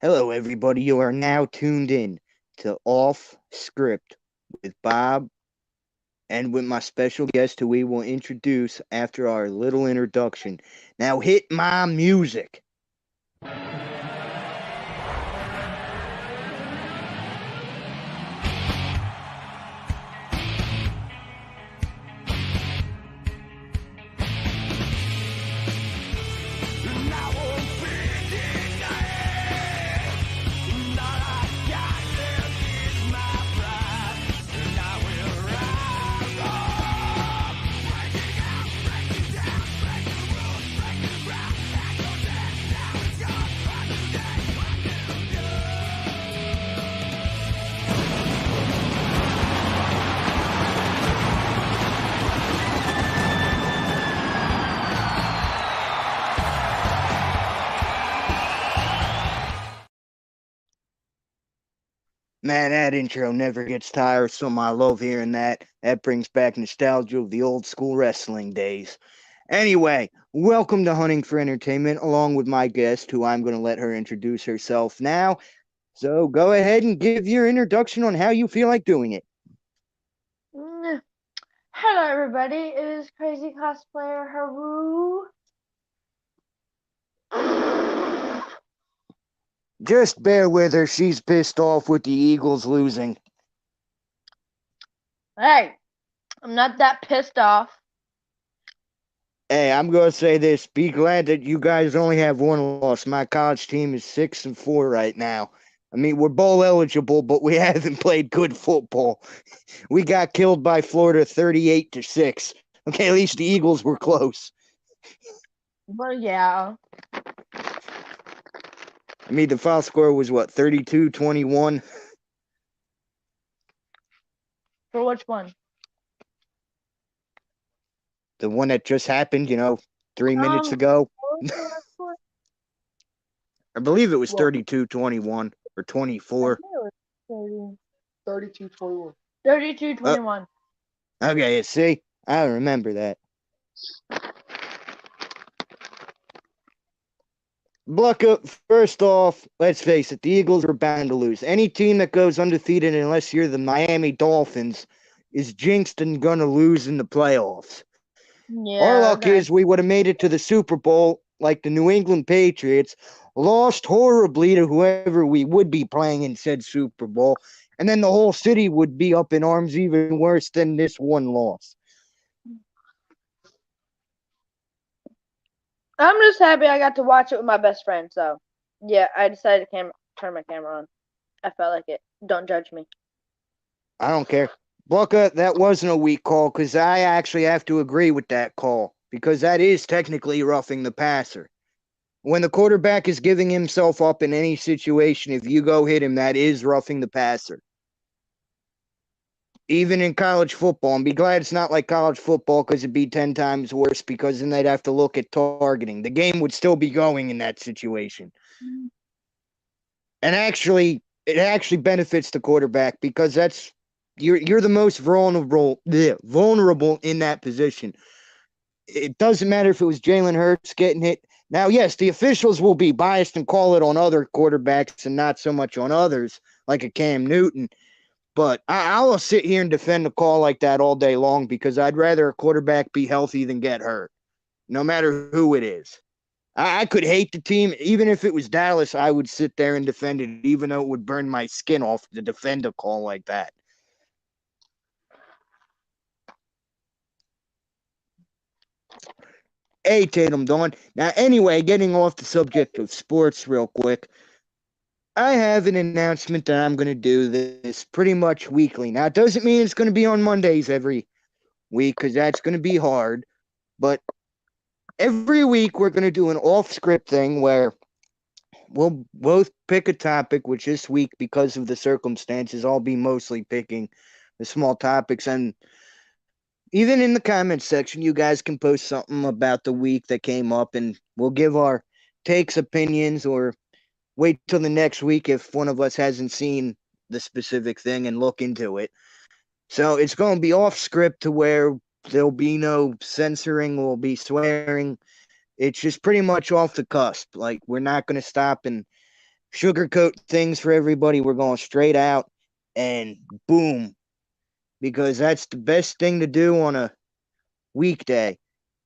Hello, everybody. You are now tuned in to Off Script with Bob and with my special guest who we will introduce after our little introduction. Now, hit my music. Man, that intro never gets tiresome. I love hearing that. That brings back nostalgia of the old school wrestling days. Anyway, welcome to Hunting for Entertainment, along with my guest, who I'm going to let her introduce herself now. So go ahead and give your introduction on how you feel like doing it. Mm. Hello, everybody. It is Crazy Cosplayer Haru. Just bear with her. She's pissed off with the Eagles losing. Hey, I'm not that pissed off. Hey, I'm going to say this. Be glad that you guys only have one loss. My college team is 6-4 right now. I mean, we're bowl eligible, but we haven't played good football. We got killed by Florida 38-6. Okay, at least the Eagles were close. But yeah. I mean, the final score was what, 32-21? For which one? The one that just happened, 3 minutes Um, ago. what? I believe it was What? 32-21 or I 24. think it was 30. 32-21. 32-21. Okay, see, I remember that. Blucka, first off, let's face it, the Eagles are bound to lose. Any team that goes undefeated, unless you're the Miami Dolphins, is jinxed and gonna lose in the playoffs. Our Yeah, luck okay. is we would have made it to the Super Bowl like the New England Patriots, lost horribly to whoever we would be playing in said Super Bowl, and then the whole city would be up in arms even worse than this one loss. I'm just happy I got to watch it with my best friend, so. Yeah, I decided to turn my camera on. I felt like it. Don't judge me. I don't care. Blucka, that wasn't a weak call because I actually have to agree with that call because that is technically roughing the passer. When the quarterback is giving himself up in any situation, if you go hit him, that is roughing the passer. Even in college football, and be glad it's not like college football because it'd be 10 times worse because then they'd have to look at targeting. The game would still be going in that situation. And actually, it actually benefits the quarterback because you're the most vulnerable in that position. It doesn't matter if it was Jalen Hurts getting hit. Now, yes, the officials will be biased and call it on other quarterbacks and not so much on others, like a Cam Newton. But I will sit here and defend a call like that all day long because I'd rather a quarterback be healthy than get hurt, no matter who it is. I could hate the team. Even if it was Dallas, I would sit there and defend it, even though it would burn my skin off to defend a call like that. Hey, Tatum Dawn. Now, anyway, getting off the subject of sports real quick, I have an announcement that I'm going to do this pretty much weekly. Now, it doesn't mean it's going to be on Mondays every week because that's going to be hard. But every week, we're going to do an off script thing where we'll both pick a topic, which this week, because of the circumstances, I'll be mostly picking the small topics. And even in the comments section, you guys can post something about the week that came up, and we'll give our takes, opinions, or wait till the next week if one of us hasn't seen the specific thing and look into it. So it's going to be off script to where there'll be no censoring, we'll be swearing. It's just pretty much off the cusp. Like, we're not going to stop and sugarcoat things for everybody. We're going straight out and boom, because that's the best thing to do on a weekday.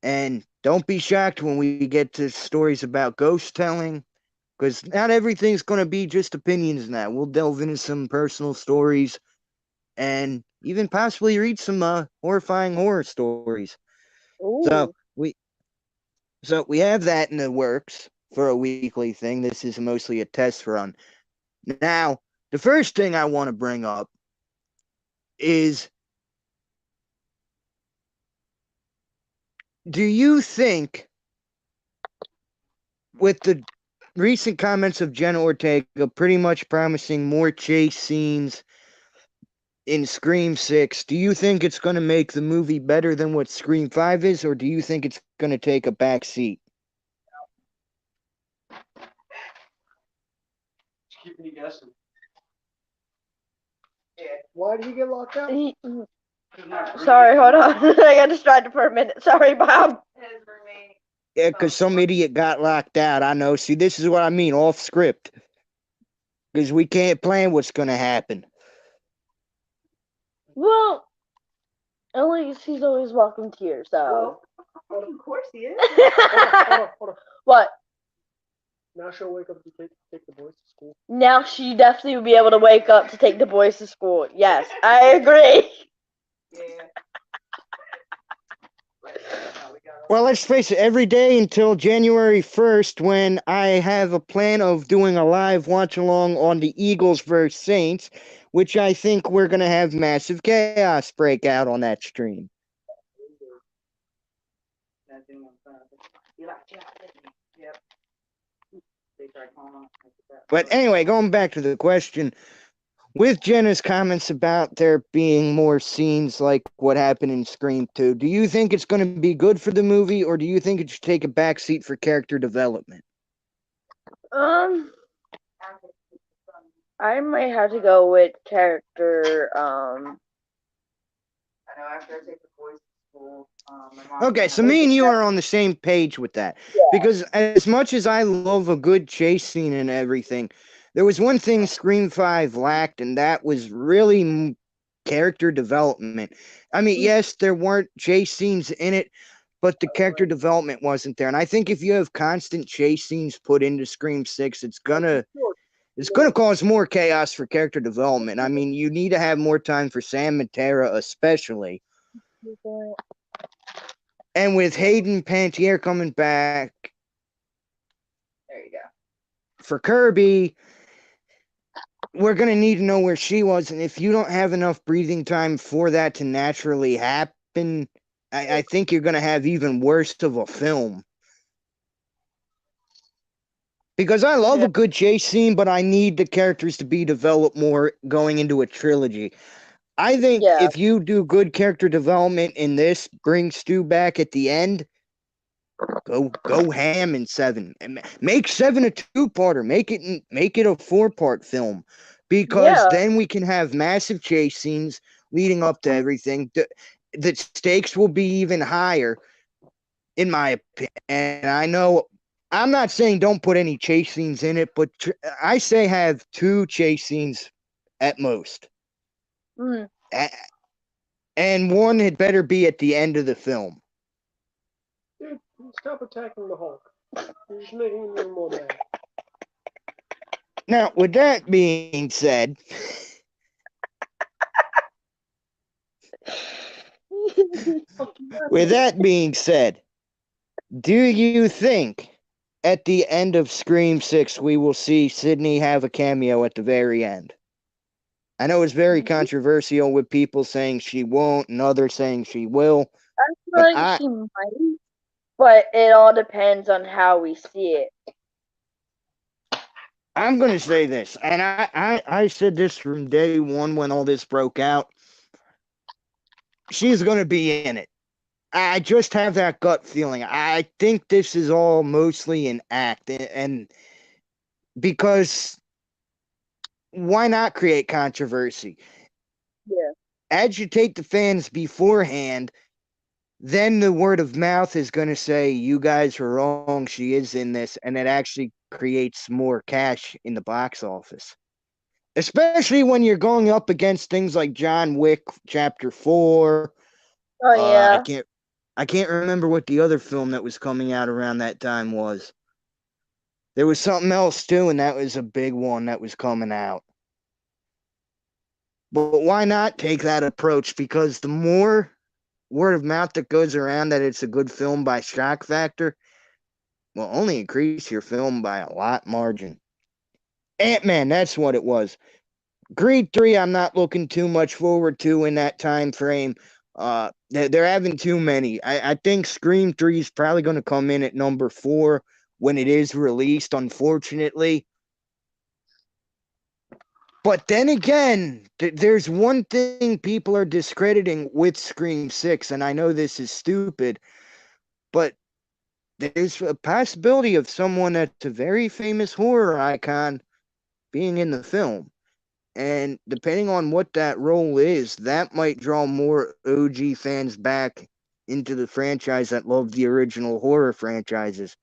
And don't be shocked when we get to stories about ghost telling, because not everything's going to be just opinions now. We'll delve into some personal stories and even possibly read some horrifying horror stories. So Ooh. we have that in the works for a weekly thing. This is mostly a test run. Now, the first thing I want to bring up is, do you think, with the recent comments of Jenna Ortega pretty much promising more chase scenes in Scream 6, do you think it's going to make the movie better than what Scream 5 is, or do you think it's going to take a back seat? Keep me guessing. Why did he get locked out? Sorry, hold on. I got distracted for a minute. Sorry, Bob. Yeah, because some idiot got locked out. I know. See, this is what I mean, off script. Because we can't plan what's going to happen. Well, at least he's always welcome here, so. Well, Of course he is. hold on. What? Now she'll wake up to take the boys to school. Now she definitely will be able to wake up to take the boys to school. Yes, I agree. Yeah. Well, let's face it, every day until January 1st, when I have a plan of doing a live watch along on the Eagles versus Saints, which I think we're going to have massive chaos break out on that stream. That thing on front of it. You're like, yeah, yep. They tried calling on But anyway, going back to the question, with Jenna's comments about there being more scenes like what happened in Scream 2, do you think it's going to be good for the movie, or do you think it should take a backseat for character development? I might have to go with character. I know after I take the boys to school, my mom. Okay, so me and you are on the same page with that. Yeah. Because as much as I love a good chase scene and everything, there was one thing Scream 5 lacked, and that was really character development. I mean, yes, there weren't chase scenes in it, but the character development wasn't there. And I think if you have constant chase scenes put into Scream 6, it's gonna cause more chaos for character development. I mean, you need to have more time for Sam and Tara, especially. And with Hayden Panettiere coming back There you go. for Kirby, we're going to need to know where she was. And if you don't have enough breathing time for that to naturally happen, I think you're going to have even worse of a film. Because I love a good chase scene, but I need the characters to be developed more going into a trilogy. I think if you do good character development in this, bring Stu back at the end, go ham in 7. Make 7 a 2-parter. Make it a 4-part film, because then we can have massive chase scenes leading up to everything. The stakes will be even higher, in my opinion. And I know I'm not saying don't put any chase scenes in it, but I say have 2 chase scenes at most. And one had better be at the end of the film. Dude, stop attacking the Hulk. You're just making him even more mad. Now, with that being said, do you think at the end of Scream 6 we will see Sydney have a cameo at the very end? I know it's very controversial with people saying she won't and others saying she will. I feel like she might, but it all depends on how we see it. I'm going to say this, and I said this from day one when all this broke out. She's going to be in it. I just have that gut feeling. I think this is all mostly an act, and because why not create controversy? Yeah. Agitate the fans beforehand, then the word of mouth is going to say, you guys are wrong, she is in this, and it actually creates more cash in the box office. Especially when you're going up against things like John Wick Chapter 4. Oh I yeah. can't remember what the other film that was coming out around that time was. There was something else too, and that was a big one that was coming out. But why not take that approach? Because the more word of mouth that goes around that it's a good film by shock factor will only increase your film by a lot margin. Ant-Man, that's what it was. Creed 3, I'm not looking too much forward to in that time frame. They're having too many. I think Scream 3 is probably going to come in at number 4 when it is released, unfortunately. But then again, there's one thing people are discrediting with Scream 6, and I know this is stupid, but there's a possibility of someone that's a very famous horror icon being in the film. And depending on what that role is, that might draw more OG fans back into the franchise that love the original horror franchises.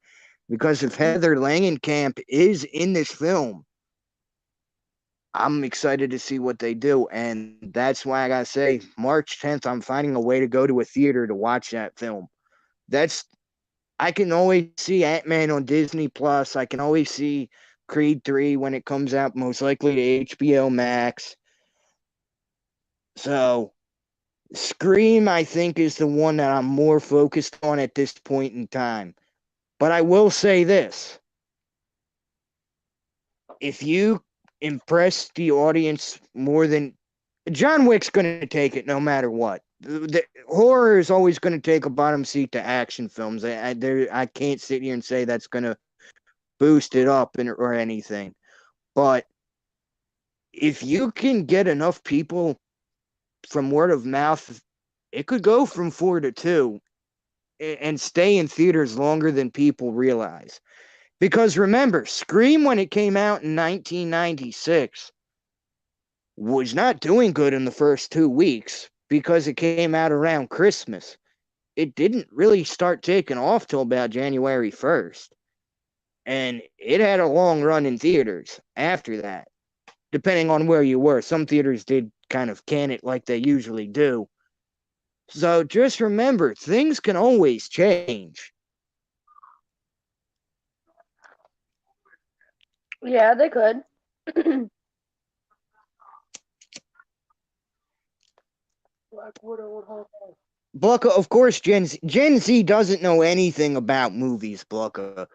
Because if Heather Langenkamp is in this film, I'm excited to see what they do. And that's why I gotta say, March 10th, I'm finding a way to go to a theater to watch that film. That's I can always see Ant-Man on Disney Plus. I can always see Creed 3 when it comes out, most likely to HBO Max. So Scream, I think, is the one that I'm more focused on at this point in time. But I will say this. If you impress the audience more than John Wick's going to take it no matter what. The horror is always going to take a bottom seat to action films. I can't sit here and say that's going to boost it up or anything. But if you can get enough people from word of mouth, it could go from 4 to 2 and stay in theaters longer than people realize. Because remember, Scream, when it came out in 1996, was not doing good in the first 2 weeks because it came out around Christmas. It didn't really start taking off till about January 1st. And it had a long run in theaters after that, depending on where you were. Some theaters did kind of can it like they usually do. So just remember, things can always change. Yeah, they could. Black Widow and Hawkeye. Blucka, of course, Gen Z doesn't know anything about movies, Blucka.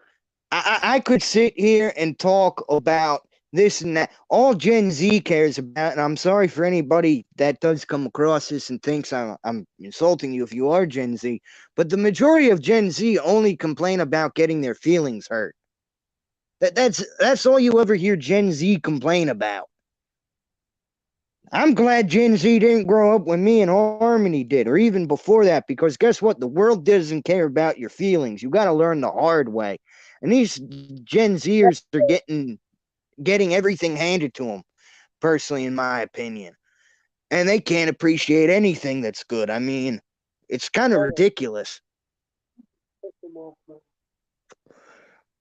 I could sit here and talk about this and that. All Gen Z cares about, and I'm sorry for anybody that does come across this and thinks I'm insulting you if you are Gen Z, but the majority of Gen Z only complain about getting their feelings hurt. That's all you ever hear Gen Z complain about. I'm glad Gen Z didn't grow up when me and Harmony did, or even before that, because guess what? The world doesn't care about your feelings. You got to learn the hard way. And these Gen Zers are getting everything handed to them, personally, in my opinion. And they can't appreciate anything that's good. I mean, it's kind of ridiculous. Piss them off, man.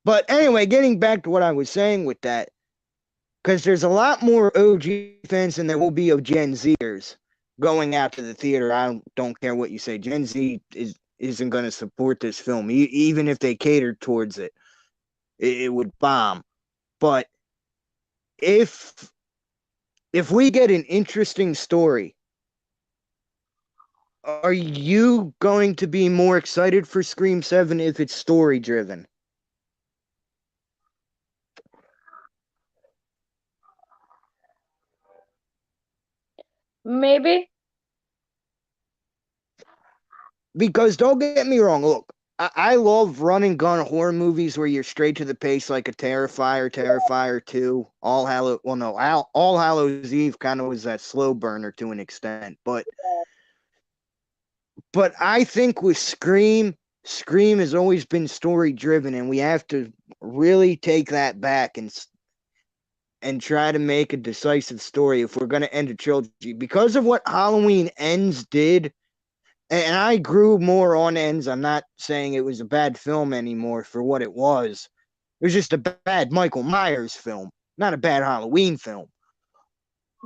But anyway, getting back to what I was saying with that, because there's a lot more OG fans than there will be of Gen Zers going out to the theater. I don't care what you say. Gen Z isn't going to support this film, even if they catered towards it. It would bomb. But if we get an interesting story, are you going to be more excited for Scream 7 if it's story driven? Maybe. Because don't get me wrong, look, I love run and gun horror movies where you're straight to the pace, like a Terrifier 2, All Hallows Eve kind of was that slow burner to an extent, but I think with Scream has always been story driven, and we have to really take that back and try to make a decisive story if we're going to end a trilogy. Because of what Halloween Ends did, and I grew more on Ends. I'm not saying it was a bad film anymore for what it was, It was just a bad Michael Myers film, not a bad Halloween film.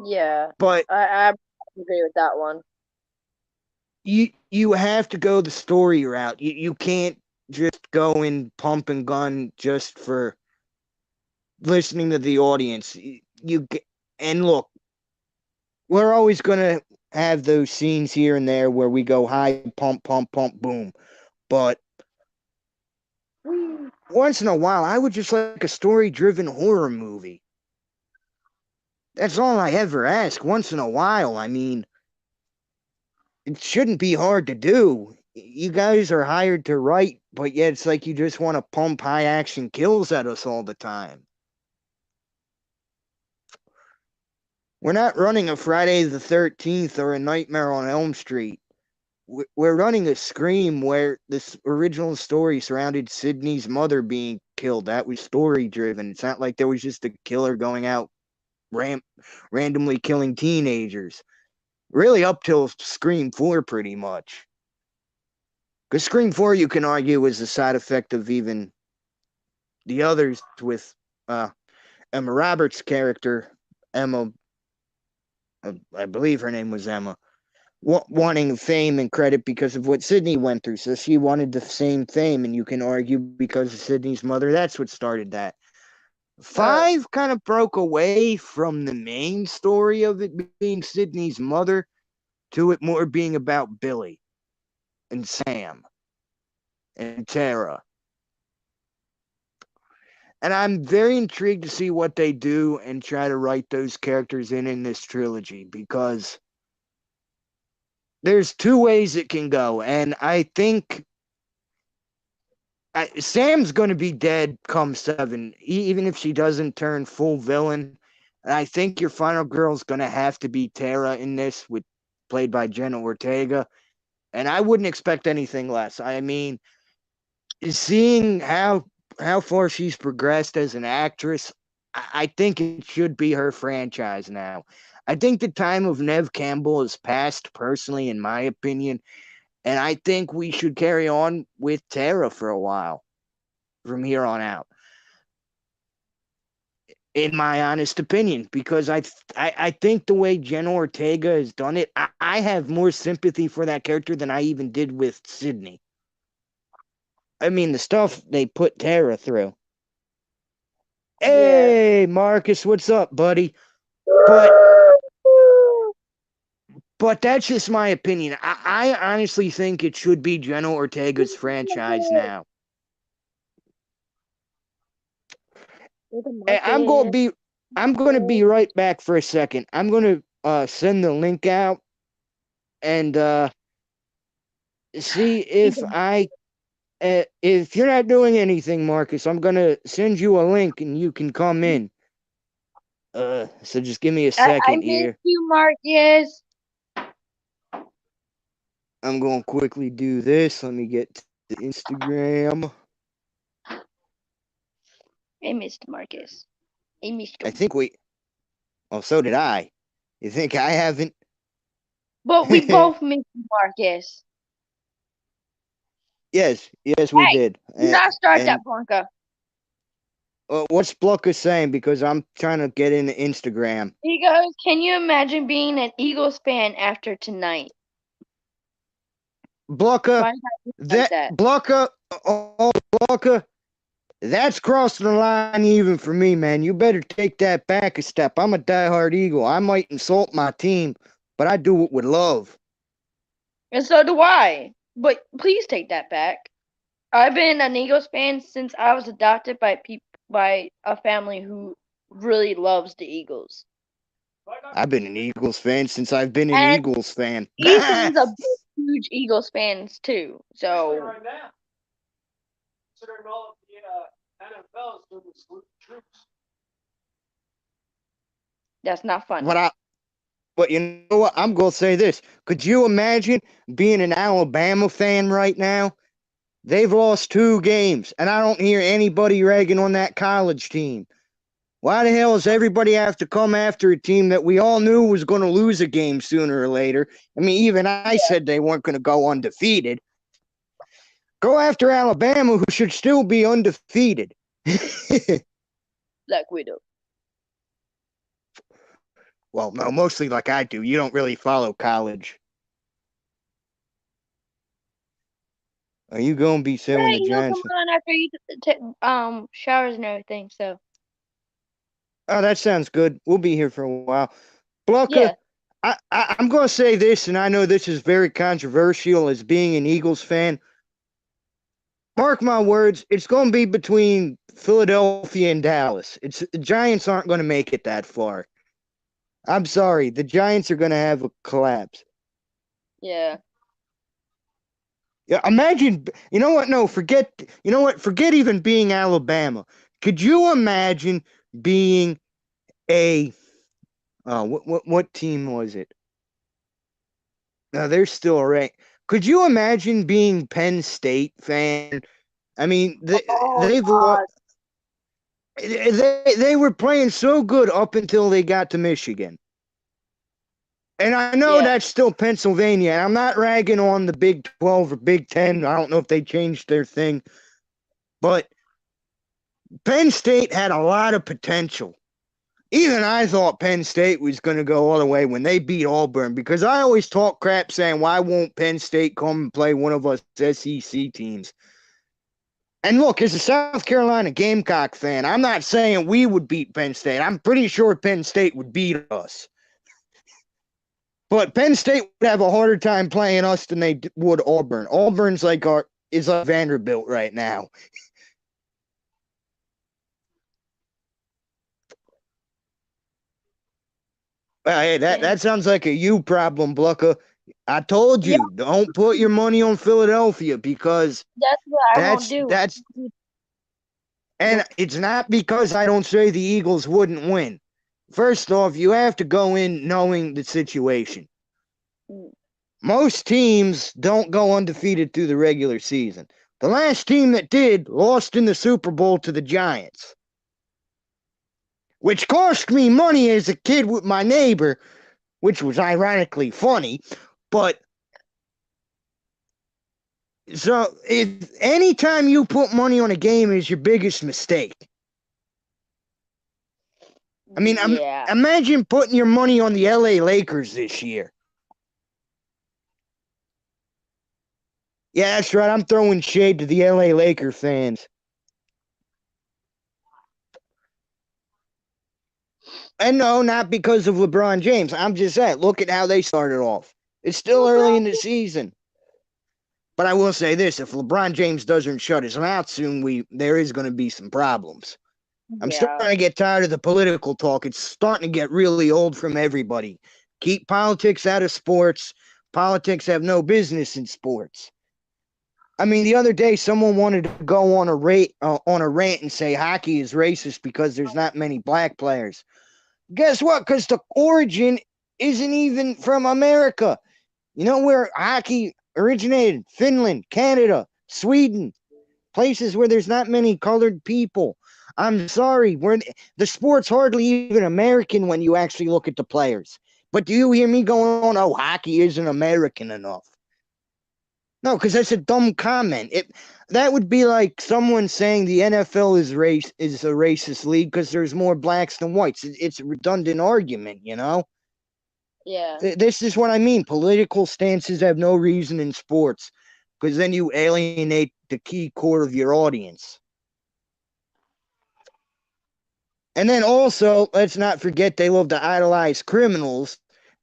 Yeah, But I agree with that one. you have to go the story route. You can't just go in pump and gun just for listening to the audience. And look, we're always gonna have those scenes here and there where we go high pump pump pump boom, but once in a while I would just like a story driven horror movie. That's all I ever ask. Once in a while, I mean, it shouldn't be hard to do. You guys are hired to write, but yet it's like you just want to pump high action kills at us all the time. We're not running a Friday the 13th or a Nightmare on Elm Street. We're running a Scream where this original story surrounded Sydney's mother being killed. That was story driven. It's not like there was just a killer going out randomly killing teenagers. Really up till Scream 4 pretty much. Because Scream 4, you can argue, was a side effect of even the others with Emma Roberts' character, Emma, I believe her name was Emma, wanting fame and credit because of what Sydney went through. So she wanted the same fame, and you can argue because of Sydney's mother, that's what started that. 5 kind of broke away from the main story of it being Sydney's mother to it more being about Billy and Sam and Tara. And I'm very intrigued to see what they do and try to write those characters in this trilogy, because there's 2 ways it can go. And I think Sam's going to be dead come 7, even if she doesn't turn full villain. And I think your final girl's going to have to be Tara in this, played by Jenna Ortega. And I wouldn't expect anything less. I mean, seeing how far she's progressed as an actress, I think it should be her franchise now. I think the time of Neve Campbell is past, personally, in my opinion, and I think we should carry on with Tara for a while from here on out. In my honest opinion, because I think the way Jenna Ortega has done it, I have more sympathy for that character than I even did with Sydney. I mean, the stuff they put Tara through. Hey, Marcus, what's up, buddy? But that's just my opinion. I honestly think it should be Jenna Ortega's franchise now. Hey, I'm gonna be right back for a second. I'm gonna send the link out and see if you're not doing anything, Marcus, I'm gonna send you a link and you can come in. So just give me a second here. Miss you, Marcus. I'm gonna quickly do this. Let me get to Instagram. I missed Marcus. I missed him. I think so did I. You think I haven't? But we both missed Marcus. Yes, we did. Do not start that, Blanca. What's Blanca saying? Because I'm trying to get into Instagram. He goes, can you imagine being an Eagles fan after tonight? Blanca, Blanca, that's crossing the line even for me, man. You better take that back a step. I'm a diehard Eagle. I might insult my team, but I do it with love. And so do I. But please take that back. I've been an Eagles fan since I was adopted by a family who really loves the Eagles. I've been an Eagles fan since I've been an Eagles fan. Ethan's a huge Eagles fan too. So right now, considering all of the NFL is doing this with troops. That's not funny. But you know what? I'm gonna say this. Could you imagine being an Alabama fan right now? They've lost 2 games, and I don't hear anybody ragging on that college team. Why the hell does everybody have to come after a team that we all knew was going to lose a game sooner or later? I mean, even I said they weren't going to go undefeated. Go after Alabama, who should still be undefeated. Black Widow. Well, no, mostly like I do. You don't really follow college. Are you going to be Yeah, selling the he'll come Giants? on after you showers and everything. So Oh, that sounds good. We'll be here for a while. Blanca, yeah, I'm going to say this, and I know this is very controversial as being an Eagles fan. Mark my words, it's going to be between Philadelphia and Dallas. The Giants aren't going to make it that far. I'm sorry, the Giants are going to have a collapse. yeah. Yeah, imagine. You know what? No, forget. You know what? Forget even being Alabama. Could you imagine being a what team was it? No, they're still ranked. Could you imagine being Penn State fan? I mean, Oh they've God. they were playing so good up until they got to Michigan. And I know Yeah. that's still Pennsylvania. And I'm not ragging on the Big 12 or Big 10. I don't know if they changed their thing. But Penn State had a lot of potential. Even I thought Penn State was going to go all the way when they beat Auburn because I always talk crap saying, why won't Penn State come and play one of us SEC teams? And look, as a South Carolina Gamecock fan, I'm not saying we would beat Penn State. I'm pretty sure Penn State would beat us. But Penn State would have a harder time playing us than they would Auburn. Auburn's is like Vanderbilt right now. Well, hey, that sounds like a you problem, Blucker. I told Yeah, you, don't put your money on Philadelphia because that's what I won't that's do. that's and it's not because I don't say the Eagles wouldn't win. First off, you have to go in knowing the situation. Mm. Most teams don't go undefeated through the regular season. The last team that did lost in the Super Bowl to the Giants, which cost me money as a kid with my neighbor, which was ironically funny. But so if anytime you put money on a game is your biggest mistake. I mean, Yeah. imagine putting your money on the LA Lakers this year. Yeah, that's right. I'm throwing shade to the LA Laker fans. And no, not because of LeBron James. I'm just saying, look at how they started off. It's still early in the season. But I will say this, if LeBron James doesn't shut his mouth soon, there is going to be some problems. I'm Yeah. starting to get tired of the political talk. It's starting to get really old from everybody. Keep politics out of sports. Politics have no business in sports. I mean, the other day, someone wanted to go on a rant and say hockey is racist because there's not many black players. Guess what? Because the origin isn't even from America. You know where hockey originated? Finland, Canada, Sweden, places where there's not many colored people. I'm sorry, the sport's hardly even American when you actually look at the players. But do you hear me going on, oh, hockey isn't American enough? No, because that's a dumb comment. That would be like someone saying the NFL is a racist league because there's more blacks than whites. It's a redundant argument, you know? Yeah. This is what I mean. Political stances have no reason in sports because then you alienate the key core of your audience. And then also, let's not forget they love to idolize criminals.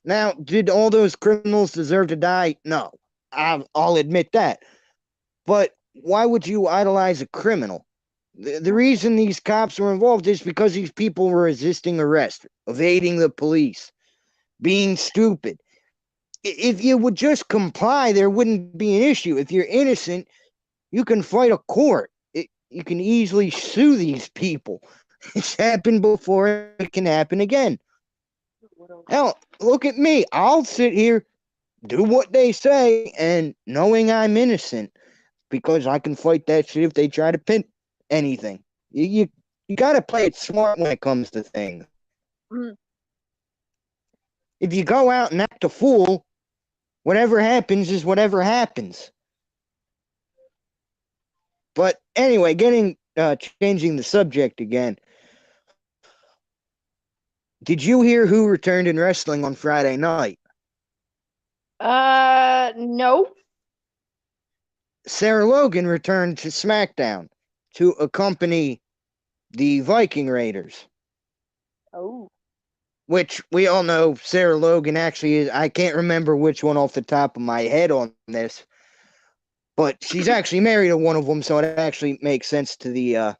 Now, did all those criminals deserve to die? No, I'll admit that. But why would you idolize a criminal? The reason these cops were involved is because these people were resisting arrest, evading the police, being stupid. If you would just comply, there wouldn't be an issue. If you're innocent, you can fight a court. You can easily sue these people. It's happened before. It can happen again. Hell, look at me. I'll sit here, do what they say, and knowing I'm innocent because I can fight that shit if they try to pin anything. You got to play it smart when it comes to things. Mm. If you go out and act a fool, whatever happens is whatever happens. But anyway, getting changing the subject again. Did you hear who returned in wrestling on Friday night? No. Sarah Logan returned to SmackDown to accompany the Viking Raiders, Oh. which we all know Sarah Logan actually is. I can't remember which one off the top of my head on this, but she's actually married to one of them, so it actually makes sense to the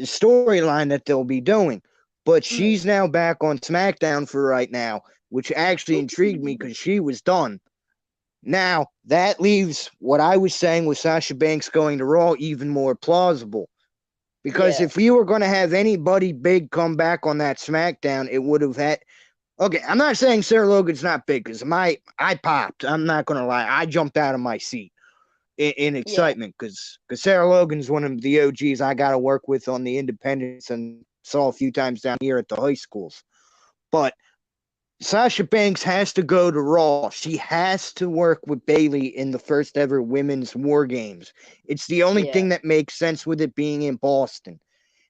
storyline that they'll be doing. But she's now back on SmackDown for right now, which actually intrigued me because she was done. Now, that leaves what I was saying with Sasha Banks going to Raw even more plausible. Because Yeah. if we were going to have anybody big come back on that SmackDown, it would have had. Okay, I'm not saying Sarah Logan's not big because I popped. I'm not going to lie. I jumped out of my seat in Yeah. excitement because Sarah Logan's one of the OGs I got to work with on the independents and saw a few times down here at the high schools. But Sasha Banks has to go to Raw. She has to work with Bayley in the first ever women's War Games. It's the only Yeah. thing that makes sense with it being in Boston.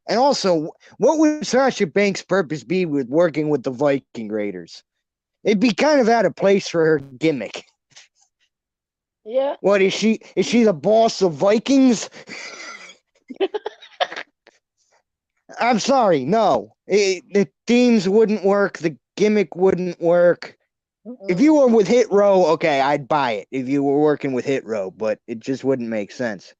And also, what would Sasha Banks' purpose be with working with the Viking Raiders? It'd be kind of out of place for her gimmick. Yeah. What is she? Is she the boss of Vikings? I'm sorry, no. The themes wouldn't work. The gimmick wouldn't work. If you were with Hit Row, okay, I'd buy it. If you were working with Hit Row, but it just wouldn't make sense.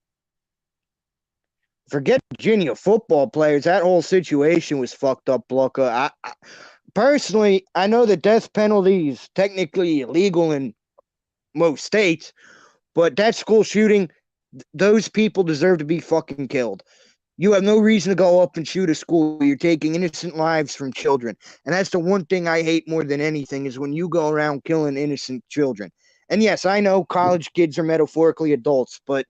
Forget Virginia football players. That whole situation was fucked up, Blucka. Personally, I know the death penalty is technically illegal in most states, but that school shooting, those people deserve to be fucking killed. You have no reason to go up and shoot a school. You're taking innocent lives from children. And that's the one thing I hate more than anything is when you go around killing innocent children. And yes, I know college kids are metaphorically adults, but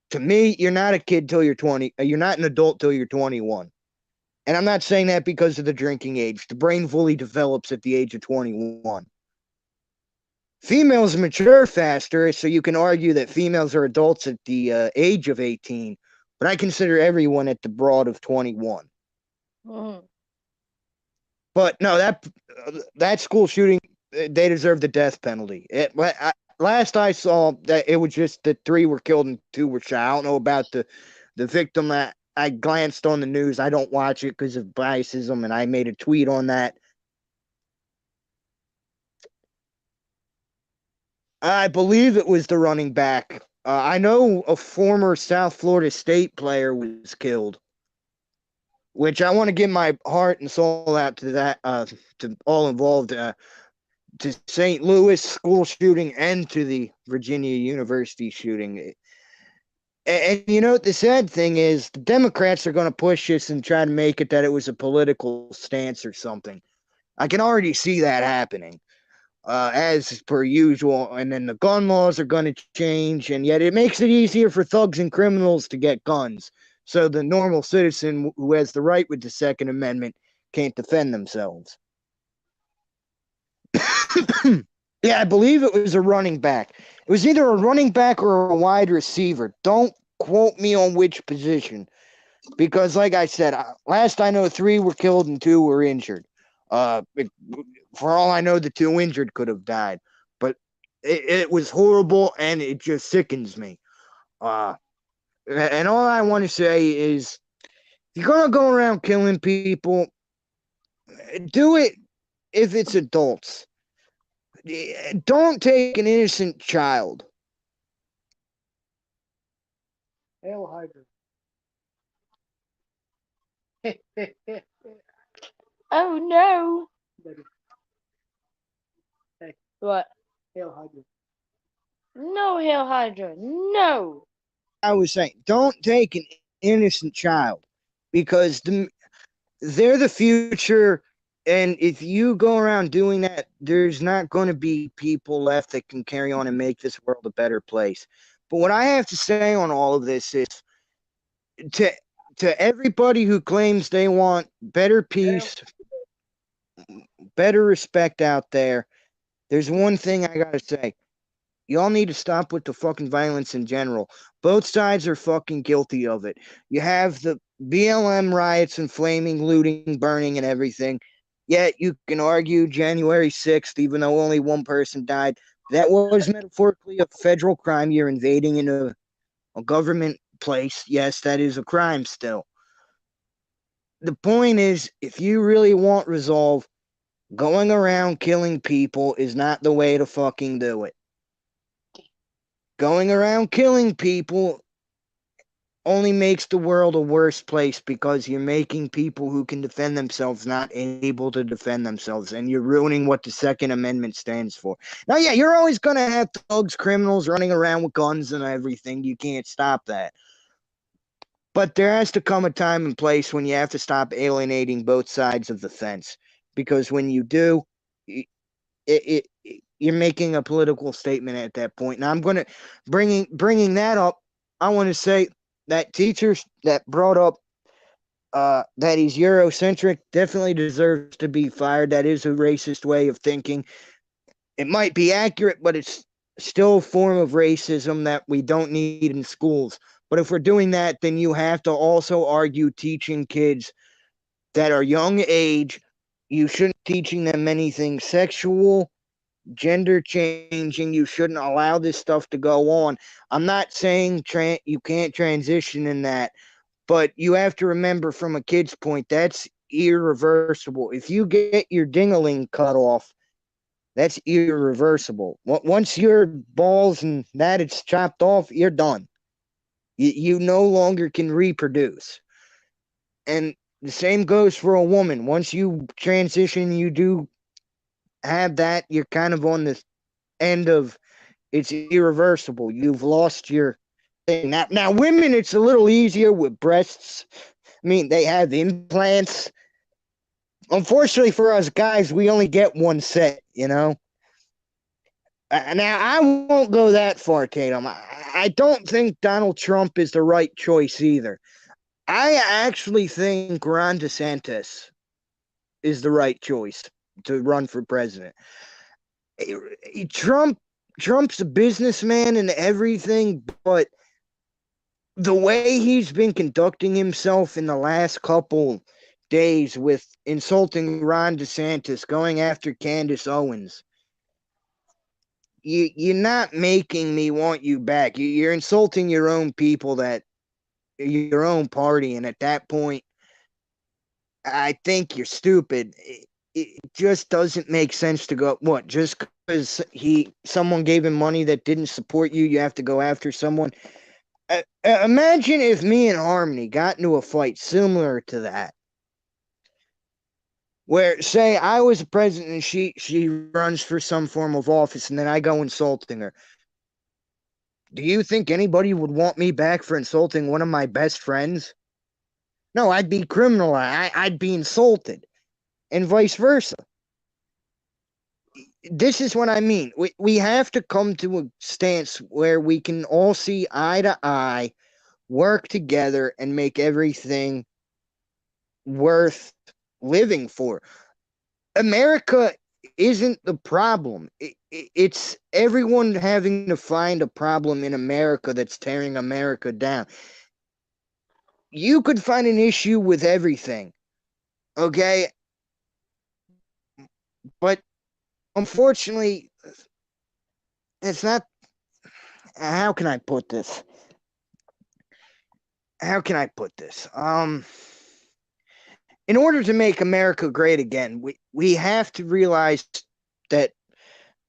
to me, you're not a kid till you're 20. You're not an adult till you're 21. And I'm not saying that because of the drinking age. The brain fully develops at the age of 21. Females mature faster, so you can argue that females are adults at the age of 18, but I consider everyone at the broad of 21. Mm-hmm. But no, that school shooting, they deserve the death penalty. Last I saw, that it was just that 3 were killed and 2 were shot. I don't know about the victim. I glanced on the news. I don't watch it because of biasism, and I made a tweet on that. I believe it was the running back. I know a former South Florida State player was killed, which I want to give my heart and soul out to that, to all involved, to St. Louis school shooting and to the Virginia University shooting. And you know, the sad thing is the Democrats are going to push this and try to make it that it was a political stance or something. I can already see that happening. As per usual, and then the gun laws are going to change, and yet it makes it easier for thugs and criminals to get guns. So the normal citizen who has the right with the Second Amendment can't defend themselves. Yeah, I believe it was a running back. It was either a running back or a wide receiver. Don't quote me on which position, because, like I said, last I know, 3 were killed and 2 were injured. For all I know, the 2 injured could have died, but it was horrible, and it just sickens me. And all I want to say is, if you're gonna go around killing people, do it if it's adults. Don't take an innocent child. Hail Hydra. Oh no. Baby. Hey, What? Hail Hydra. No, Hail Hydra. No. I was saying, don't take an innocent child because they're the future. And if you go around doing that, there's not going to be people left that can carry on and make this world a better place. But what I have to say on all of this is to to everybody who claims they want better peace, better respect out there, there's one thing I got to say. Y'all need to stop with the fucking violence in general. Both sides are fucking guilty of it. You have the BLM riots and flaming, looting, burning, and everything. Yet you can argue January 6th, even though only one person died, that was metaphorically a federal crime. You're invading in a government place. Yes, that is a crime still. The point is, if you really want resolve, going around killing people is not the way to fucking do it. Going around killing people only makes the world a worse place because you're making people who can defend themselves not able to defend themselves, and you're ruining what the Second Amendment stands for. Now, yeah, you're always going to have thugs, criminals running around with guns and everything. You can't stop that. But there has to come a time and place when you have to stop alienating both sides of the fence, because when you do, you're making a political statement at that point. And I'm going to bringing that up. I want to say that teacher that brought up that he's Eurocentric definitely deserves to be fired. That is a racist way of thinking. It might be accurate, but it's still a form of racism that we don't need in schools. But if we're doing that, then you have to also argue teaching kids that are young age, you shouldn't be teaching them anything sexual, gender changing. You shouldn't allow this stuff to go on. I'm not saying you can't transition in that, but you have to remember from a kid's point, that's irreversible. If you get your dingling cut off, that's irreversible. Once your balls and that it's chopped off, you're done. You no longer can reproduce. And the same goes for a woman. Once you transition, you do have that, you're kind of on the end of it's irreversible. You've lost your thing. Now, women, it's a little easier with breasts. I mean, they have implants. Unfortunately for us guys, we only get one set, you know? Now, I won't go that far, Tatum. I don't think Donald Trump is the right choice either. I actually think Ron DeSantis is the right choice to run for president. Trump's a businessman and everything, but the way he's been conducting himself in the last couple days with insulting Ron DeSantis, going after Candace Owens, you're not making me want you back. You're insulting your own people, that your own party, and at that point, I think you're stupid. It just doesn't make sense to go, what, just because someone gave him money that didn't support you, you have to go after someone. Imagine if me and Harmony got into a fight similar to that, where, say, I was a president and she runs for some form of office, and then I go insulting her. Do you think anybody would want me back for insulting one of my best friends? No, I'd be criminal. I'd be insulted, and vice versa. This is what I mean. We have to come to a stance where we can all see eye to eye, work together, and make everything worth living for. America isn't the problem. It's everyone having to find a problem in America that's tearing America down. You could find an issue with everything, okay? But unfortunately, it's not. How can I put this? In order to make America great again, we have to realize that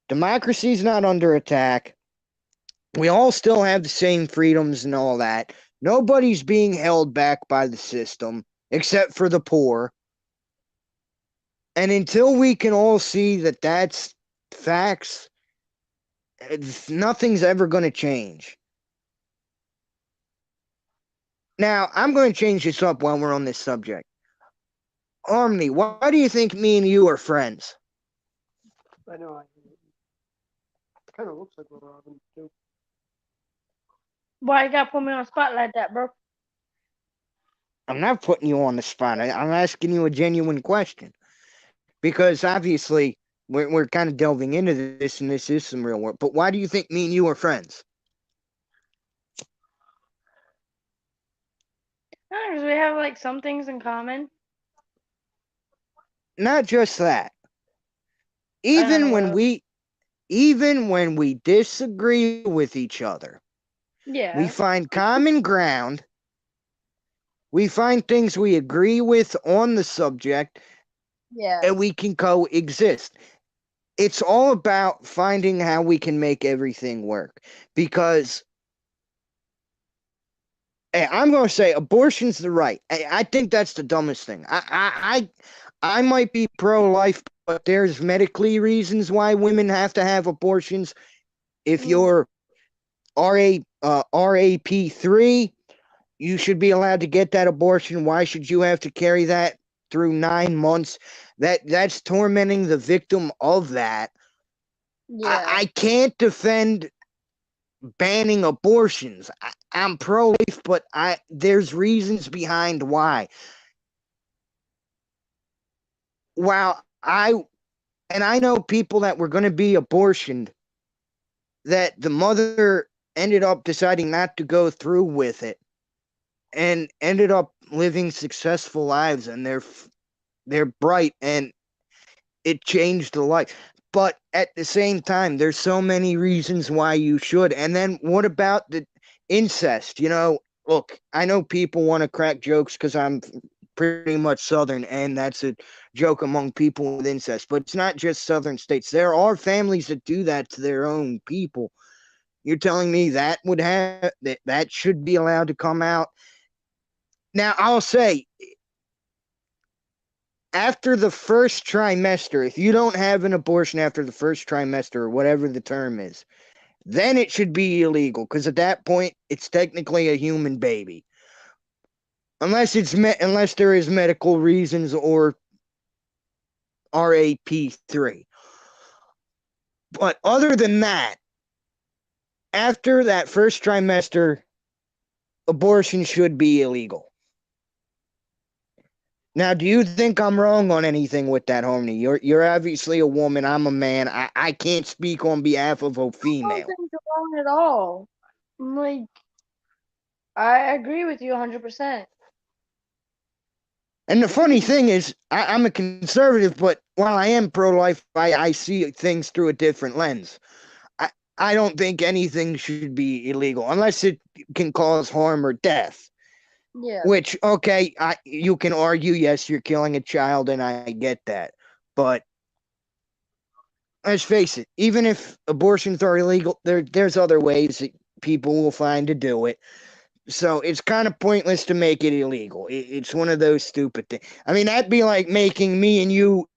democracy is not under attack. We all still have the same freedoms and all that. Nobody's being held back by the system except for the poor. And until we can all see that that's facts, nothing's ever going to change. Now, I'm going to change this up while we're on this subject. Harmony, why do you think me and you are friends? I know. It kind of looks like we're Robin too. Why you gotta put me on the spot like that, bro? I'm not putting you on the spot. I'm asking you a genuine question. Because obviously, we're kind of delving into this, and this is some real work. But why do you think me and you are friends? Because we have like some things in common. Not just that. I don't know Even what when else. we disagree with each other, we Yeah. find common ground. We find things we agree with on the subject, Yeah. and we can coexist. It's all about finding how we can make everything work. Because I'm going to say abortion's the right. I think that's the dumbest thing. I might be pro-life, but there's medically reasons why women have to have abortions. If Mm, you're RAP3, you should be allowed to get that abortion. Why should you have to carry that through 9 months? That's tormenting the victim of that. yeah. I can't defend banning abortions. I'm pro-life, but there's reasons behind why. While I know people that were going to be abortioned, that the mother ended up deciding not to go through with it and ended up living successful lives, and they're bright, and it changed the life. But at the same time, there's so many reasons why you should. And then what about the incest? Look, I know people want to crack jokes because I'm pretty much Southern, and that's a joke among people with incest. But it's not just Southern states. There are families that do that to their own people. You're telling me that should be allowed to come out? Now, I'll say, after the first trimester, if you don't have an abortion after the first trimester, or whatever the term is, then it should be illegal, because at that point it's technically a human baby, unless there is medical reasons or RAP3. But other than that, after that first trimester, abortion should be illegal. Now, do you think I'm wrong on anything with that, Harmony? You're obviously a woman. I'm a man. I can't speak on behalf of a I don't female. think you're wrong at all. Like, I agree with you 100%. And the funny thing is, I'm a conservative, but while I am pro-life, I see things through a different lens. I, I don't think anything should be illegal unless it can cause harm or death. Yeah. Which, okay, you can argue, yes, you're killing a child, and I get that. But let's face it, even if abortions are illegal, there's other ways that people will find to do it. So it's kind of pointless to make it illegal. It's one of those stupid things. I mean, that'd be like making me and you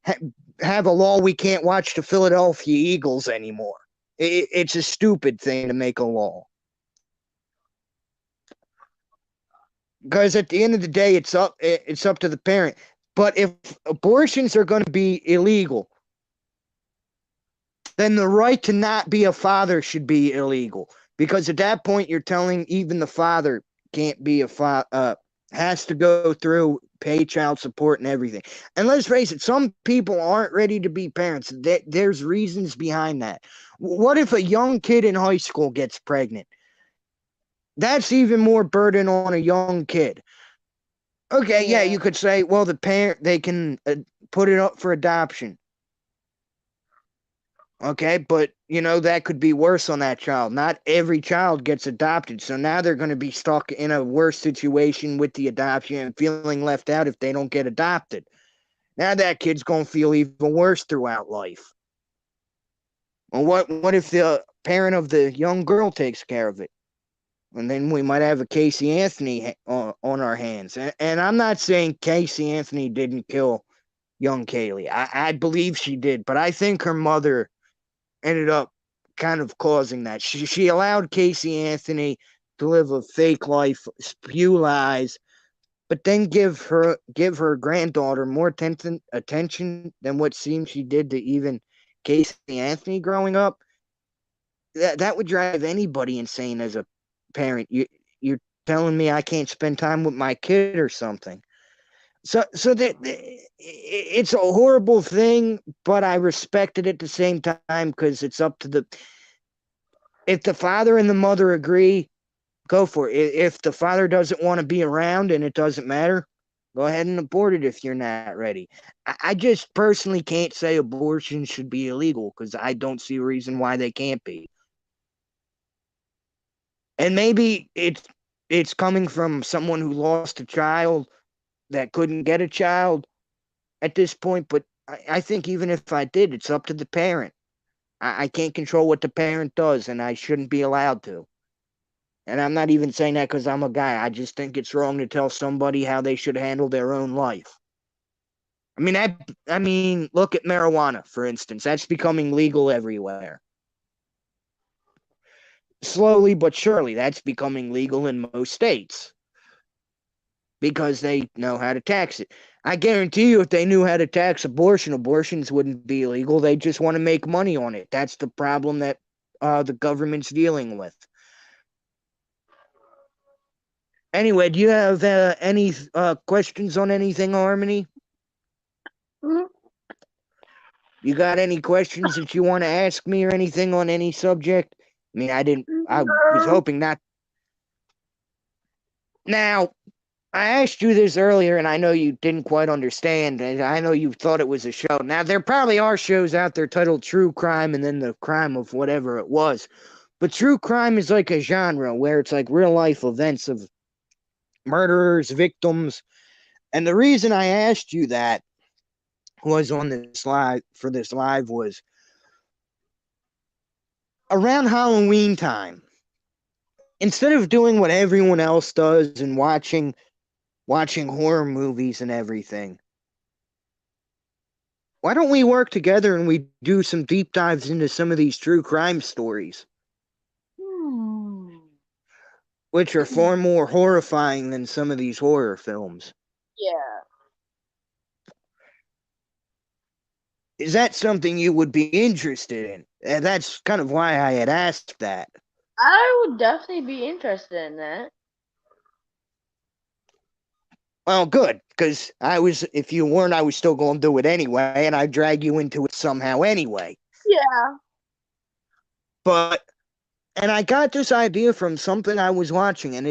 ha- have a law we can't watch the Philadelphia Eagles anymore. It's a stupid thing to make a law. Because at the end of the day, it's up to the parent. But if abortions are going to be illegal, then the right to not be a father should be illegal. Because at that point, you're telling even the father can't be a father, has to go through, pay child support and everything. And let's face it, some people aren't ready to be parents. There's reasons behind that. What if a young kid in high school gets pregnant? That's even more burden on a young kid. Okay, yeah, Yeah. you could say, well, the parent, they can put it up for adoption. Okay, but that could be worse on that child. Not every child gets adopted. So now they're going to be stuck in a worse situation with the adoption and feeling left out if they don't get adopted. Now that kid's going to feel even worse throughout life. Well, what if the parent of the young girl takes care of it? And then we might have a Casey Anthony on our hands. And I'm not saying Casey Anthony didn't kill young Kaylee. I believe she did, but I think her mother ended up kind of causing that. She allowed Casey Anthony to live a fake life, spew lies, but then give her granddaughter more attention than what seems she did to even Casey Anthony growing up. That would drive anybody insane as a parent. You're telling me I can't spend time with my kid or something. So that it's a horrible thing, but I respect it at the same time because it's up to the if the father and the mother agree, go for it. If the father doesn't want to be around and it doesn't matter, go ahead and abort it if you're not ready. I just personally can't say abortion should be illegal because I don't see a reason why they can't be. And maybe it's coming from someone who lost a child that couldn't get a child at this point, but I think even if I did, it's up to the parent. I can't control what the parent does, and I shouldn't be allowed to. And I'm not even saying that because I'm a guy. I just think it's wrong to tell somebody how they should handle their own life. I mean, look at marijuana, for instance. That's becoming legal everywhere. Slowly but surely, that's becoming legal in most states because they know how to tax it. I guarantee you, if they knew how to tax abortion, abortions wouldn't be illegal. They just want to make money on it. That's the problem that the government's dealing with. Anyway, do you have any questions on anything, Harmony? Mhm. You got any questions that you want to ask me or anything on any subject? I mean, I was No. hoping not. Now, I asked you this earlier, and I know you didn't quite understand, and I know you thought it was a show. Now, there probably are shows out there titled True Crime and then the crime of whatever it was. But true crime is like a genre where it's like real life events of murderers, victims. And the reason I asked you that was on this live for this live was around Halloween time. Instead of doing what everyone else does and watching horror movies and everything, why don't we work together and we do some deep dives into some of these true crime stories, Hmm. which are far more horrifying than some of these horror films? Yeah. Is that something you would be interested in? And that's kind of why I had asked that. I would definitely be interested in that. Well, good, because if you weren't, I was still going to do it anyway, and I'd drag you into it somehow anyway. Yeah. And I got this idea from something I was watching, and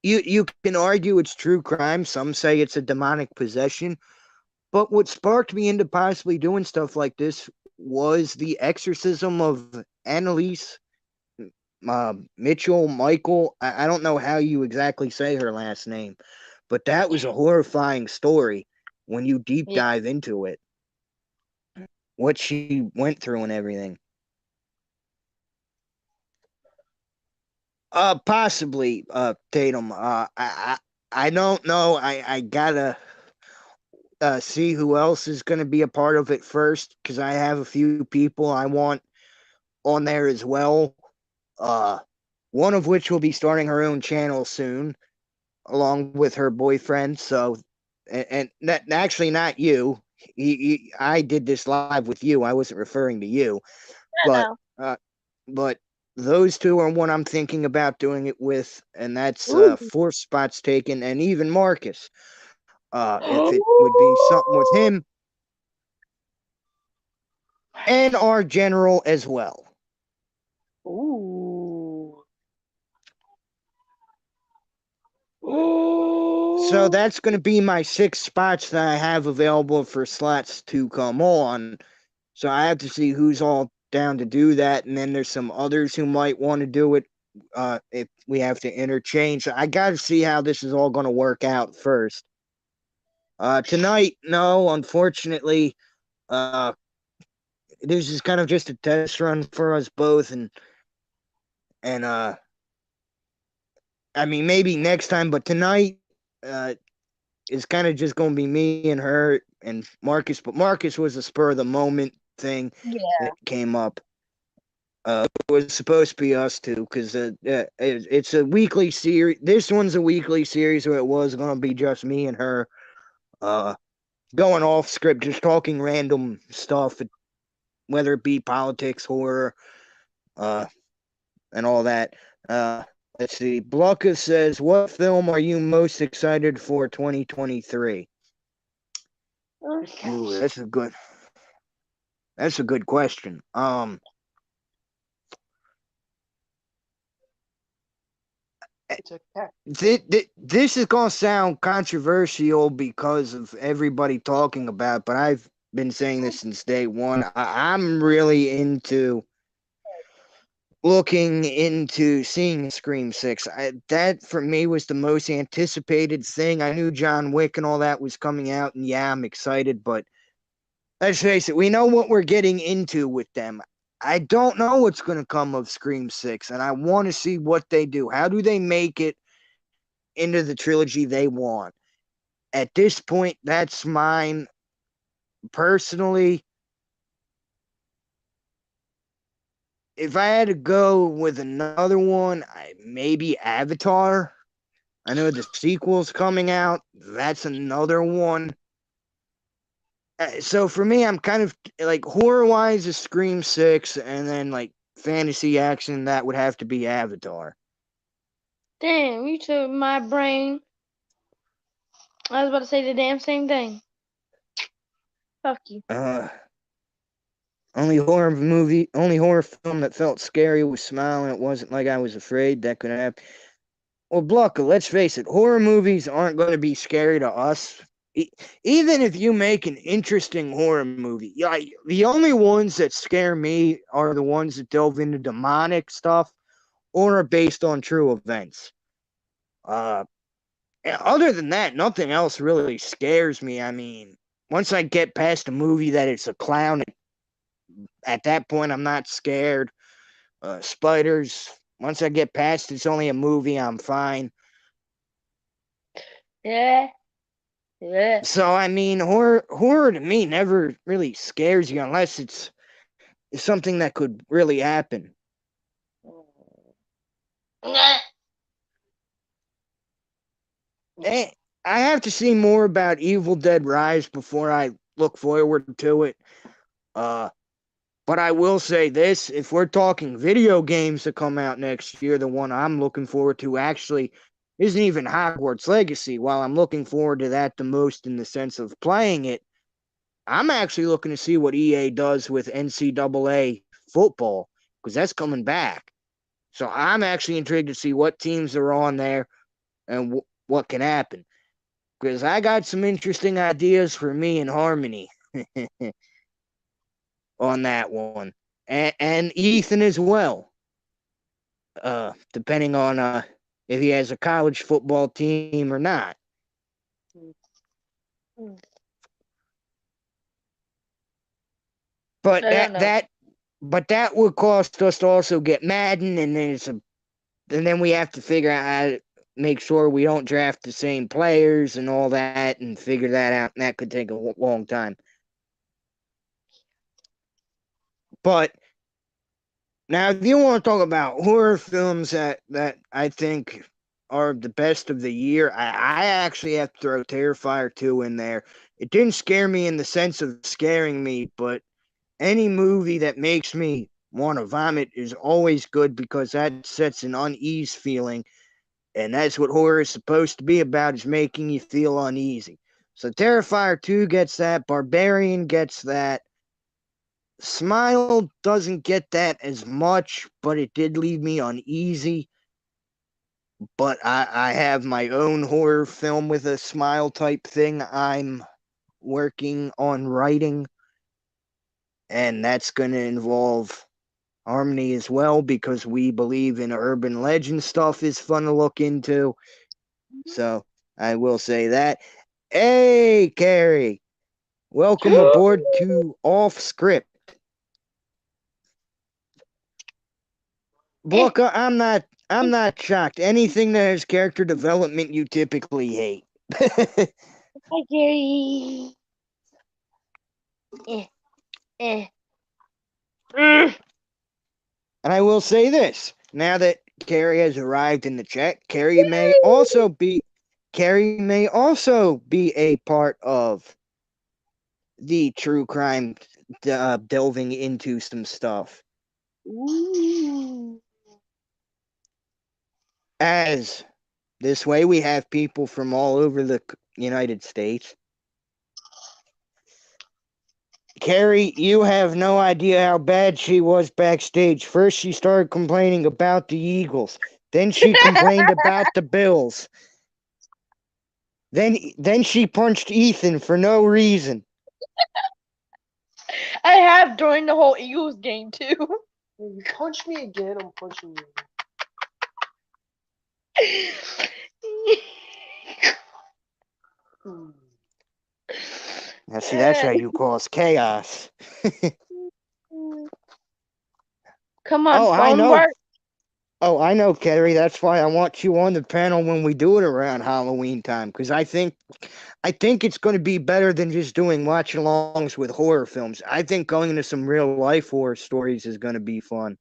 you can argue it's true crime. Some say it's a demonic possession. But what sparked me into possibly doing stuff like this was the exorcism of Annalise Mitchell, Michael. I don't know how you exactly say her last name, but that was a horrifying story when you deep Yeah. dive into it, what she went through and everything. Possibly, Tatum. I don't know. I gotta see who else is gonna be a part of it first, because I have a few people I want on there as well. Uh, one of which will be starting her own channel soon, along with her boyfriend. So, and that actually not you. I did this live with you. I wasn't referring to you, I but know. but those two are what I'm thinking about doing it with, and that's Ooh. 4 spots taken, and even Marcus. If it would be something with him and our general as well. Ooh. So Ooh. that's going to be my 6 spots that I have available for slots to come on. So I have to see who's all down to do that, and then there's some others who might want to do it. If we have to interchange, I got to see how this is all going to work out first. Tonight, no, unfortunately, this is kind of just a test run for us both, and I mean maybe next time, but tonight, uh, it's kind of just going to be me and her and Marcus. But Marcus was a spur of the moment thing Yeah. that came up. It was supposed to be us two because it's a weekly series. This one's a weekly series, where it was going to be just me and her, uh, going off script, just talking random stuff, whether it be politics, horror, uh, and all that. Let's see. Blucka says, "What film are you most excited for 2023?" Ooh, that's a good question. It's a cat. This is gonna sound controversial because of everybody talking about it, but I've been saying this since day one. I'm really into looking into seeing Scream 6. That for me was the most anticipated thing. I knew John Wick and all that was coming out, and yeah, I'm excited, but let's face it, we know what we're getting into with them. I don't know what's going to come of Scream 6, and I want to see what they do. How do they make it into the trilogy they want? At this point, that's mine. Personally, if I had to go with another one, maybe Avatar. I know the sequel's coming out. That's another one. So for me, I'm kind of like horror wise is Scream 6, and then like fantasy action, that would have to be Avatar. Damn, you took my brain. I was about to say the damn same thing. Fuck you. Only horror film that felt scary was Smile, and it wasn't like I was afraid that could happen. Well, Blucka, let's face it, horror movies aren't going to be scary to us. Even if you make an interesting horror movie, yeah, the only ones that scare me are the ones that delve into demonic stuff or are based on true events. Uh, Other than that, nothing else really scares me. I mean, once I get past a movie that it's a clown, at that point, I'm not scared. Spiders, once I get past it's only a movie, I'm fine. Yeah. Yeah. So I mean, horror to me never really scares you unless it's something that could really happen. Eh, I have to see more about Evil Dead Rise before I look forward to it. Uh, but I will say this: if we're talking video games that come out next year, the one I'm looking forward to actually isn't even Hogwarts Legacy. While I'm looking forward to that the most in the sense of playing it, I'm actually looking to see what EA does with NCAA football because that's coming back. So I'm actually intrigued to see what teams are on there and what can happen because I got some interesting ideas for me and Harmony on that one, and Ethan as well. Depending on if he has a college football team or not. But I don't know. that would cost us to also get Madden, and then we have to figure out how to make sure we don't draft the same players and all that, and figure that out, and that could take a long time. But now, if you want to talk about horror films that I think are the best of the year, I actually have to throw Terrifier 2 in there. It didn't scare me in the sense of scaring me, but any movie that makes me want to vomit is always good because that sets an unease feeling, and that's what horror is supposed to be about, is making you feel uneasy. So Terrifier 2 gets that, Barbarian gets that, Smile doesn't get that as much, but it did leave me uneasy. But I have my own horror film with a smile type thing I'm working on writing, and that's going to involve Harmony as well because we believe in urban legend stuff is fun to look into. So I will say that. Hey, Carrie, welcome aboard to Off Script. Booker, I'm not shocked. Anything that has character development you typically hate. Hi, Gary. Eh, eh. Mm. And I will say this, now that Carrie has arrived in the chat, Carrie may also be a part of the true crime delving into some stuff. Ooh. as this way we have people from all over the United States. Carrie, you have no idea how bad she was backstage. First, she started complaining about the Eagles. Then she complained about the Bills. Then she punched Ethan for no reason. I have during the whole Eagles game too. When you punch me again, I'm punching you. Hmm. Now, see, that's how you cause chaos. Come on, Oh, I phone know. work. Oh, I know, Carrie. That's why I want you on the panel when we do it around Halloween time, because I think it's going to be better than just doing watch-alongs with horror films. I think going into some real-life horror stories is going to be fun.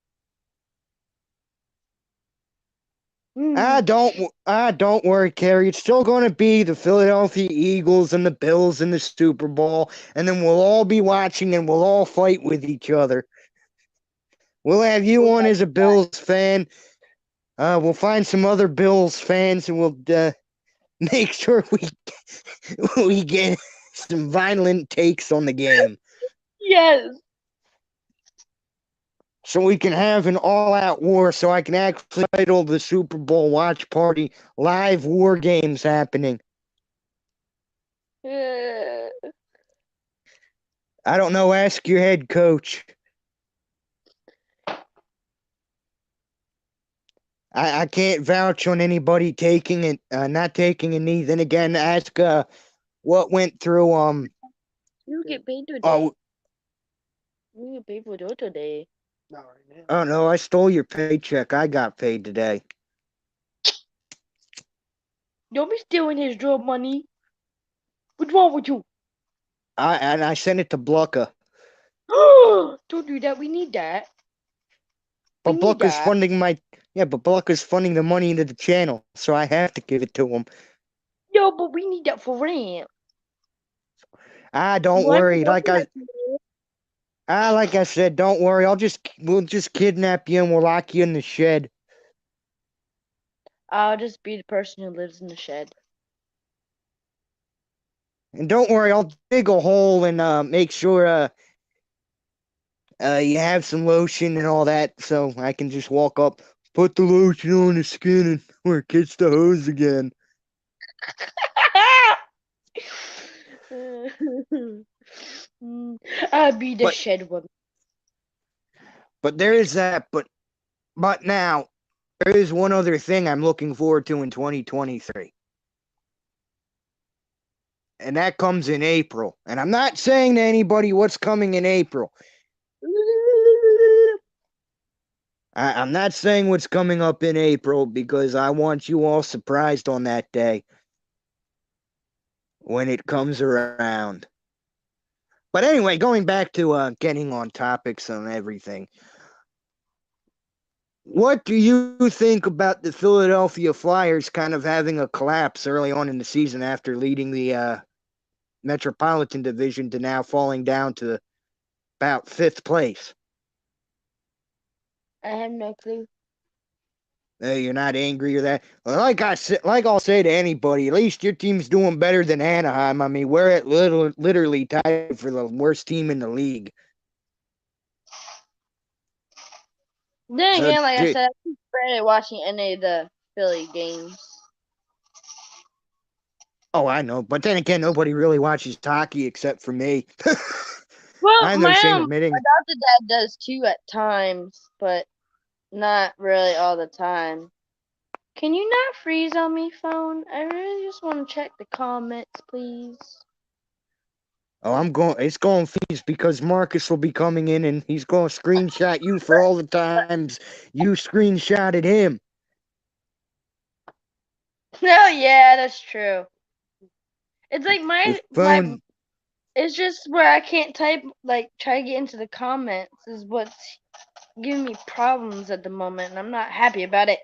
Don't worry, Carrie. It's still going to be the Philadelphia Eagles and the Bills in the Super Bowl, and then we'll all be watching and we'll all fight with each other. We'll have you on as a Bills fan. We'll find some other Bills fans and we'll make sure we get some violent takes on the game. Yes. So we can have an all-out war, so I can actually title the Super Bowl watch party Live War Games Happening. I don't know, ask your head coach. I can't vouch on anybody taking it, not taking a knee. Then again, ask what went through You get paid today. oh You get paid for that today. Not right now. oh no, I stole your paycheck. I got paid today. Don't be stealing his job money. What's wrong with you? I sent it to Blucka. Don't do that. We need that. But We need Blucka's that. funding but Blucka's funding the money into the channel, so I have to give it to him. Yo, but we need that for rent. Don't Why am worry. working Like I said, don't worry. We'll just kidnap you and we'll lock you in the shed. I'll just be the person who lives in the shed. And don't worry, I'll dig a hole and make sure you have some lotion and all that, so I can just walk up, put the lotion on the skin, and we're kiss the hose again. I'll be the But- shed woman. But there is that. But now there is one other thing I'm looking forward to in 2023. And that comes in April. And I'm not saying to anybody what's coming in April. I'm not saying what's coming up in April because I want you all surprised on that day when it comes around. But anyway, going back to getting on topics and everything. What do you think about the Philadelphia Flyers kind of having a collapse early on in the season after leading the Metropolitan Division to now falling down to about 5th place? I have no clue. You're not angry or that? Well, like I'll say to anybody, at least your team's doing better than Anaheim. I mean, we're at literally tied for the worst team in the league. Then So, again, like I said, I haven't started watching any of the Philly games. Oh, I know. But then again, nobody really watches hockey except for me. Well, I'm my no shame my admitting. adopted dad does too at times, but not really all the time. Can you not freeze on me, phone? I really just want to check the comments, please. Oh, it's going freeze because Marcus will be coming in and he's going to screenshot you for all the times you screenshotted him. Oh yeah, that's true. It's like my Phone. it's just where I can't type, like try to get into the comments is what's giving me problems at the moment, and I'm not happy about it.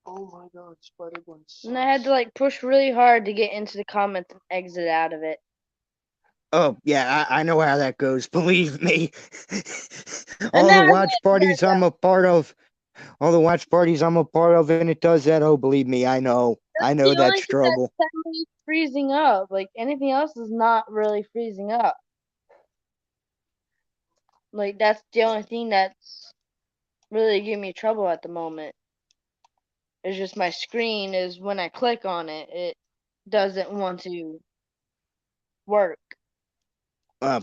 Oh my god, Spider-Gwen sucks. And I had to like push really hard to get into the comments and exit out of it. Oh, yeah, I know how that goes. Believe me. And All then the I watch went parties I'm a part of. All the watch parties I'm a part of, and it does that. Oh, believe me, I know The that only thing struggle. that's semi freezing up. Like anything else is not really freezing up. Like that's the only thing that's really giving me trouble at the moment. It's just my screen is when I click on it, it doesn't want to work.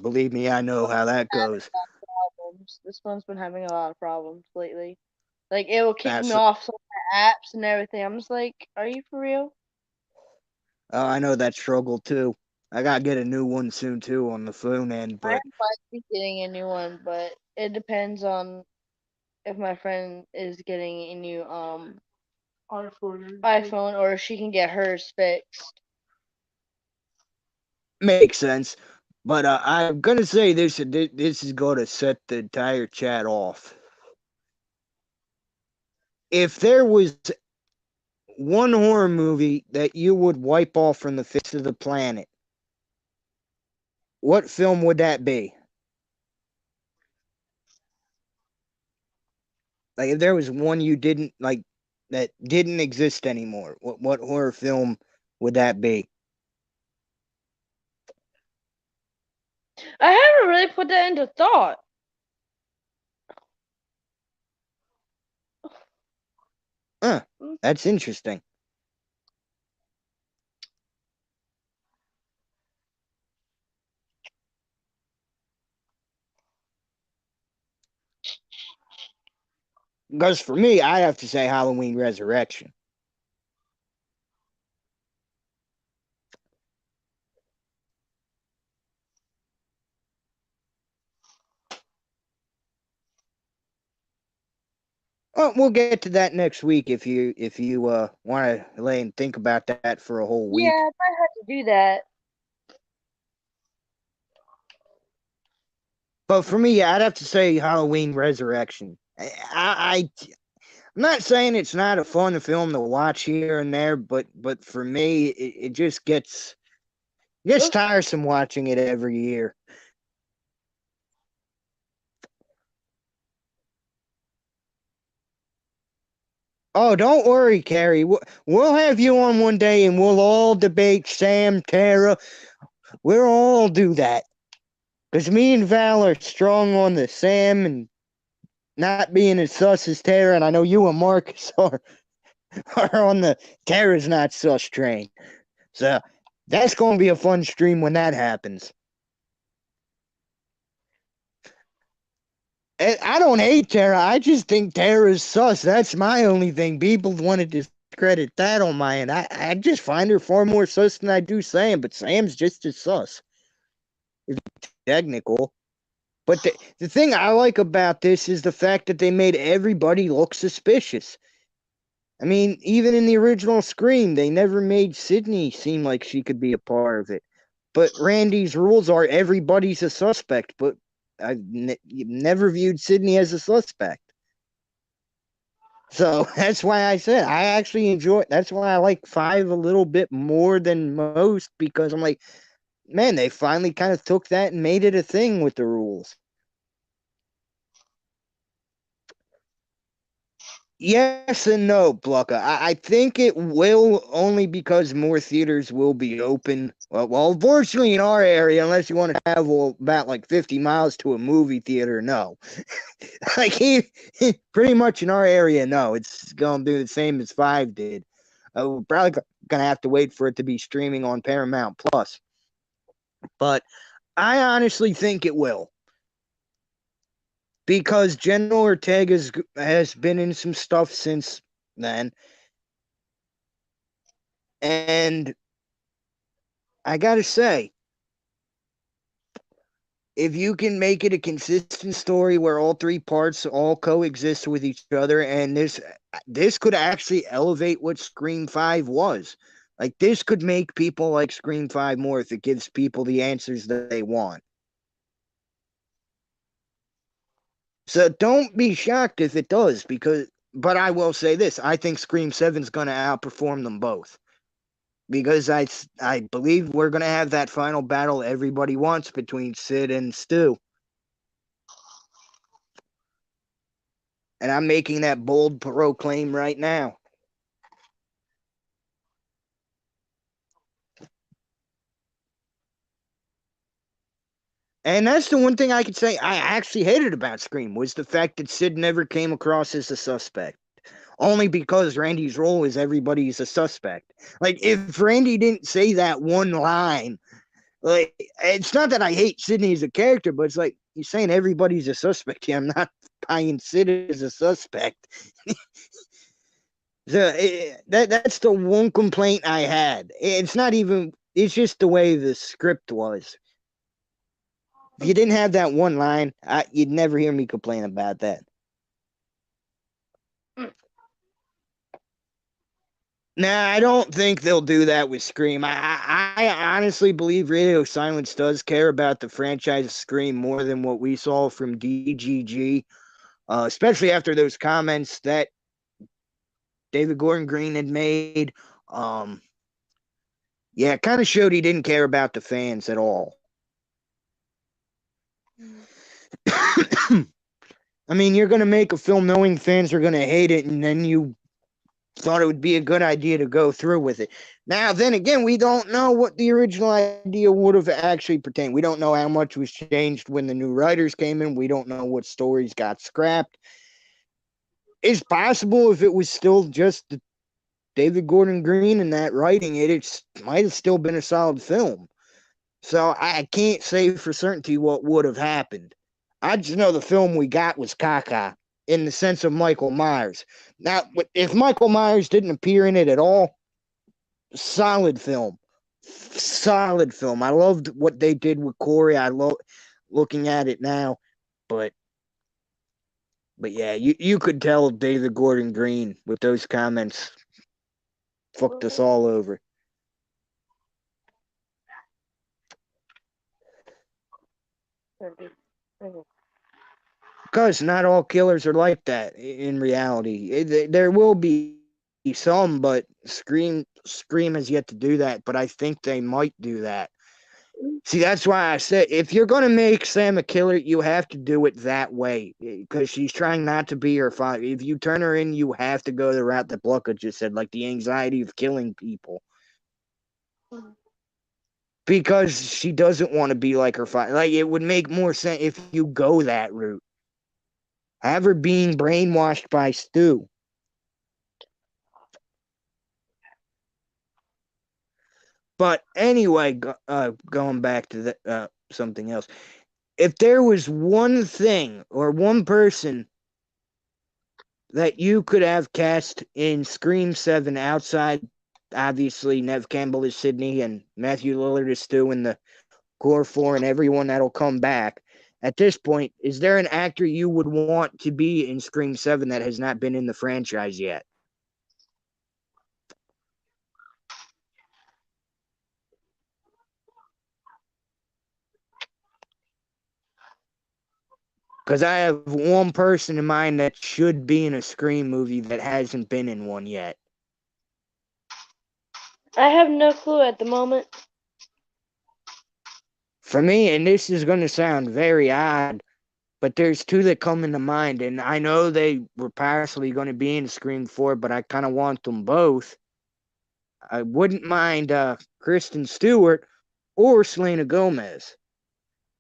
Believe me, I know how that Having goes. a lot of problems. This one's been having a lot of problems lately. Like it will kick me That's off some of my apps and everything. I'm just like, are you for real? I know that struggle too. I gotta get a new one soon too on the phone end, I but might be getting a new one, but it depends on if my friend is getting a new iPhone or if she can get hers fixed. makes sense. But I'm gonna say this is gonna set the entire chat off. If there was one horror movie that you would wipe off from the face of the planet, what film would that be? Like if there was one you didn't like that didn't exist anymore, what horror film would that be? I haven't really put that into thought. Huh, Mm. that's interesting. Because for me, I have to say Halloween Resurrection. Oh, we'll get to that next week if you want to lay and think about that for a whole Yeah, week. I might have to do that. But for me, I'd have to say Halloween Resurrection. I'm not saying it's not a fun film to watch here and there, but for me, it just gets Ugh. tiresome watching it every year. Oh, don't worry, Carrie. We'll have you on one day, and we'll all debate Sam, Tara. We'll all do that. Because me and Val are strong on the Sam and not being as sus as Tara, and I know you and Marcus are on the Tara's not sus train. So that's going to be a fun stream when that happens. And I don't hate Tara. I just think Tara's sus. That's my only thing. People want to discredit that on my end. I just find her far more sus than I do Sam, but Sam's just as sus. It's technical. But the thing I like about this is the fact that they made everybody look suspicious. I mean, even in the original Scream, they never made Sydney seem like she could be a part of it. But Randy's rules are everybody's a suspect, but never viewed Sydney as a suspect. So that's why I said I actually enjoy. That's why I like five a little bit more than most because I'm like, man, they finally kind of took that and made it a thing with the rules. Yes and no, Blucka. I think it will only because more theaters will be open. Well, unfortunately, in our area, unless you want to travel about like 50 miles to a movie theater, no. Like pretty much in our area, no. It's going to do the same as Five did. We're probably going to have to wait for it to be streaming on Paramount Plus. But I honestly think it will because General Ortega has been in some stuff since then. And I gotta say, if you can make it a consistent story where all three parts all coexist with each other, and this could actually elevate what Scream 5 was. Like this could make people like Scream 5 more if it gives people the answers that they want. So don't be shocked if it does, but I will say this, I think Scream 7 is gonna outperform them both. Because I believe we're gonna have that final battle everybody wants between Sid and Stu. And I'm making that bold proclaim right now. And that's the one thing I could say I actually hated about Scream was the fact that Sid never came across as a suspect. Only because Randy's role is everybody's a suspect. Like, if Randy didn't say that one line, like, it's not that I hate Sidney as a character, but it's like, you're saying everybody's a suspect here. I'm not buying Sid as a suspect. That's the one complaint I had. It's not even, it's just the way the script was. If you didn't have that one line, you'd never hear me complain about that. Nah, I don't think they'll do that with Scream. I honestly believe Radio Silence does care about the franchise Scream more than what we saw from DGG, especially after those comments that David Gordon Green had made. Yeah, it kind of showed he didn't care about the fans at all. I mean, you're going to make a film knowing fans are going to hate it, and then you thought it would be a good idea to go through with it. Now, then again, we don't know what the original idea would have actually pertained. We don't know how much was changed when the new writers came in. We don't know what stories got scrapped. It's possible if it was still just David Gordon Green and that writing it might have still been a solid film. So I can't say for certainty what would have happened. I just know the film we got was caca in the sense of Michael Myers. Now, if Michael Myers didn't appear in it at all, solid film. Solid film. I loved what they did with Corey. I love looking at it now, but yeah, you could tell David Gordon Green with those comments fucked us all over. Because not all killers are like that in reality. There will be some, but Scream has yet to do that. But I think they might do that. See, that's why I said if you're going to make Sam a killer, you have to do it that way because she's trying not to be her father. If you turn her in, you have to go the route that Blucka just said, like the anxiety of killing people. Because she doesn't want to be like her father. Like, it would make more sense if you go that route. Have her being brainwashed by Stu. But anyway, going back to something else. If there was one thing or one person that you could have cast in Scream 7 outside, obviously, Nev Campbell is Sidney and Matthew Lillard is Stu and the core four and everyone that'll come back. At this point, is there an actor you would want to be in Scream 7 that has not been in the franchise yet? Because I have one person in mind that should be in a Scream movie that hasn't been in one yet. I have no clue at the moment. For me, and this is going to sound very odd, but there's two that come into mind, and I know they were partially going to be in Scream 4, but I kind of want them both. I wouldn't mind Kristen Stewart or Selena Gomez.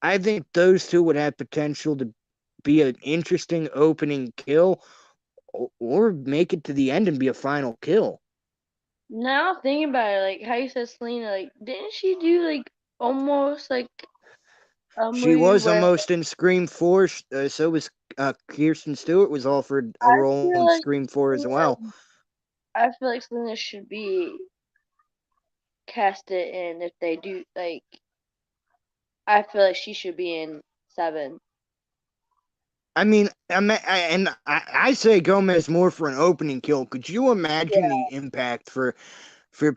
I think those two would have potential to be an interesting opening kill or make it to the end and be a final kill. Now thinking about it, like how you said Selena, like didn't she do like almost like a She movie was where almost in Scream 4, so was Kirsten Stewart was offered a I role feel in like Scream 4 as well. I feel like Selena should be casted in if they do like I feel like she should be in 7. I mean, I say Gomez more for an opening kill. Could you imagine Yeah. the impact for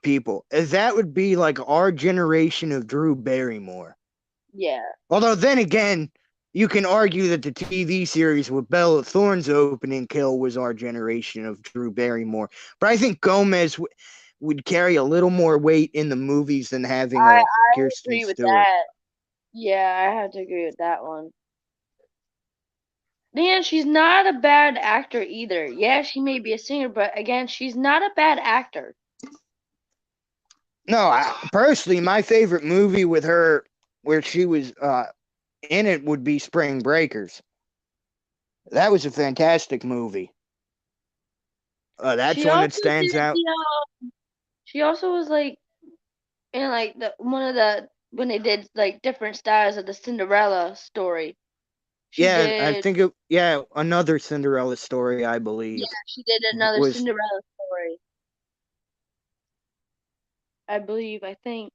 people? As that would be like our generation of Drew Barrymore. Yeah. Although then again, you can argue that the TV series with Bella Thorne's opening kill was our generation of Drew Barrymore. But I think Gomez would carry a little more weight in the movies than having I a Kirsten agree with Stewart. that. Yeah, I have to agree with that one. Dan, she's not a bad actor either. Yeah, she may be a singer, but again, she's not a bad actor. No, personally, my favorite movie with her where she was in it would be Spring Breakers. That was a fantastic movie. That's She one that also stands did out. she also was like in like the one of the when they did like different styles of the Cinderella story. She Yeah, I did think another Cinderella story, I believe, she did another was, Cinderella story. I think.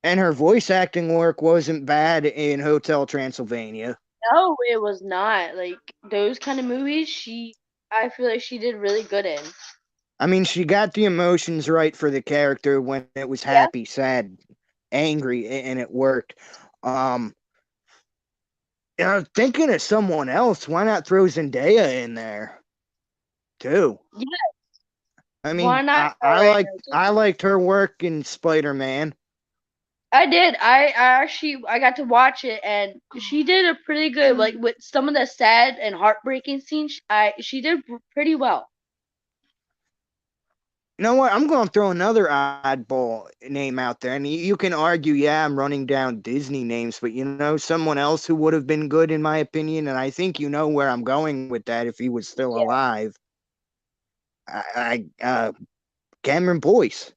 and her voice acting work wasn't bad in Hotel Transylvania. No, it was not. Like those kind of movies I feel like she did really good in. I mean, she got the emotions right for the character when it was Yeah. happy, sad, angry, and it worked. Um, thinking of someone else, why not throw Zendaya in there too? Yeah. I Why mean, not I liked her work in Spider-Man. I did. I got to watch it and she did a pretty good like with some of the sad and heartbreaking scenes. She did pretty well. You know what? I'm going to throw another oddball name out there. And you can argue, yeah, I'm running down Disney names, but someone else who would have been good, in my opinion, and I think you know where I'm going with that if he was still Yeah. alive. Cameron Boyce.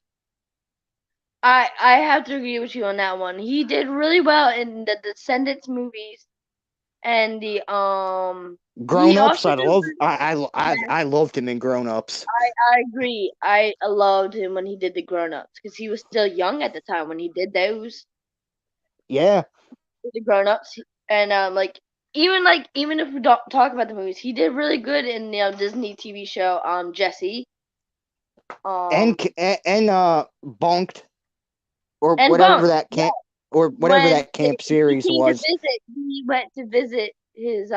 I have to agree with you on that one. He did really well in the Descendants movies and the he Grown Ups, also I did love. really I loved him in Grown Ups. I agree. I loved him when he did the Grown Ups because he was still young at the time when he did those Yeah, the Grown Ups and even if we don't talk about the movies, he did really good in the Disney TV show Jesse and um Bunked or and whatever Bunk. that Yeah, camp or whatever when that camp he series came to was. visit, he went to visit his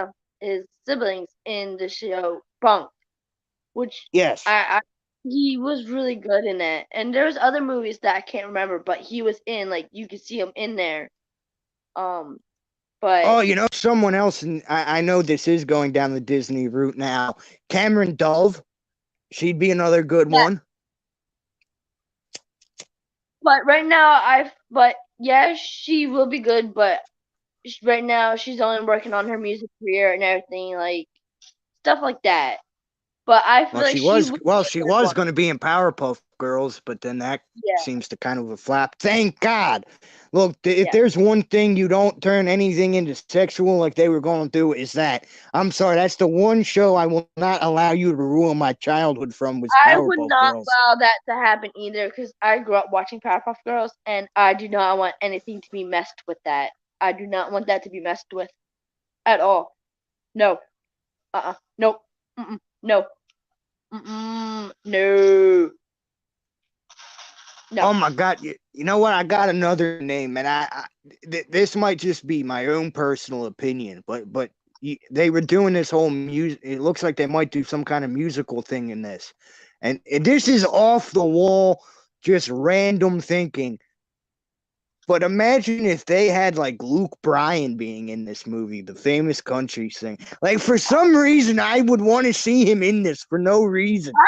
siblings in the show Bunk, which Yes. I he was really good in it. And there's other movies that I can't remember, but he was in like you could see him in there. Um, but Oh, someone else, and I know this is going down the Disney route now. Cameron Dove, she'd be another good yeah, one. but right now but yeah, she will be good, but right now she's only working on her music career and everything like stuff like that. But I feel Well, like she she was would well, be a she good was one. going to be in Powerpuff Girls, but then that Yeah, seems to kind of a flap. Thank God. Look, if yeah. there's one thing you don't turn anything into sexual like they were going to do, is that. I'm sorry, that's the one show I will not allow you to ruin my childhood from was I would Powerpuff not Girls. allow that to happen either because I grew up watching Powerpuff Girls and I do not want anything to be messed with that. I do not want that to be messed with at all. No. Nope. No. No. No. Oh my God! You know what? I got another name, and this might just be my own personal opinion, but they were doing this whole music. It looks like they might do some kind of musical thing in this, and this is off the wall, just random thinking. But imagine if they had like Luke Bryan being in this movie, the famous country singer. Like for some reason, I would want to see him in this for no reason.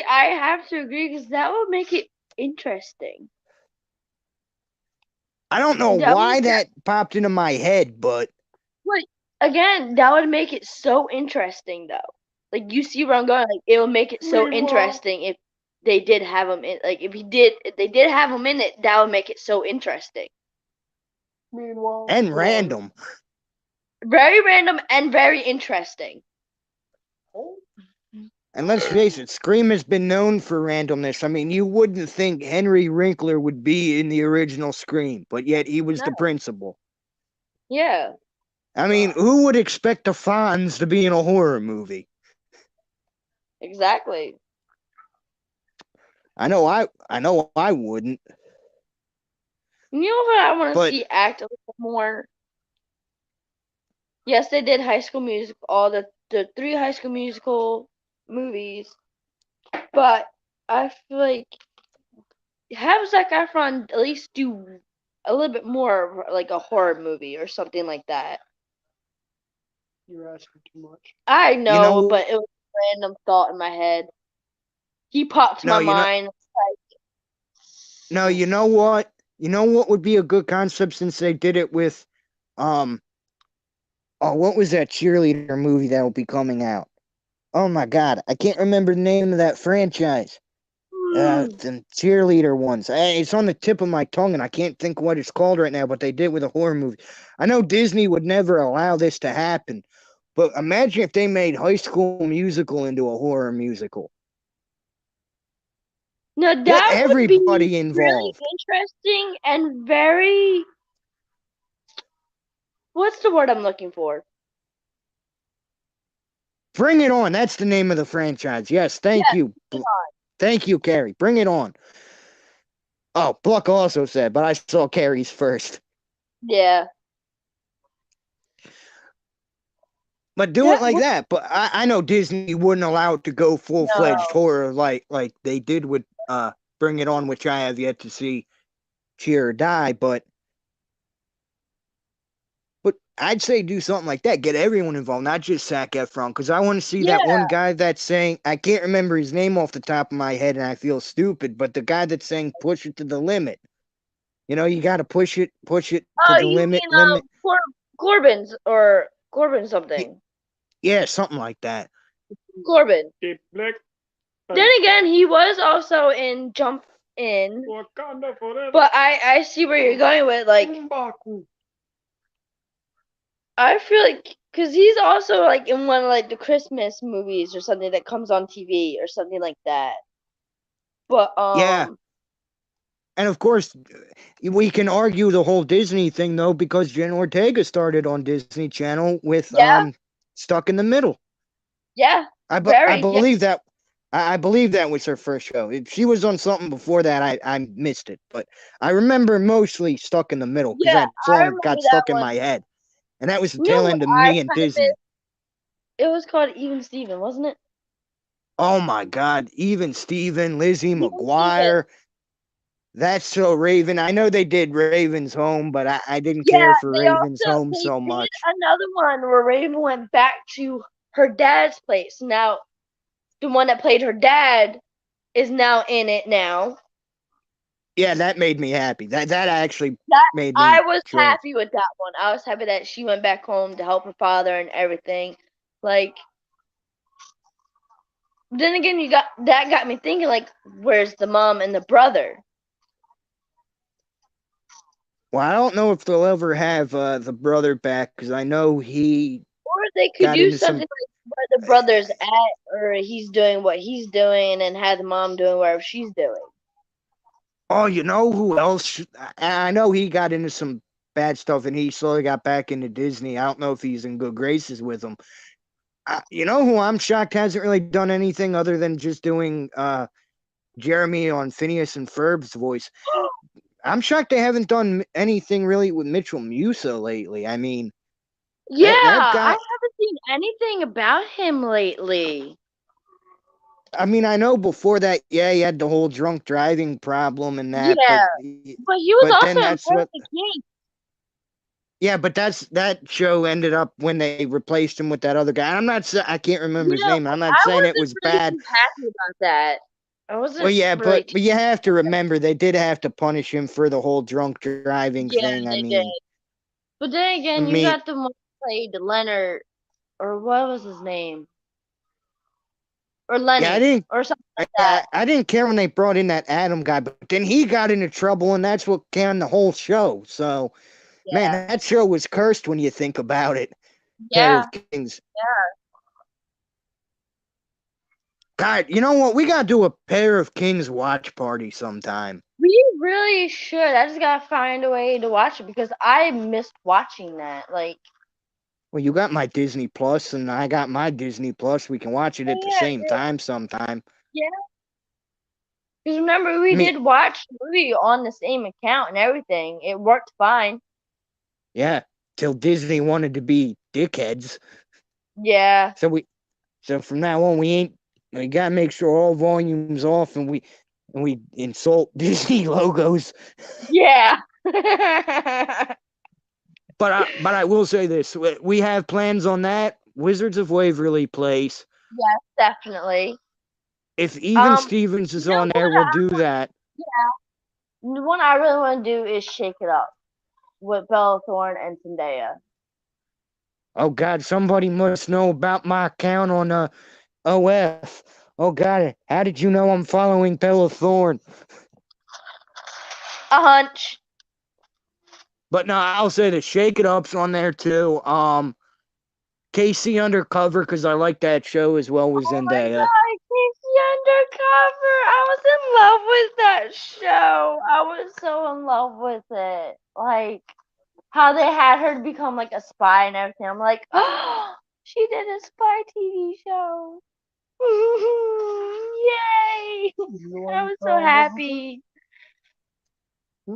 I have to agree because that would make it interesting. I don't know That would why that popped into my head, but But again, that would make it so interesting though. Like you see where I'm going. Like it would make it so Meanwhile, interesting if they did have him in. Like if they did have him in it, that would make it so interesting. meanwhile, and random. Very random and very interesting. oh, And let's face it, Scream has been known for randomness. I mean, you wouldn't think Henry Winkler would be in the original Scream, but yet he was No. the principal. Yeah, I mean, who would expect the Fonz to be in a horror movie? exactly. I know I wouldn't. You know what I want to But see act a little more? Yes, they did High School Musical, all the three High School Musical movies, but I feel like have Zac Efron at least do a little bit more of like a horror movie or something like that. You're asking too much. I You know, know, but it was a random thought in my head. He popped to my no, mind. no, you know what? You know what would be a good concept since they did it with, um, oh, what was that cheerleader movie that will be coming out? Oh my God, I can't remember the name of that franchise. The cheerleader ones. It's on the tip of my tongue, and I can't think what it's called right now. But they did with a horror movie. I know Disney would never allow this to happen, but imagine if they made High School Musical into a horror musical. Now Get that would be everybody really involved. interesting and very. What's the word I'm looking for? Bring it on. That's the name of the franchise. Yes, thank Yes, you. Thank you, Carrie. Bring it on. Oh, Pluck also said, but I saw Carrie's first. yeah. But do it That like would that. But I know Disney wouldn't allow it to go full fledged no. horror like they did with Bring It On, which I have yet to see Cheer or Die. But I'd say do something like that. Get everyone involved, not just Zac Efron, because I want to see Yeah. that one guy that's saying I can't remember his name off the top of my head, and I feel stupid. But the guy that's saying push it to the limit. You know, you got to push it to Oh, the you limit, mean limit. Corbin's or Corbin Y- something? Yeah, something like that. Corbin. Deep Black Then again, he was also in Jump In, Wakanda forever. but I see where you're going with like. M'Baku. I feel like because he's also like in one of like the Christmas movies or something that comes on TV or something like that. But Yeah, and of course, we can argue the whole Disney thing though, because Jen Ortega started on Disney Channel with yeah, Stuck in the Middle. yeah, I very yeah, believe that I believe that was her first show. If she was on something before that, I missed it, but I remember mostly Stuck in the Middle because yeah. that I song got remember that stuck in one. my head, and that was the You know tail what end of I me and kind of miss? Disney. It was called Even Steven, wasn't it? Oh my God, even Steven, Lizzie Even Steven. McGuire. That's so Raven. I know they did Raven's Home, but I didn't Yeah, care for they Raven's also Home they so did much. another one where Raven went back to her dad's place. Now the one that played her dad is now in it now. Yeah, that made me happy. That actually That made I me was joy. happy with that one. I was happy that she went back home to help her father and everything. Like then again, you got me thinking like, where's the mom and the brother? Well, I don't know if they'll ever have the brother back because I know he Or they could got do into something some. like where the brother's at, or he's doing what he's doing, and have the mom doing whatever she's doing. Oh, you know who else? I know he got into some bad stuff and he slowly got back into Disney. I don't know if he's in good graces with them. You know who I'm shocked hasn't really done anything other than just doing Jeremy on Phineas and Ferb's voice. I'm shocked they haven't done anything really with Mitchell Musa lately. I mean, Yeah, that I guy. haven't seen anything about him lately. I mean, I know before that, yeah, he had the whole drunk driving problem and that, Yeah, but he was then also in that's what. Perfect King. Yeah, but that show ended up when they replaced him with that other guy. I can't remember his Yeah, name. I'm not I saying it wasn't was really bad. too happy about that. I Well, wasn't yeah, really but you have to remember they did have to punish him for the whole drunk driving yeah, thing. they did. But then I again, you mean, got the one who played Leonard, or what was his name? Or yeah, Lenny, or something like that. I didn't care when they brought in that Adam guy, but then he got into trouble, and that's what canned the whole show. So, man, Yeah. that show was cursed when you think about it. Pair Yeah. of Kings. Yeah. God, you know what? We gotta do a Pair of Kings watch party sometime. We really should. I just gotta find a way to watch it because I missed watching that. Like, Well, you got my Disney Plus, and I got my Disney Plus. We can watch it at the yeah, same time sometime. yeah. Because remember, I we mean, did watch the movie on the same account and everything. It worked fine. yeah, till Disney wanted to be dickheads. Yeah. So from now on, we gotta make sure all volumes off, and we insult Disney logos. Yeah. but I will say this: we have plans on that. Wizards of Waverly Place. Yes, definitely. If even Um, Stevens is you know on there, we'll do that. the one I really want to do is Shake It Up with Bella Thorne and Zendaya. Oh God, somebody must know about my account on OF. Oh God, how did you know I'm following Bella Thorne? A hunch. But no, I'll say the Shake It Up's on there too. KC Undercover, because I like that show as well with Oh my Zendaya. god, Casey Undercover! I was in love with that show. I was so in love with it. Like how they had her become like a spy and everything. I'm like, oh, she did a spy TV show. Yay! I was so happy.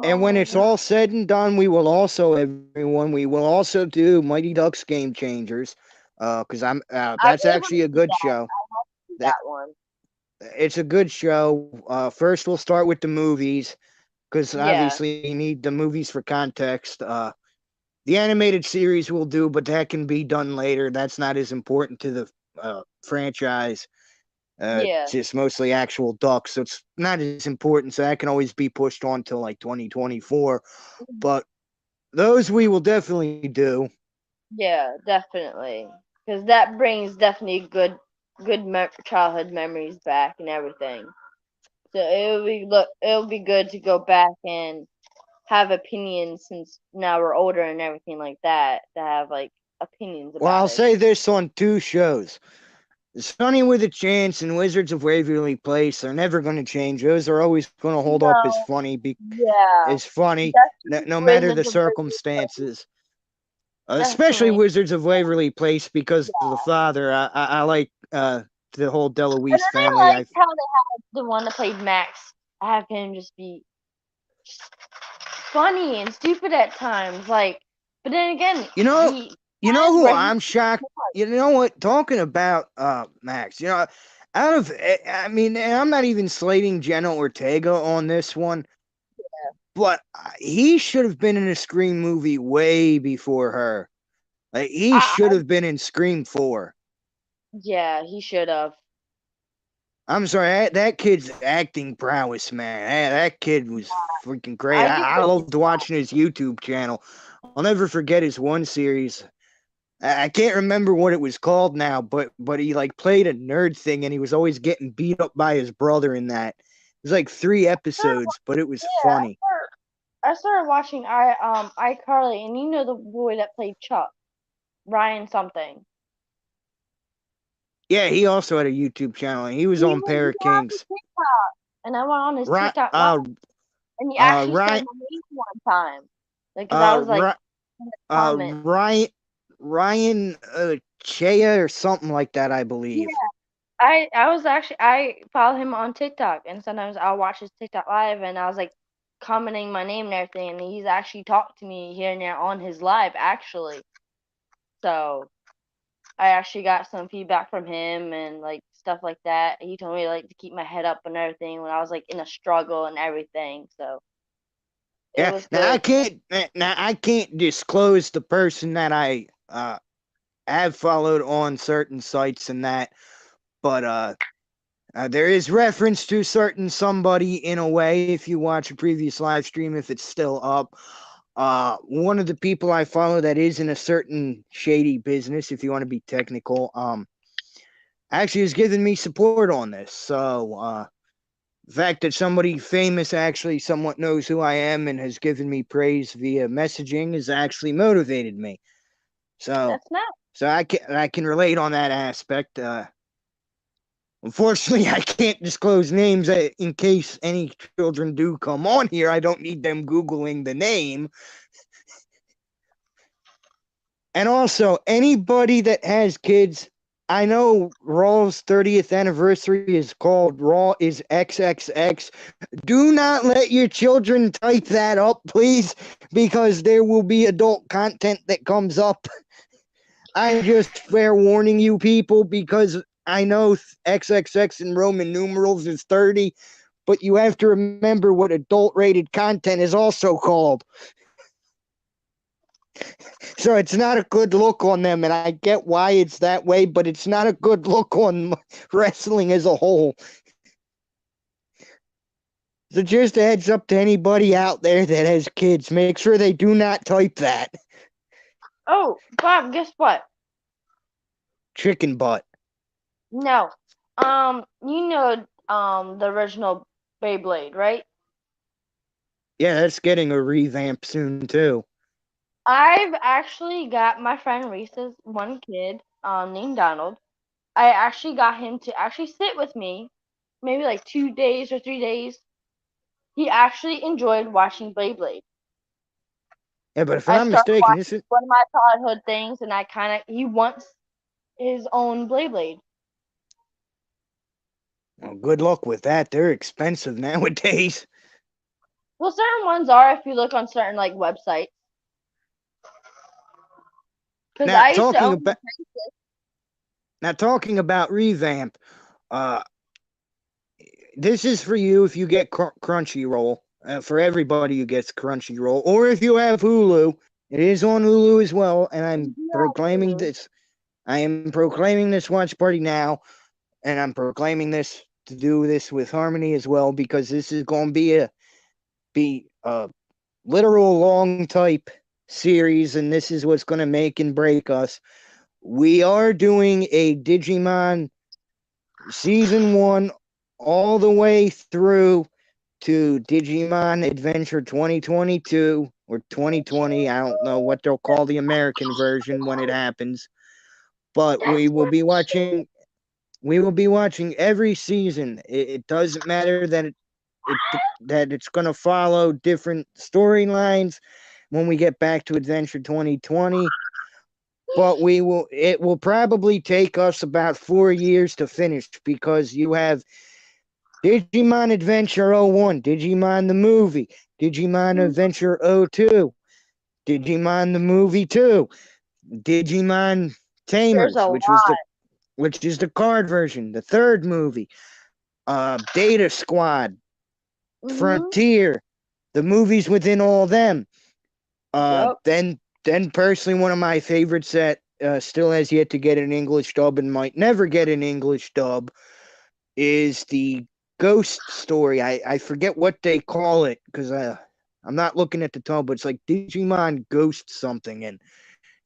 And when Oh it's all said and done, we will also do Mighty Ducks Game Changers. Because I that's really want actually to a see good that. show. See That that one. It's a good show. First we'll start with the movies, because Yeah. obviously you need the movies for context. The animated series we'll do, but that can be done later. That's not as important to the franchise. Yeah. Just mostly actual ducks, so it's not as important. So that can always be pushed on till like 2024. But those we will definitely do. Yeah, definitely. Because that brings definitely good childhood memories back and everything. So it'll be good to go back and have opinions since now we're older and everything like that to have like opinions Well, about I'll it. say this on two shows. Sunny with a Chance and Wizards of Waverly Place are never going to change. Those are always going to hold up as No, funny. yeah, As funny, definitely no matter Wizards the of Waverly Place. circumstances. Especially Definitely, Wizards of Waverly Place because of the yeah. father. I like the whole And DeLuise then I family. like how they had the one that played Max. I have him just be funny and stupid at times. Like, but then again, You know, he you know has who where he I'm shocked. You know what? Talking about Max. Out of I mean, and I'm not even slating Jenna Ortega on this one, but he should have been in a Scream movie way before her. Like he I, should have been in Scream 4. yeah, he should have. I'm sorry, that kid's acting prowess, man. That kid was freaking great. I give I him loved watching his YouTube channel. I'll never forget his one series. I can't remember what it was called now, but he like played a nerd thing, and he was always getting beat up by his brother in that. It was like 3 episodes, but it was yeah. funny. I started watching iCarly, and you know the boy that played Chuck, Ryan something. Yeah, he also had a YouTube channel, and he was He on was Pair of on his Kings. TikTok, and I went on his Right, TikTok live, and he actually said Ryan, my name one time, like because I was like Ri- in the comment. Ryan Chea or something like that, I Yeah, believe. I was actually I follow him on TikTok, and sometimes I'll watch his TikTok live, and I was like commenting my name and everything, and he's actually talked to me here and there on his live actually. So I actually got some feedback from him and like stuff like that. He told me like to keep my head up and everything when I was like in a struggle and everything. So it Yeah. was good. Now I can't disclose the person that I have followed on certain sites and that, but there is reference to certain somebody in a way if you watch a previous live stream if it's still up. One of the people I follow that is in a certain shady business, if you want to be technical, actually has given me support on this. So the fact that somebody famous actually somewhat knows who I am and has given me praise via messaging has actually motivated me. So That's not. I can relate on that aspect. Unfortunately, I can't disclose names in case any children do come on here. I don't need them Googling the name. And also, anybody that has kids, I know Raw's 30th anniversary is called Raw is XXX. Do not let your children type that up, please, because there will be adult content that comes up. I'm just fair warning you people because I know XXX in Roman numerals is 30, but you have to remember what adult rated content is also called. So it's not a good look on them, and I get why it's that way, but it's not a good look on wrestling as a whole. So just a heads up to anybody out there that has kids, make sure they do not type that. Oh, Bob, guess what? Chicken butt. No. You know, the original Beyblade, right? Yeah, that's getting a revamp soon too. I've actually got my friend Reese's one kid, named Donald. I actually got him to actually sit with me, maybe like 2 days or 3 days. He actually enjoyed watching Beyblade. Yeah, but if I'm I not started mistaken, this watching is one of my childhood things, and I kind of he wants his own Beyblade. well, good luck with that. They're expensive nowadays. Well, certain ones are if you look on certain like websites. Because Now I used to talking own about revamp, uh, this is for you if you get Crunchyroll. For everybody who gets Crunchyroll, or if you have Hulu, it is on Hulu as well. And I'm proclaiming Hulu. this. I am proclaiming this watch party now, and I'm proclaiming this to do this with Harmony as well, because this is going to be a literal long type series, and this is what's going to make and break us. We are doing a Digimon season 1 all the way through to Digimon Adventure 2022 or 2020. I don't know what they'll call the American version when it happens, but That's what we will be watching every season. It doesn't matter that that it's going to follow different storylines when we get back to Adventure 2020, but it will probably take us about 4 years to finish, because you have Digimon Adventure 01, Digimon the movie, Digimon Adventure 02, Digimon the movie 2, Digimon there's a Tamers, lot. which is the card version, the third movie, Data Squad, Mhm. Frontier, the movies within all them. Yep. Then personally, one of my favorites that still has yet to get an English dub and might never get an English dub is the Ghost Story. I forget what they call it, because I'm not looking at the title, but it's like Digimon Ghost something, and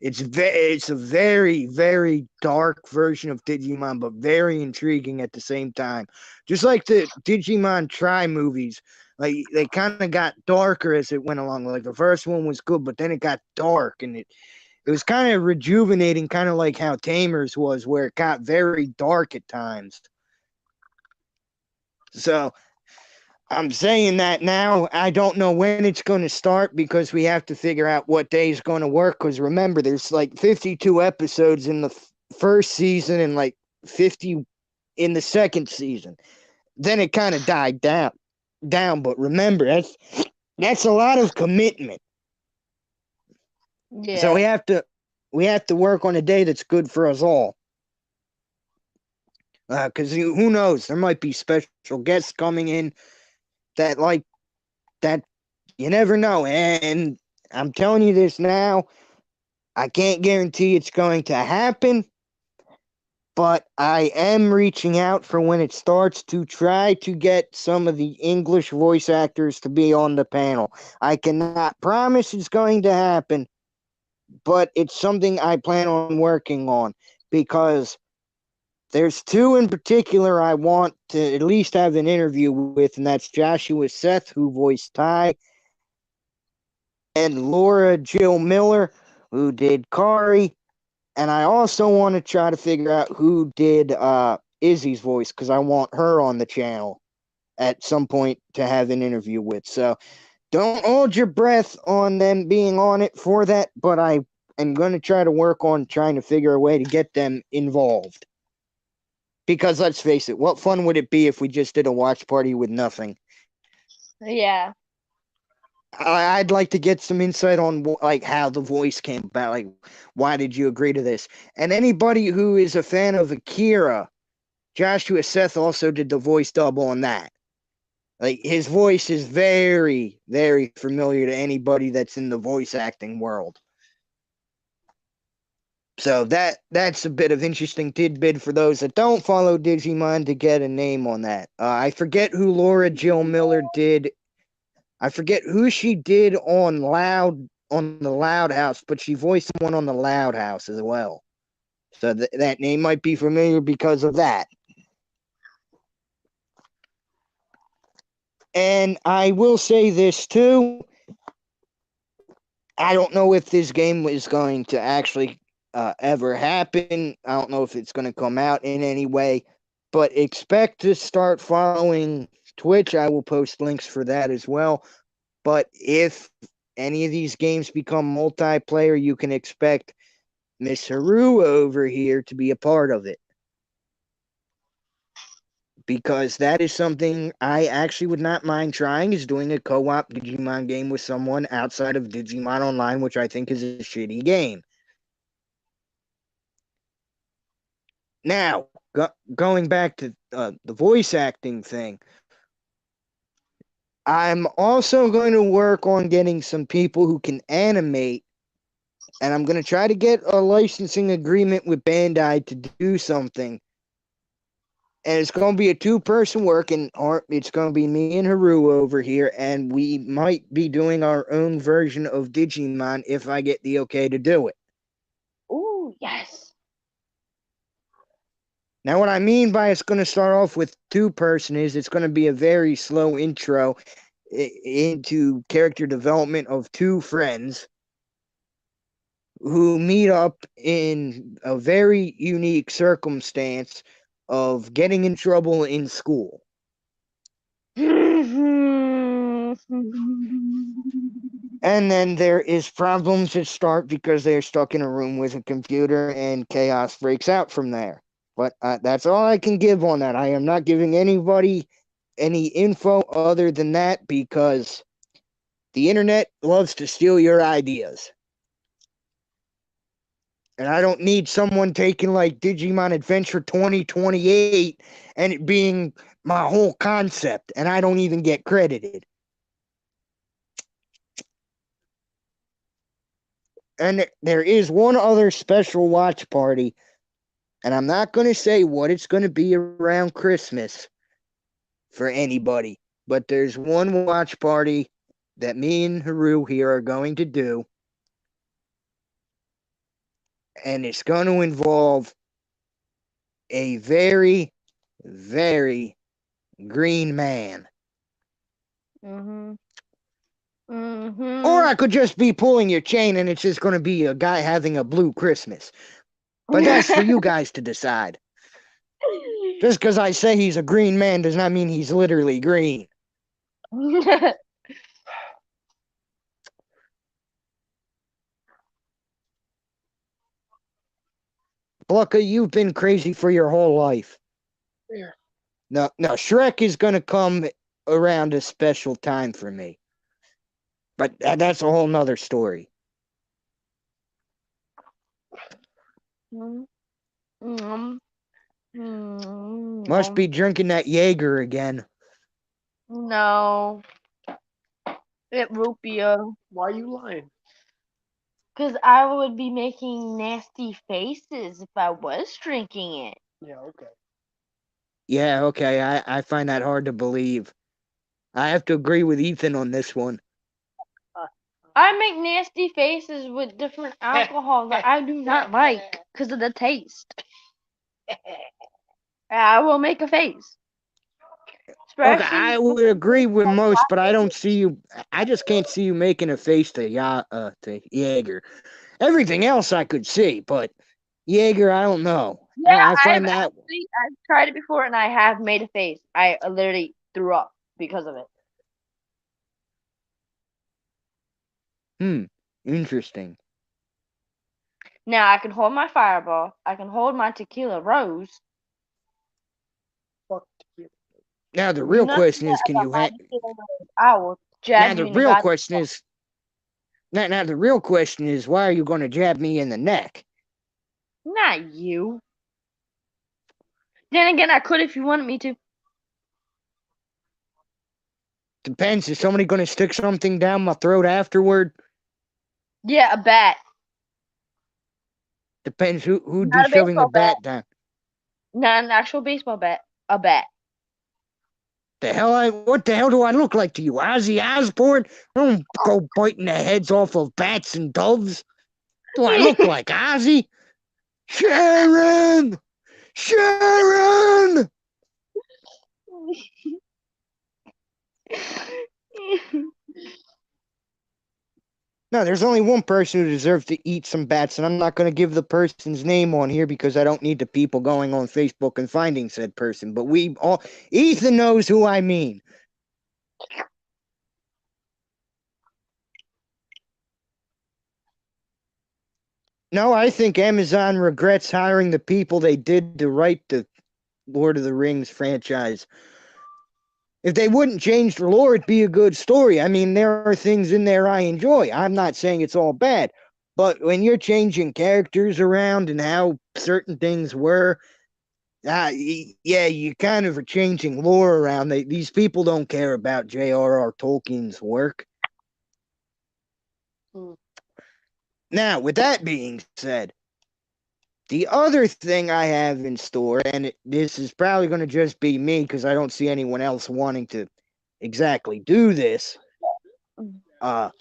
it's a very, very dark version of Digimon, but very intriguing at the same time. Just like the Digimon Tri movies, like they kind of got darker as it went along. Like the first one was good, but then it got dark, and it was kind of rejuvenating, kind of like how Tamers was, where it got very dark at times. So I'm saying that now. I don't know when it's going to start, because we have to figure out what day is going to work. Because remember, there's like 52 episodes in the first season and like 50 in the second season. Then it kind of died down. But remember, that's a lot of commitment. So Yeah. we have to work on a day that's good for us all. Because who knows? There might be special guests coming in that like that. You never know. And I'm telling you this now. I can't guarantee it's going to happen, but I am reaching out for when it starts to try to get some of the English voice actors to be on the panel. I cannot promise it's going to happen, but it's something I plan on working on, because there's two in particular I want to at least have an interview with, and that's Joshua Seth, who voiced Ty, and Laura Jill Miller, who did Kari. And I also want to try to figure out who did Izzy's voice, because I want her on the channel at some point to have an interview with. So don't hold your breath on them being on it for that, but I am going to try to work on trying to figure a way to get them involved. Because let's face it, what fun would it be if we just did a watch party with nothing? Yeah. I'd like to get some insight on like how the voice came about. Like, why did you agree to this? And anybody who is a fan of Akira, Joshua Seth also did the voice dub on that. Like, his voice is very, very familiar to anybody that's in the voice acting world. So that's a bit of interesting tidbit for those that don't follow Digimon to get a name on that. I forget who Laura Jill Miller did. I forget who she did on the Loud House, but she voiced someone on the Loud House as well. So that name might be familiar because of that. And I will say this too. I don't know if this game is going to actually ever happen. I don't know if it's going to come out in any way, but expect to start following Twitch. I will post links for that as well. But if any of these games become multiplayer, you can expect Miss Haru over here to be a part of it. Because that is something I actually would not mind trying, is doing a co-op Digimon game with someone outside of Digimon Online, which I think is a shitty game. Now, going back to the voice acting thing, I'm also going to work on getting some people who can animate, and I'm going to try to get a licensing agreement with Bandai to do something. And it's going to be a two-person work, and it's going to be me and Haru over here, and we might be doing our own version of Digimon if I get the okay to do it. Ooh, yes. Now, what I mean by it's going to start off with two-person is it's going to be a very slow intro into character development of two friends who meet up in a very unique circumstance of getting in trouble in school. And then there is problems that start because they're stuck in a room with a computer, and chaos breaks out from there. But that's all I can give on that. I am not giving anybody any info other than that, because the internet loves to steal your ideas. And I don't need someone taking like Digimon Adventure 2028 and it being my whole concept, and I don't even get credited. And there is one other special watch party, and I'm not going to say what it's going to be around Christmas for anybody, but there's one watch party that me and Haru here are going to do, and it's going to involve a very, very green man. Mhm. Or Mhm. I could just be pulling your chain and it's just going to be a guy having a blue Christmas. But that's for you guys to decide. Just because I say he's a green man does not mean he's literally green. Blucka, you've been crazy for your whole life. Yeah. No, Shrek is going to come around a special time for me. But that's a whole nother story. Mm, mm, Must be drinking that Jaeger again. no, it root beer. Why are you lying? Because I would be making nasty faces if I was drinking it. Yeah, okay. Yeah, okay, I find that hard to believe. I have to agree with Ethan on this one. I make nasty faces with different alcohols that I do not like because of the taste. I will make a face. Okay, Especially I would agree with most, but I don't see you. I just can't see you making a face to Jaeger. Everything else I could see, but Jaeger, I don't know. yeah, I find that I've tried it before and I have made a face. I literally threw up because of it. interesting. Now I can hold my fireball. I can hold my tequila rose. Fuck you. Now the Do real not question forget is, can about you? my tequila rose. I will Now jab the you in the real goddamn. question is, now the real question is, why are you going to jab me in the neck? Not you. Then again, I could if you wanted me to. Depends. Is somebody going to stick something down my throat afterward? Yeah, a bat. Depends who'd be Not a shoving a baseball bat. bat down. Not an actual baseball bat. A bat. What the hell do I look like to you, Ozzy Osbourne? I don't go biting the heads off of bats and doves. Do I look like Ozzy? Sharon! Sharon! No, there's only one person who deserves to eat some bats, and I'm not going to give the person's name on here because I don't need the people going on Facebook and finding said person. But Ethan knows who I mean. No, I think Amazon regrets hiring the people they did to write the Lord of the Rings franchise. If they wouldn't change the lore, it'd be a good story. I mean, there are things in there I enjoy. I'm not saying it's all bad. But when you're changing characters around and how certain things were, yeah, you kind of are changing lore around. These people don't care about J.R.R. Tolkien's work. Now, with that being said, the other thing I have in store, and this is probably going to just be me because I don't see anyone else wanting to exactly do this. But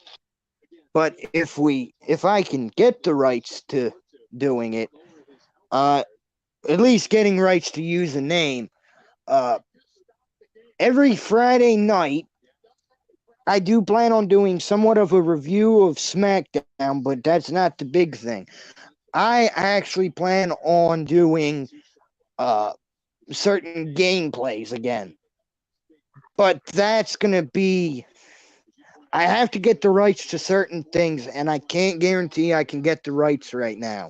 if I can get the rights to doing it, at least getting rights to use a name, every Friday night, I do plan on doing somewhat of a review of SmackDown, but that's not the big thing. I actually plan on doing certain gameplays again. But that's going to be... I have to get the rights to certain things, and I can't guarantee I can get the rights right now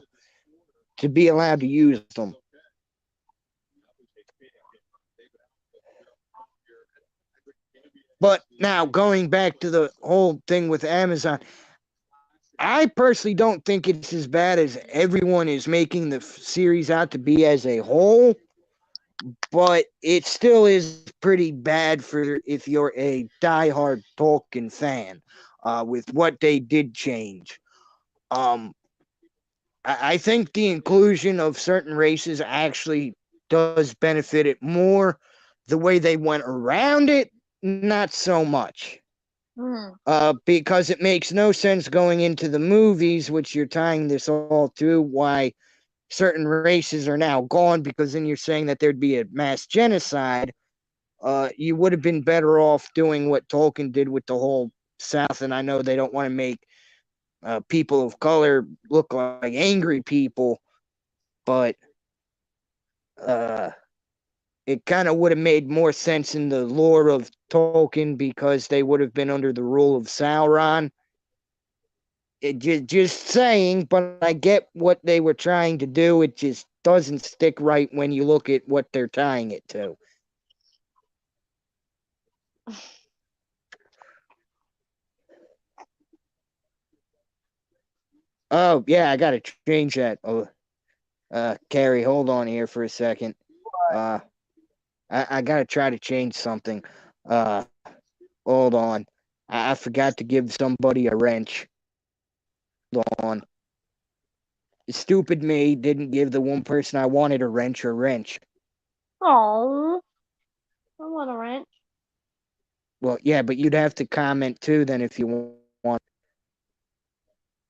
to be allowed to use them. But now, going back to the whole thing with Amazon, I personally don't think it's as bad as everyone is making the series out to be as a whole, but it still is pretty bad for if you're a diehard Tolkien fan, with what they did change. I think the inclusion of certain races actually does benefit it more. The way they went around it, not so much. Because it makes no sense going into the movies, which you're tying this all to, why certain races are now gone, because then you're saying that there'd be a mass genocide. You would have been better off doing what Tolkien did with the whole South, and I know they don't want to make people of color look like angry people, but it kind of would have made more sense in the lore of Tolkien because they would have been under the rule of Sauron. Just saying, but I get what they were trying to do. It just doesn't stick right when you look at what they're tying it to. Oh, yeah, I gotta change that. Oh, Carrie, hold on here for a second. I gotta try to change something. Hold on. I forgot to give somebody a wrench. Hold on. Stupid me didn't give the one person I wanted a wrench. Oh, I want a wrench. Well, yeah, but you'd have to comment too then if you want.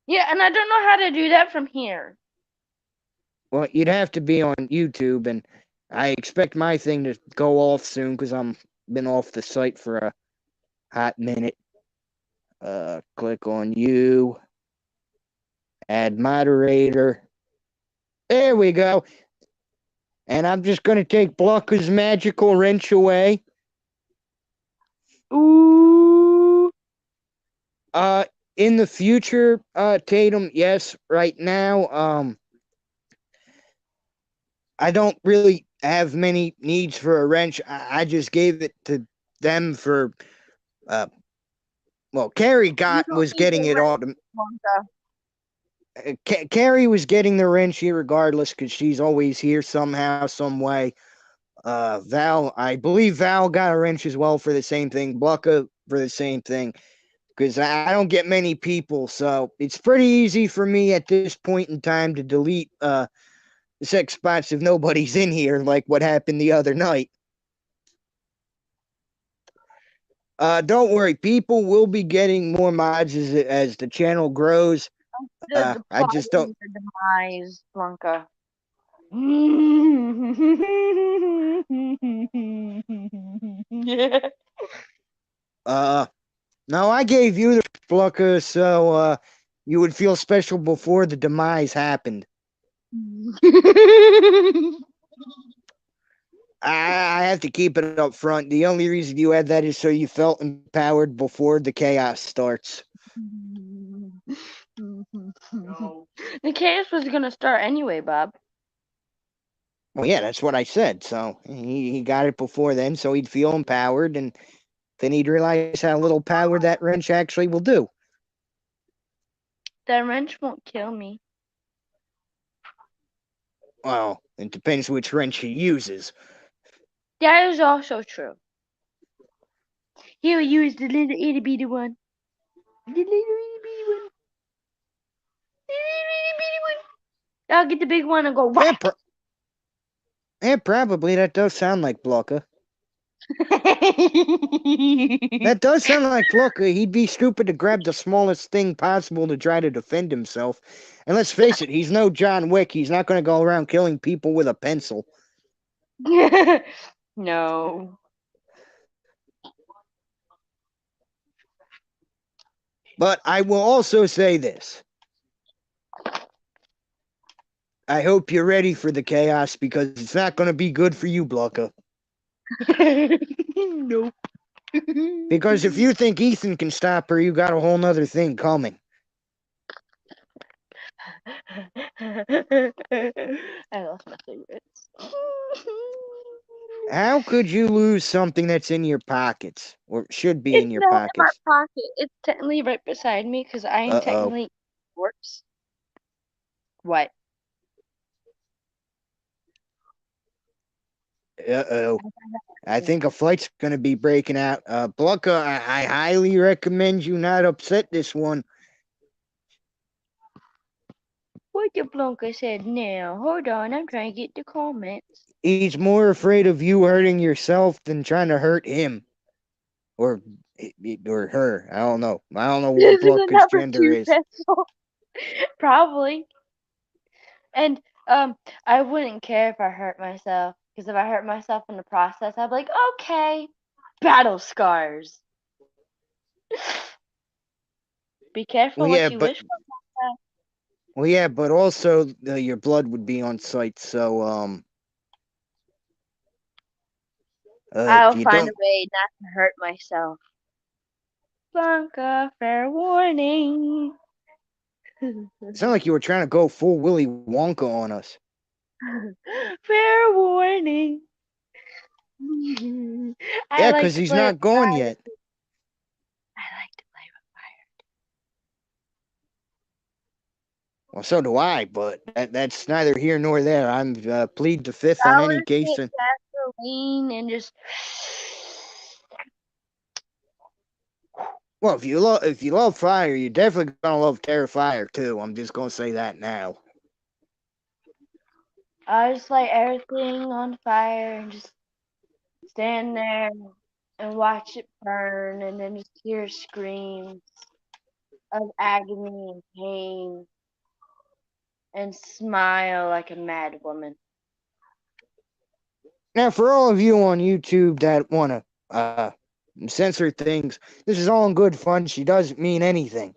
Yeah, and I don't know how to do that from here. Well, you'd have to be on YouTube, and I expect my thing to go off soon because I'm been off the site for a hot minute. Click on you. Add moderator. There we go. And I'm just going to take Blanca's magical wrench away. Ooh. In the future, Tatum, yes. Right now, I don't really have many needs for a wrench. I just gave it to them for, well, Carrie was getting it all. Carrie was getting the wrench here regardless because she's always here somehow, some way. I believe Val got a wrench as well for the same thing. Blanca for the same thing. because I don't get many people, so it's pretty easy for me at this point in time to delete the sex spots if nobody's in here, like what happened the other night. Don't worry, people will be getting more mods as the channel grows. The I plot just is don't. the demise, Blanca. No, I gave you the Blucker, so you would feel special before the demise happened. I have to keep it up front. The only reason you had that is so you felt empowered before the chaos starts. No. The chaos was gonna start anyway, Bob. Well, yeah, that's what I said. So he got it before then, so he'd feel empowered, and then he'd realize how little power that wrench actually will do. That wrench won't kill me. Well, it depends which wrench he uses. That is also true. He'll use the little itty bitty one. The little itty bitty one. The little itty bitty one. I'll get the big one and go Yeah, whack. probably that does sound like Blucker. That does sound like Blucker. He'd be stupid to grab the smallest thing possible to try to defend himself. And let's face it, he's no John Wick. He's not going to go around killing people with a pencil. No. But I will also say this. I hope you're ready for the chaos because it's not going to be good for you, Blucker. Nope. Because if you think Ethan can stop her, you got a whole nother thing coming. I lost my favorites. How could you lose something that's in your pockets? Or should be It's in your not in my pockets? pocket. It's technically right beside me because I am Uh-oh. technically sports. What? Uh-oh. I think a flight's going to be breaking out. Blucker, I highly recommend you not upset this one. What the Blanca said now? Hold on, I'm trying to get the comments. He's more afraid of you hurting yourself than trying to hurt him. Or her. I don't know. I don't know what This is a Blucker's number gender 2 is. pencil. Probably. And I wouldn't care if I hurt myself. Because if I hurt myself in the process, I'd be like, okay. Battle scars. Be careful Well, what yeah, you but wish for. also your blood would be on site. So I'll you find a don't. way not to hurt myself. Blanca, fair warning. It's not like you were trying to go full Willy Wonka on us. Fair warning. I Yeah, like because to he's play with not going fire. yet. I like to play with Well, so do I, but that's neither here nor there. I'm plead the fifth fire. on I any would case. get gasoline and just. Well, if you love fire, you're definitely gonna love Terrifier too. I'm just gonna say that now. I just light everything on fire and just stand there and watch it burn and then just hear screams of agony and pain and smile like a mad woman. Now, for all of you on YouTube that wanna censor things, this is all in good fun. She doesn't mean anything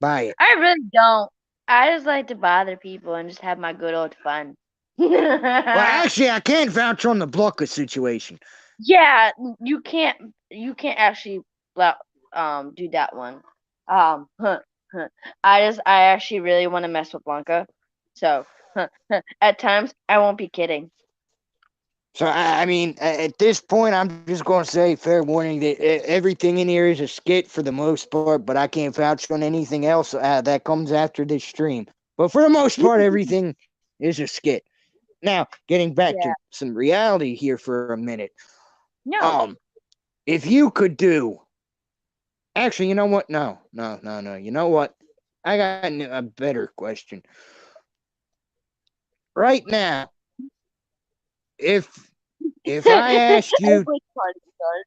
by it. I really don't. I just like to bother people and just have my good old fun. Well, actually, I can't vouch on the Blucker situation. Yeah, you can't actually do that one. I actually really want to mess with Blanca. So, at times I won't be kidding. So, I mean, at this point, I'm just going to say, fair warning, that everything in here is a skit for the most part, but I can't vouch on anything else that comes after this stream. But for the most part, everything is a skit. Now, getting back Yeah. to some reality here for a minute. No. If you could do Actually, you know what? No, no, no, no. You know what? I got a better question. Right now, if if I asked you, Which part start?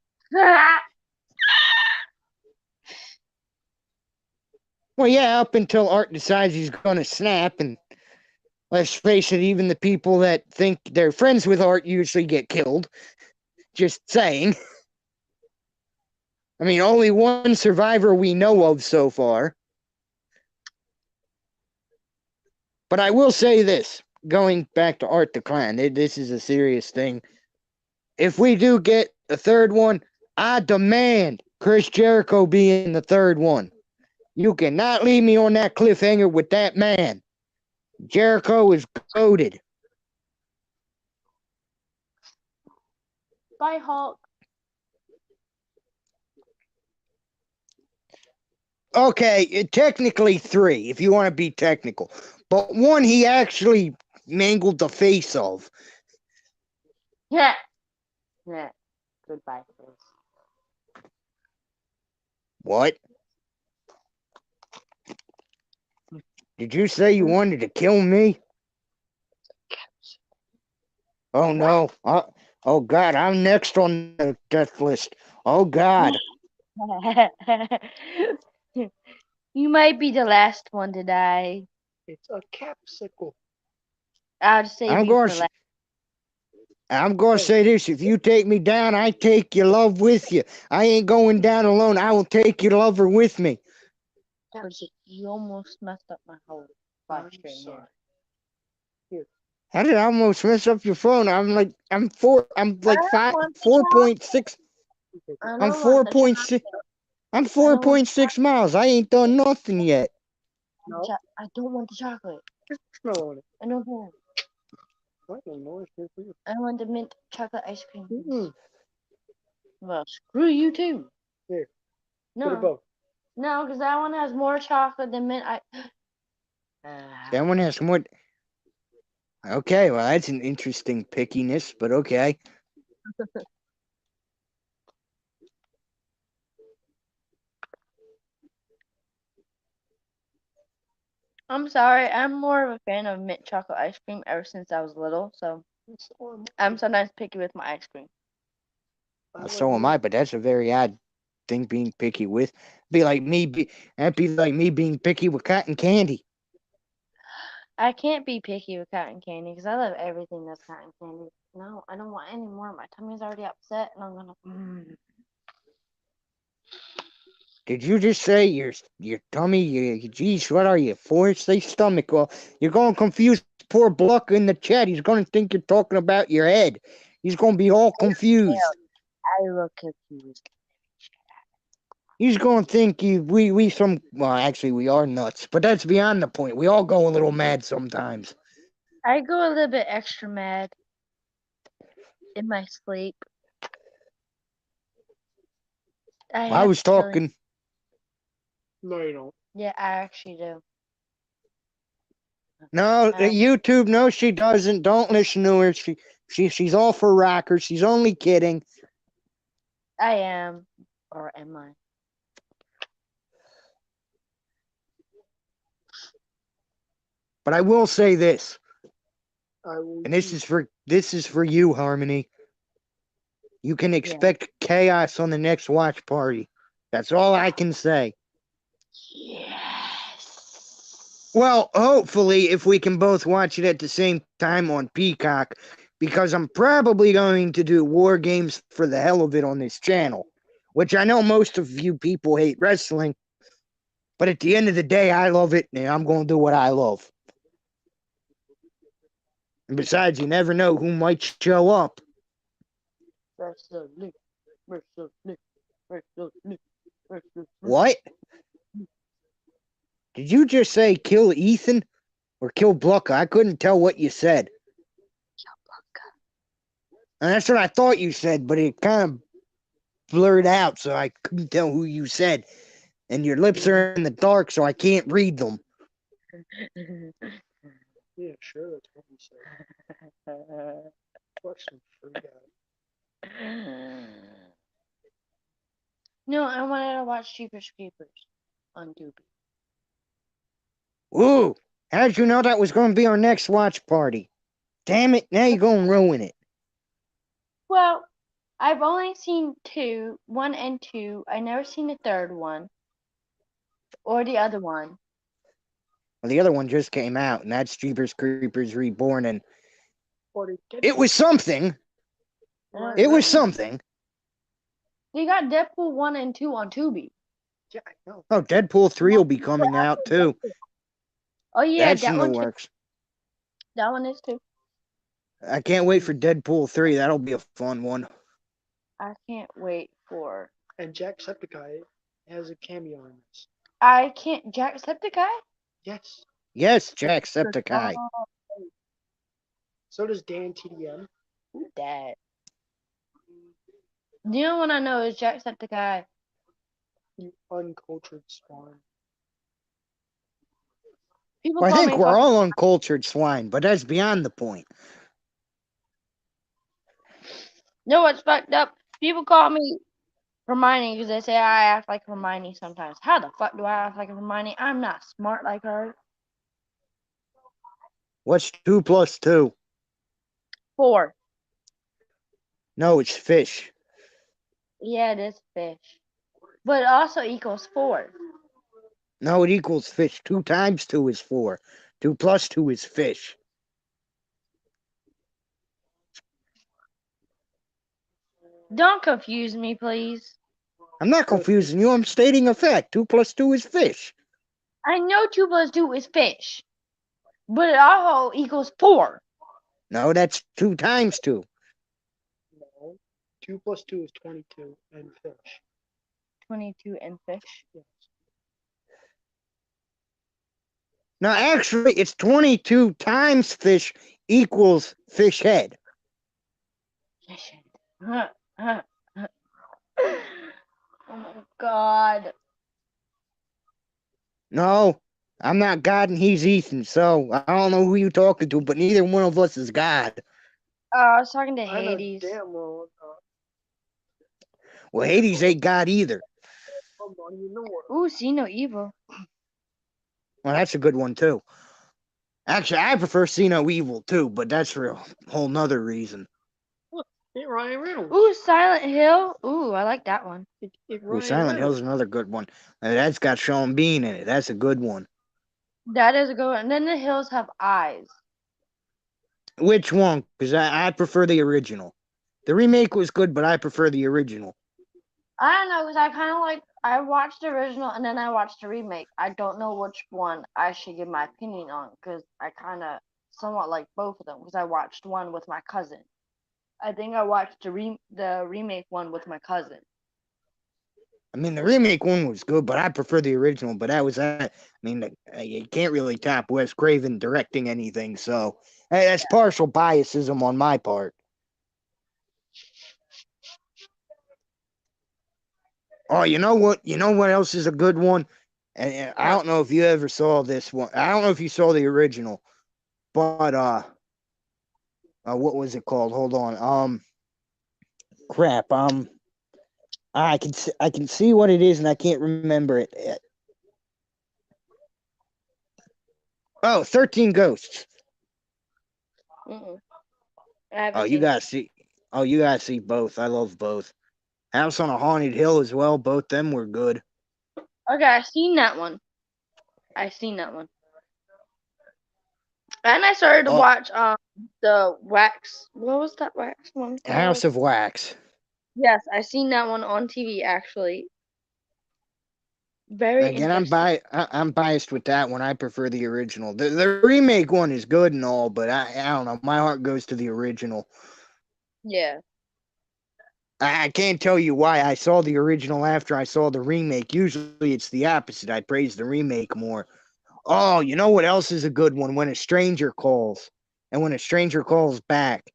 well, yeah, up until Art decides he's gonna snap, and let's face it, even the people that think they're friends with Art usually get killed. Just saying. I mean, only one survivor we know of so far. But I will say this, going back to Art the Clan, this is a serious thing. If we do get a third one, I demand Chris Jericho be in the third one. You cannot leave me on that cliffhanger with that man. Jericho is goaded. Bye, Hulk. Okay, technically three, if you want to be technical. But one he actually mangled the face of. Yeah. Yeah. Goodbye, Chris. What? Did you say you wanted to kill me? Oh no. Oh God, I'm next on the death list. Oh God. You might be the last one to die. It's a capsicle. I'll save I'm you going for last. I'm going to Hey, say this. If you take me down, I take your love with you. I ain't going down alone. I will take your lover with me. You almost messed up my whole I'm live stream sorry. here. Here, How did I almost mess up your phone? I'm I like don't five want the 4.6. you take it. I I'm don't want the 4.6. I'm I don't want 4.6 miles. I ain't done nothing yet. No, I don't want the chocolate. just smell on it. I don't care. What the noise here for you? I want the mint chocolate ice cream. Mm-mm. Well, screw you too. Here, put it No, both. no, because that one has more chocolate than mint. That one has more. Okay, well, that's an interesting pickiness, but okay. I'm sorry. I'm more of a fan of mint chocolate ice cream ever since I was little. So It's on. I'm sometimes picky with my ice cream. I like So am mint. I, but that's a very odd thing being picky with. That'd be like me being picky with cotton candy. I can't be picky with cotton candy because I love everything that's cotton candy. No, I don't want any more. My tummy's already upset, and I'm gonna. Did you just say your tummy? Geez, what are you? Four-say stomach? Well, you're going to confuse poor Bluck in the chat. He's going to think you're talking about your head. He's going to be all confused. I look confused. He's going to think we some. Well, actually, we are nuts, but that's beyond the point. We all go a little mad sometimes. I go a little bit extra mad in my sleep. I I have was feelings. talking. No, you don't. Yeah, I actually do. No, YouTube. No, she doesn't. Don't listen to her. She's all for rockers. She's only kidding. I am, or am I? But I will say this, I will. and this is for you, Harmony. You can expect chaos on the next watch party. That's all I can say. Yes. Well, hopefully, if we can both watch it at the same time on Peacock, because I'm probably going to do war games for the hell of it on this channel, which I know most of you people hate wrestling, but at the end of the day, I love it, and I'm going to do what I love. And besides, you never know who might show up. Wrestling, wrestling, wrestling, wrestling. What? Did you just say kill Ethan or kill Blucka? I couldn't tell what you said. And that's what I thought you said, but it kind of blurred out, so I couldn't tell who you said. And your lips are in the dark, so I can't read them. Yeah, sure. That's what you said. Watch some free guy. No, I wanted to watch Jeepers Creepers on Tubi. Ooh, how'd you know that was going to be our next watch party? Damn it, now you're going to ruin it. Well, I've only seen one and two. I never seen the third one or the other one. Well, the other one just came out, and that's Jeepers Creepers Reborn, and Or the it was something. Right. It was something. They got Deadpool 1 and 2 on Tubi. Yeah, I know. Oh, Deadpool 3 will be coming out, too. Oh yeah, That's that in the one too. works. That one is too. I can't wait for Deadpool 3. That'll be a fun one. I can't wait for. And Jacksepticeye has a cameo in this. I can't. Jacksepticeye? Yes. Yes, Jacksepticeye. So does Dan TDM. Who's that? The only one I know is Jacksepticeye. You uncultured swine. People Well, I call think me we're fucking. all uncultured swine, but that's beyond the point. No, what's fucked up? People call me Hermione because they say I act like Hermione sometimes. How the fuck do I act like Hermione? I'm not smart like her. What's 2 plus 2? 4. No, it's fish. Yeah, it is fish. But it also equals 4. No, it equals fish. 2 times 2 is 4. 2 plus 2 is fish. Don't confuse me, please. I'm not confusing you. I'm stating a fact. 2 plus 2 is fish. I know 2 plus 2 is fish. But it also equals 4. No, that's 2 times 2. No. 2 plus 2 is 22 and fish. 22 and fish. Yes. No, actually, it's 22 times fish equals fish head. Oh my god. No, I'm not God and he's Ethan, so I don't know who you talking to, but neither one of us is God. I was talking to I know Hades. damn well Well, Hades ain't God either. I'm not even the word. Ooh, see no evil. Well, that's a good one, too. Actually, I prefer See No Evil, too, but that's for a whole nother reason. Hey, Ryan Reynolds. Ooh, Silent Hill. Ooh, I like that one. If Ooh, Ryan Silent Hill's Reynolds. another good one. That's got Sean Bean in it. That's a good one. That is a good one. And then the hills have eyes. Which one? Because I prefer the original. The remake was good, but I prefer the original. I don't know, because I kind of like. I watched the original and then I watched the remake. I don't know which one I should give my opinion on because I kind of somewhat like both of them because I watched one with my cousin. I think I watched the remake one with my cousin. I mean, the remake one was good, but I prefer the original. But that was that. I mean, you can't really top Wes Craven directing anything, so that's partial biasism on my part. Oh, you know what? You know what else is a good one? And I don't know if you ever saw this one. I don't know if you saw the original, but what was it called? Hold on. Crap. I can see what it is, and I can't remember it. Oh, 13 Ghosts. Mm-mm. I haven't Oh, you seen gotta see. Oh, you gotta see both. I love both. House on a Haunted Hill as well. Both them were good. Okay, I seen that one. I seen that one. And I started to Oh, watch the wax. What was that wax one called? House of Wax. Yes, I seen that one on TV actually. Very Again, interesting. I'm biased with that one. I prefer the original. The remake one is good and all, but I don't know. My heart goes to the original. Yeah. I can't tell you why I saw the original after I saw the remake. Usually it's the opposite. I praise the remake more. Oh, you know what else is a good one? When a Stranger Calls. And When a Stranger Calls Back.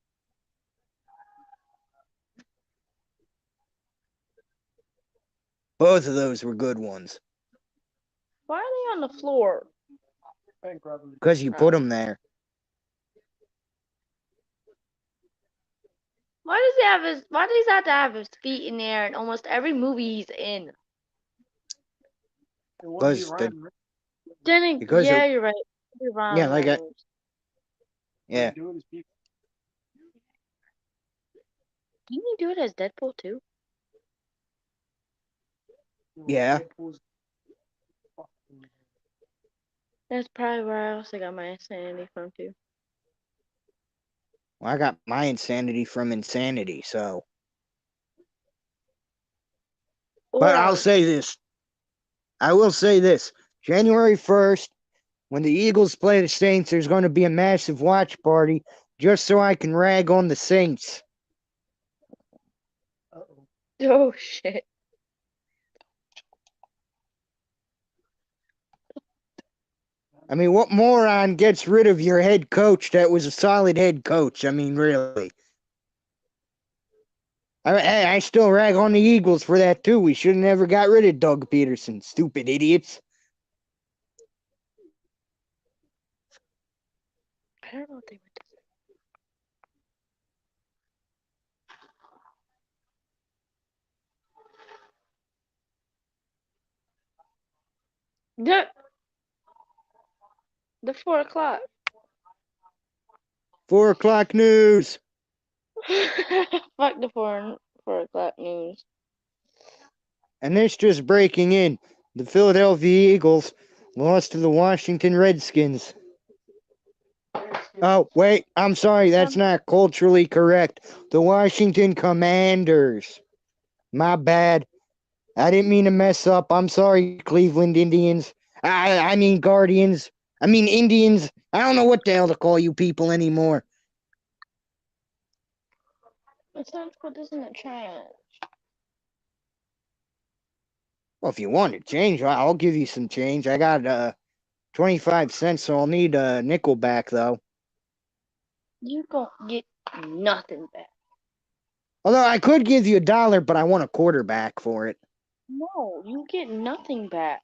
Both of those were good ones. Why are they on the floor? Because you put them there. Why does he have to have his feet in the air in almost every movie he's in? It wouldn't be Because Ryan Reynolds. because Yeah, you're right. You're yeah, Ryan like Reynolds. yeah. Do it as people. Didn't he do it as Deadpool too? Yeah. Deadpool's fucking- That's probably where I also got my insanity from too. Well, I got my insanity from insanity, so. But Or I'll say this. I will say this. January 1st, when the Eagles play the Saints, there's going to be a massive watch party just so I can rag on the Saints. Uh-oh. oh shit. I mean, what moron gets rid of your head coach that was a solid head coach? I mean, really. I still rag on the Eagles for that, too. We should have never got rid of Doug Peterson. Stupid idiots. I don't know what they went to say. The 4 o'clock. 4 o'clock news. Fuck the 4 o'clock news. And this just breaking in. The Philadelphia Eagles lost to the Washington Redskins. Oh, wait, I'm sorry, that's not culturally correct. The Washington Commanders. My bad. I didn't mean to mess up. I'm sorry, Cleveland Indians. I mean Guardians. I mean Indians. I don't know what the hell to call you people anymore. It sounds good, doesn't it? Try it. Well, if you want to change, I'll give you some change. I got 25 cents, so I'll need a nickel back, though. You don't get nothing back. Although I could give you $1, but I want a quarter back for it. No, you get nothing back.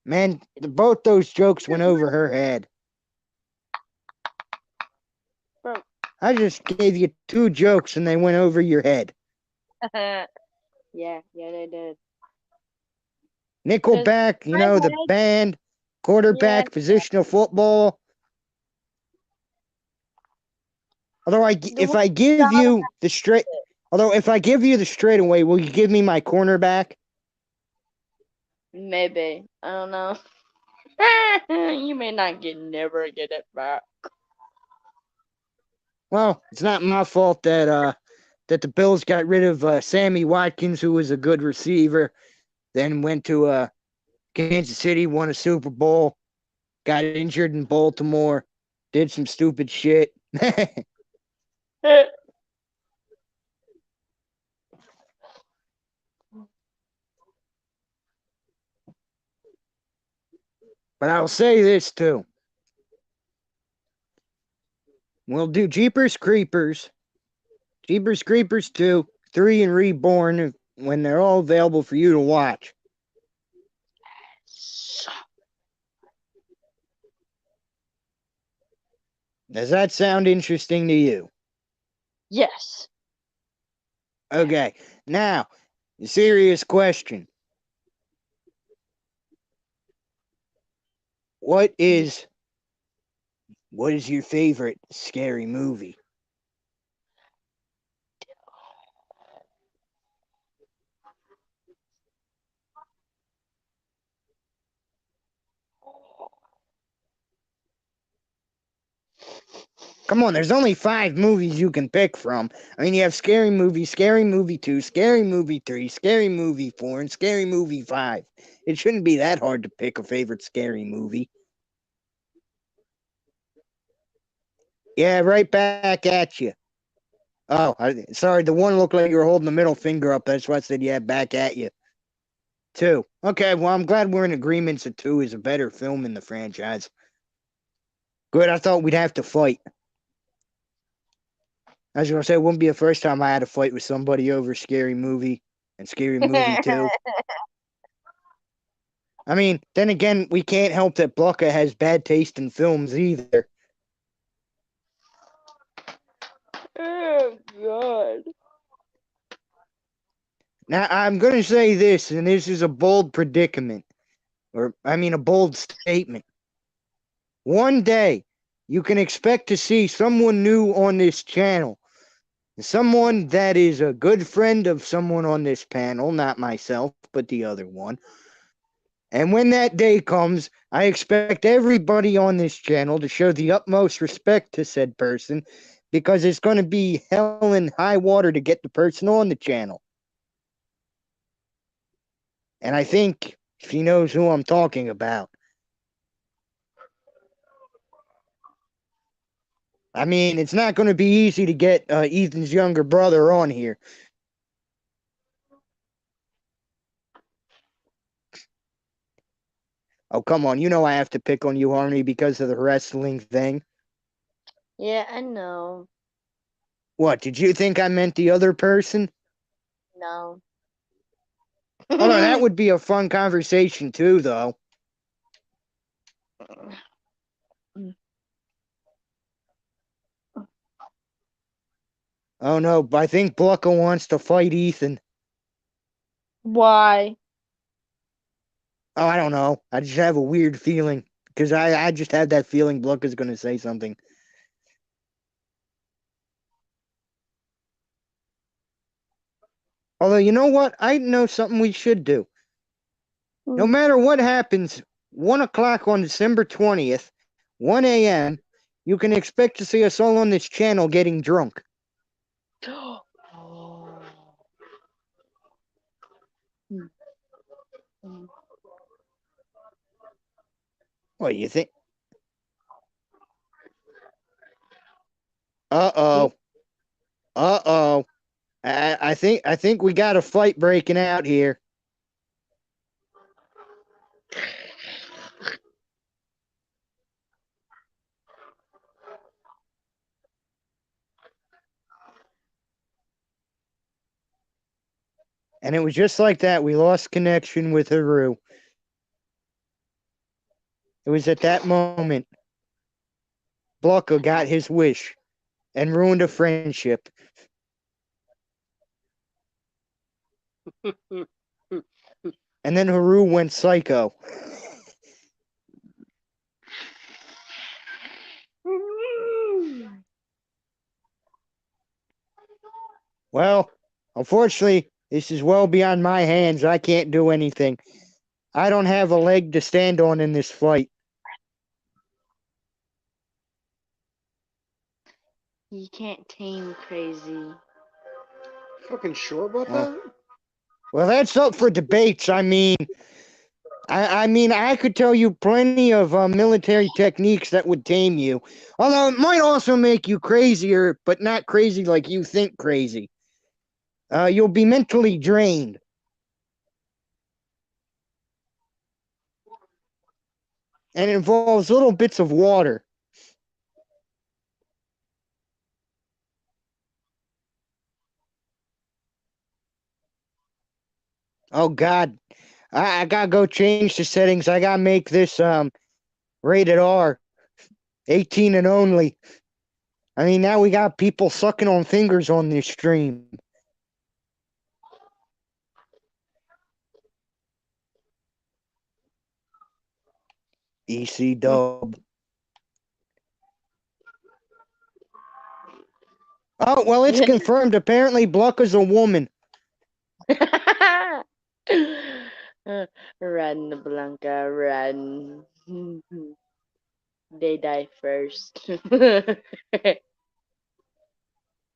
Man, both those jokes went over her head. Bro. I just gave you 2 jokes and they went over your head. yeah, they did. Nickelback, you know, the band, quarterback, positional football. Although if I give you the straightaway, will you give me my cornerback? Maybe. I don't know. you may not never get it back. Well, it's not my fault that the Bills got rid of Sammy Watkins, who was a good receiver, then went to Kansas City, won a Super Bowl, got injured in Baltimore, did some stupid shit. But I'll say this too. We'll do Jeepers Creepers 2, 3, and Reborn when they're all available for you to watch. Does that sound interesting to you? Yes. Okay. Now, serious question. What is your favorite scary movie? Come on, there's only 5 movies you can pick from. I mean, you have Scary Movie 2, Scary Movie 3, Scary Movie 4, and Scary Movie 5. It shouldn't be that hard to pick a favorite scary movie. Yeah, right back at you. Oh, sorry, the one looked like you were holding the middle finger up. That's why I said, yeah, back at you. 2. Okay, well, I'm glad we're in agreement that 2 is a better film in the franchise. Good, I thought we'd have to fight. I was going to say, it wouldn't be the first time I had a fight with somebody over Scary Movie and Scary Movie 2. I mean, then again, we can't help that Blucka has bad taste in films either. Oh God. Now, I'm going to say this, and this is a bold predicament, a bold statement. One day, you can expect to see someone new on this channel. Someone that is a good friend of someone on this panel, not myself, but the other one. And when that day comes, I expect everybody on this channel to show the utmost respect to said person, because it's going to be hell and high water to get the person on the channel. And I think she knows who I'm talking about. I mean, it's not going to be easy to get Ethan's younger brother on here. Oh, come on. You know I have to pick on you, Harmony, because of the wrestling thing. Yeah, I know. What, did you think I meant the other person? No. Although that would be a fun conversation too, though. Oh no, I think Blucka wants to fight Ethan. Why? Oh, I don't know. I just have a weird feeling. Because I just have that feeling Blucka's going to say something. Although, you know what? I know something we should do. No matter what happens, 1 o'clock on December 20th, 1 a.m., you can expect to see us all on this channel getting drunk. Oh. What, you think? Uh-oh. Uh-oh. I think we got a fight breaking out here. And it was just like that. We lost connection with Haru. It was at that moment Blucka got his wish and ruined a friendship. And then Haru went psycho. Well, unfortunately, this is well beyond my hands. I can't do anything. I don't have a leg to stand on in this fight. You can't tame crazy. Fucking sure about Oh. that? Well, that's up for debates. I mean, I could tell you plenty of military techniques that would tame you. Although it might also make you crazier, but not crazy like you think crazy. You'll be mentally drained. And it involves little bits of water. Oh God, I gotta go change the settings. I gotta make this rated R, 18 and only. I mean, now we got people sucking on fingers on this stream. EC dub. Oh, well, it's confirmed. Apparently, Blucka's a woman. Run, Blanca, run. They die first.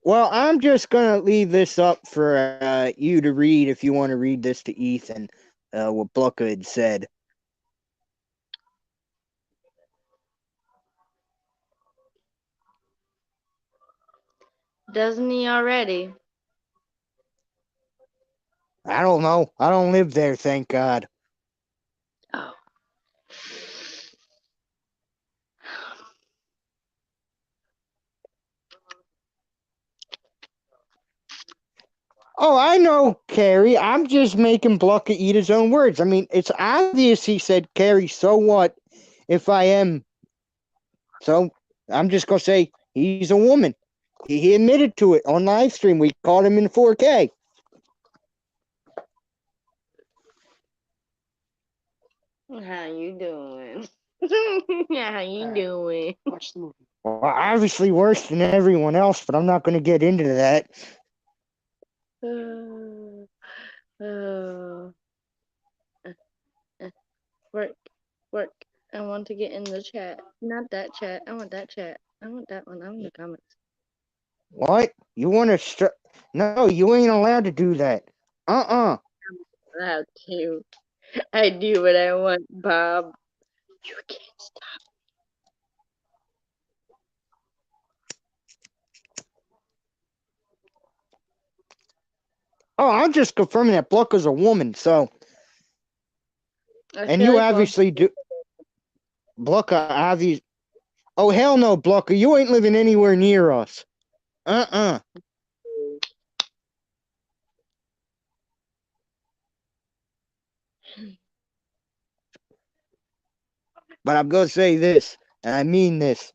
Well, I'm just gonna leave this up for you to read if you want to read this to Ethan, what Blucka had said. Doesn't he already? I don't know. I don't live there, thank God. Oh. Oh, I know, Carrie. I'm just making Blucka eat his own words. I mean, it's obvious he said, Carrie, so what if I am? So I'm just going to say he's a woman. He admitted to it on live stream. We caught him in 4K. How you doing? How you doing? Watch the movie. Well, obviously worse than everyone else, but I'm not going to get into that. Uh, work, work. I want to get in the chat. Not that chat. I want that chat. I want that one. I want the comments. What? You want to? No, you ain't allowed to do that. Allowed to. I do what I want, Bob. You can't stop. Oh, I'm just confirming that Blucka's a woman, so. And you like obviously do. Blucka, obviously. Oh, hell no, Blucka. You ain't living anywhere near us. Uh-uh. But I'm going to say this, and I mean this.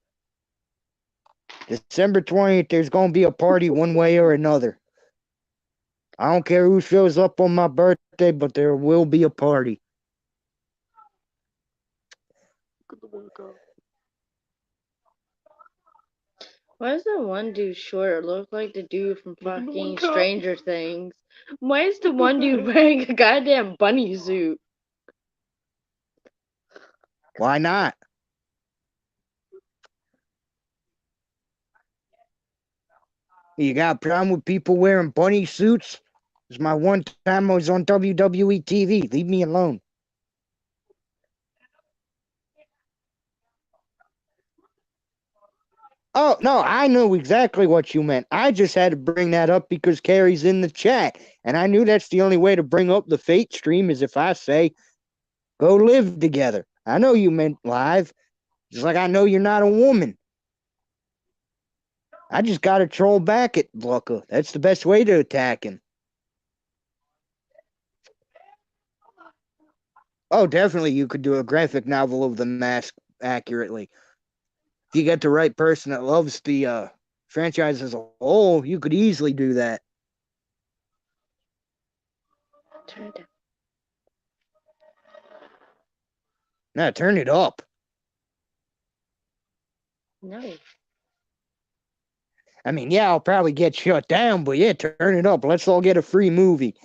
December 20th, there's going to be a party one way or another. I don't care who shows up on my birthday, but there will be a party. Look at the workout. Why does that one dude short look like the dude from Look at the fucking workout. Stranger Things? Why is the one dude wearing a goddamn bunny suit? Why not? You got a problem with people wearing bunny suits? It's my one time I was on WWE TV. Leave me alone. Oh, no, I knew exactly what you meant. I just had to bring that up because Carrie's in the chat. And I knew that's the only way to bring up the Fate stream is if I say, go live together. I know you meant live. Just like I know you're not a woman. I just got to troll back at Blucka. That's the best way to attack him. Oh, definitely you could do a graphic novel of the mask accurately. If you get the right person that loves the franchise as a whole, you could easily do that. Turn it down. Now turn it up. No. I mean, yeah, I'll probably get shut down, but yeah, turn it up. Let's all get a free movie.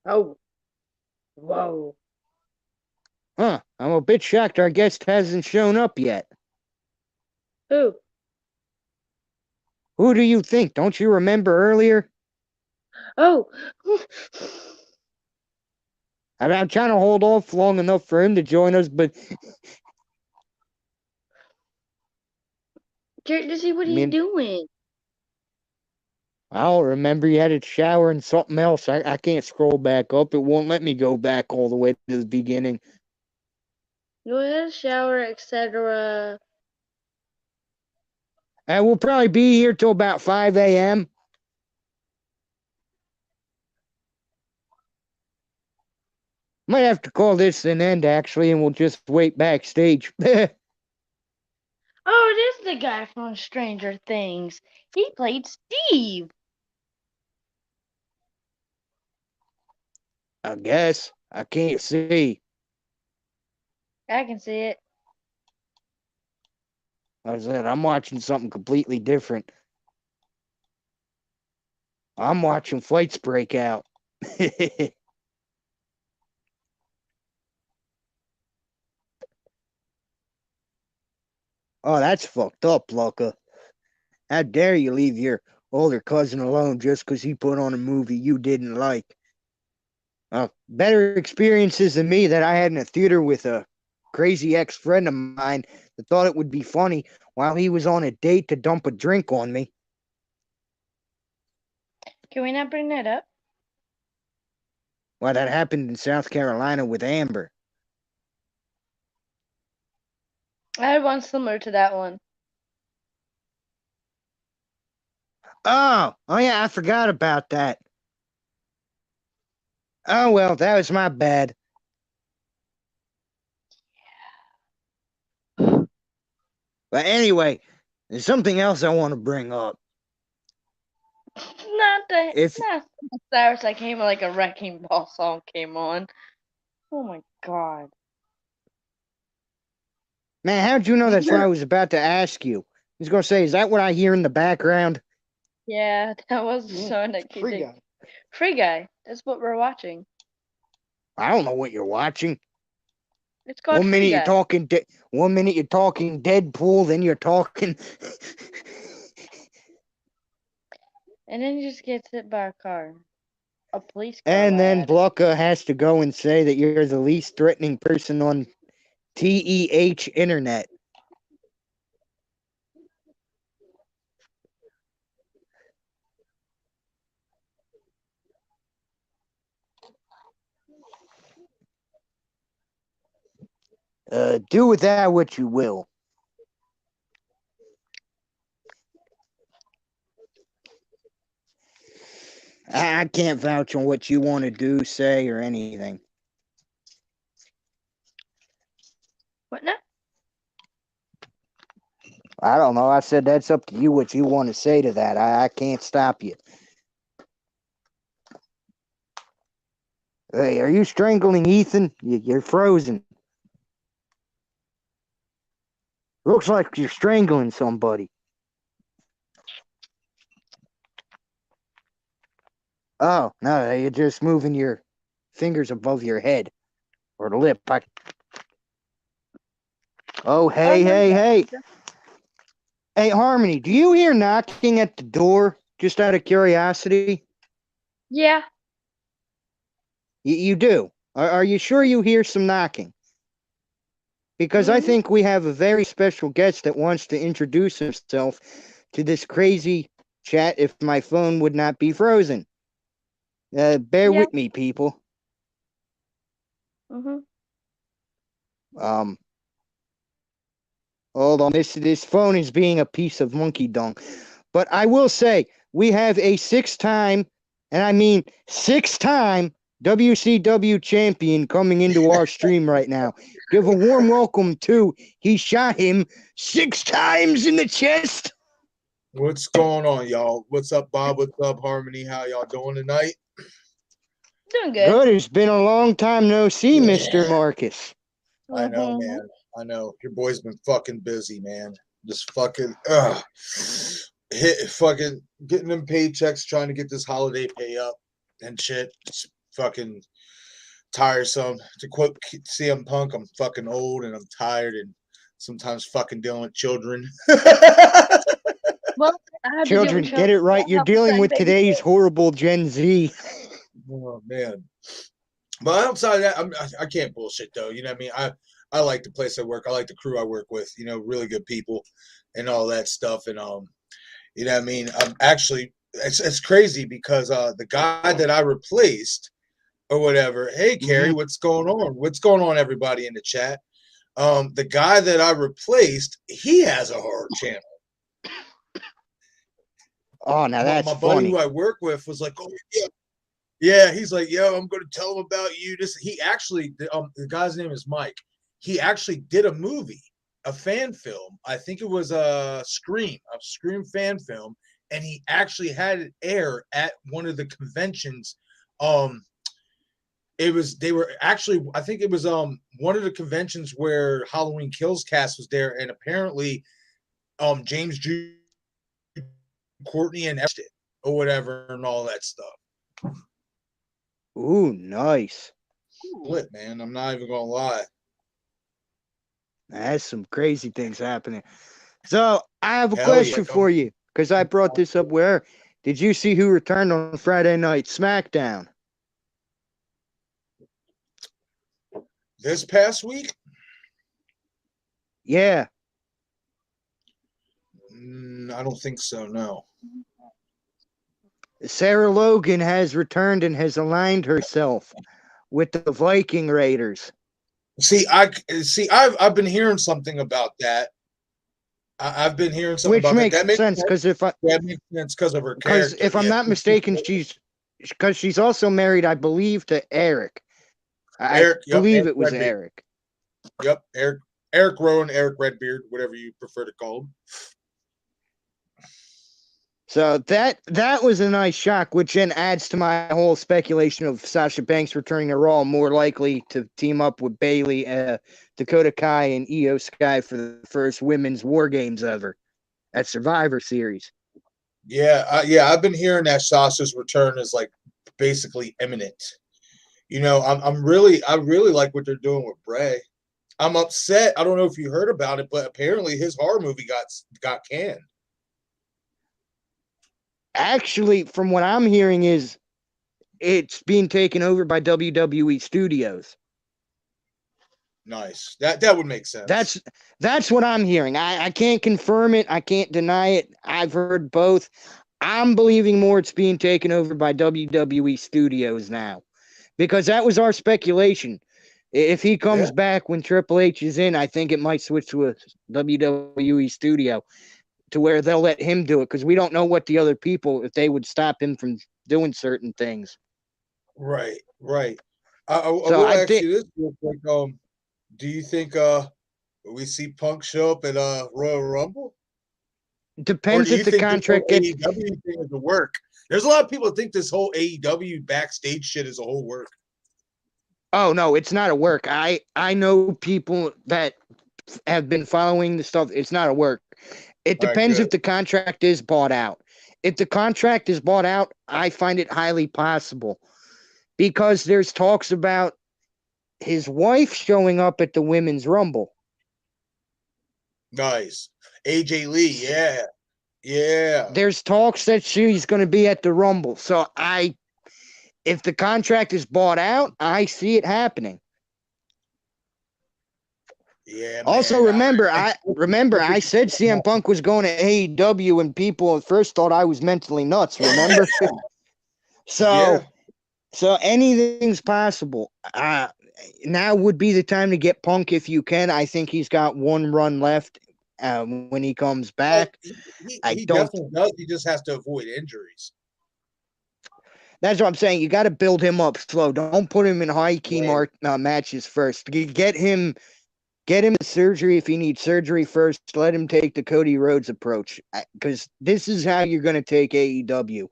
Oh. Whoa. Huh, I'm a bit shocked our guest hasn't shown up yet. Who? Who do you think? Don't you remember earlier? Oh. I'm trying to hold off long enough for him to join us, but Check to see what I he's mean, doing. I'll remember you had a shower and something else. I can't scroll back up. It won't let me go back all the way to the beginning. Go ahead, shower, etc. And we'll probably be here till about 5 a.m. Might have to call this an end, actually, and we'll just wait backstage. Oh, it is the guy from Stranger Things. He played Steve. I guess. I can't see. I can see it. Like I said, I'm watching something completely different. I'm watching Flights Break Out. Oh, that's fucked up, Luca. How dare you leave your older cousin alone just because he put on a movie you didn't like? Better experiences than me that I had in a theater with a crazy ex-friend of mine that thought it would be funny while he was on a date to dump a drink on me. Can we not bring that up? Well, that happened in South Carolina with Amber. I had one similar to that one. Oh yeah, I forgot about that. Oh well, that was my bad. But anyway, there's something else I want to bring up. If Not Cyrus, I came like a wrecking ball song came on. Oh my god. Man, how'd you know that's what I was about to ask you? I was gonna say, is that what I hear in the background? Yeah, that was the song that Free Free Guy. Free Guy. That's what we're watching. I don't know what you're watching. It's called One Free minute you're Guy. talking, one minute you're talking Deadpool, then you're talking. And then he just gets hit by a car. A police car. And by then Adam. Blucka has to go and say that you're the least threatening person on TEH internet. Do with that what you will. I can't vouch on what you want to do, say, or anything. What now? I don't know. I said that's up to you what you want to say to that. I can't stop you. Hey, are you strangling Ethan? You're frozen. Looks like you're strangling somebody. Oh, no, you're just moving your fingers above your head or the lip. Oh, hey, hey, hey. Hey, Harmony, do you hear knocking at the door just out of curiosity? Yeah. You do. Are you sure you hear some knocking? Because I think we have a very special guest that wants to introduce himself to this crazy chat if my phone would not be frozen. Bear Yeah. with me, people. Mhm. Hold on. This phone is being a piece of monkey dung. But I will say, we have a six-time, and I mean six-time WCW champion coming into our stream right now. Give a warm welcome to, he shot him 6 times in the chest. What's going on, y'all? What's up, Bob? What's up, Harmony? How y'all doing tonight? Doing good. Good. It's been a long time no see, Yeah. Mr. Marcus. I know, Mhm. man. I know. Your boy's been fucking busy, man. Just fucking fucking getting them paychecks, trying to get this holiday pay up and shit. It's fucking tiresome. To quote CM Punk, I'm fucking old and I'm tired and sometimes fucking dealing with children. Well, I have to deal Children, with get it right. You're dealing with today's horrible Gen Z. Oh man. But outside of that, I can't bullshit though. You know what I mean? I like the place I work. I like the crew I work with. You know, really good people and all that stuff. And you know what I mean? I'm actually it's crazy because the guy that I replaced or whatever. Hey, Carrie, what's going on? What's going on, everybody in the chat? The guy that I replaced, he has a horror channel. Oh, now that's my buddy funny. who I work with was like, oh yeah. Yeah, he's like, yo, I'm going to tell him about you. This he actually, the guy's name is Mike. He actually did a movie, a fan film. I think it was a Scream fan film, and he actually had it air at one of the conventions. They were actually, I think it was one of the conventions where Halloween Kills cast was there, and apparently, James Jude, Courtney, and it or whatever, and all that stuff. Ooh, nice. Split, man. I'm not even gonna lie. That's some crazy things happening. So I have a Hell question yeah. for you because I brought this up. Where did you see who returned on Friday night SmackDown? This past week? Yeah. I don't think so. No. Sarah Logan has returned and has aligned herself with the Viking Raiders. I've been hearing something about that. I've been hearing something Which about makes that. That sense because that makes sense because of her because character. if I'm not mistaken, she's also married, I believe, to Eric. Eric, I believe Eric it was Redbait. Eric. Yep, Eric Eric Rowan, Eric Redbeard, whatever you prefer to call him. So that was a nice shock, which then adds to my whole speculation of Sasha Banks returning to Raw, more likely to team up with Bailey, Dakota Kai, and Io Sky for the first women's War Games ever at Survivor Series. Yeah, I've been hearing that Sasha's return is like basically imminent. You know, I really like what they're doing with Bray. I'm upset. I don't know if you heard about it, but apparently his horror movie got canned. Actually, from what I'm hearing, is it's being taken over by WWE Studios. Nice. That would make sense. That's what I'm hearing. I can't confirm it. I can't deny it. I've heard both. I'm believing more it's being taken over by WWE Studios now, because that was our speculation. If he comes back when Triple H is in, I think it might switch to a WWE studio to where they'll let him do it, because we don't know what the other people, if they would stop him from doing certain things. Right. I So will I ask think you this real quick. Do you think we see Punk show up at Royal Rumble? Or depends do you if the think this whole contract gets. AEW thing is a work? There's a lot of people that think this whole AEW backstage shit is a whole work. Oh no, it's not a work. I know people that have been following the stuff. It's not a work. It All right, depends good. if the contract is bought out. If the contract is bought out, I find it highly possible, because there's talks about his wife showing up at the Women's Rumble. Nice. AJ Lee, yeah. There's talks that she's going to be at the Rumble. So if the contract is bought out, I see it happening. Yeah. Also, man, remember, I said CM Punk was going to AEW, and people at first thought I was mentally nuts. Remember? So anything's possible. Now would be the time to get Punk if you can. I think he's got one run left when he comes back. He definitely does. He just has to avoid injuries. That's what I'm saying. You got to build him up slow. Don't put him in high key matches first. Get him surgery if he needs surgery first. Let him take the Cody Rhodes approach, because this is how you're going to take AEW.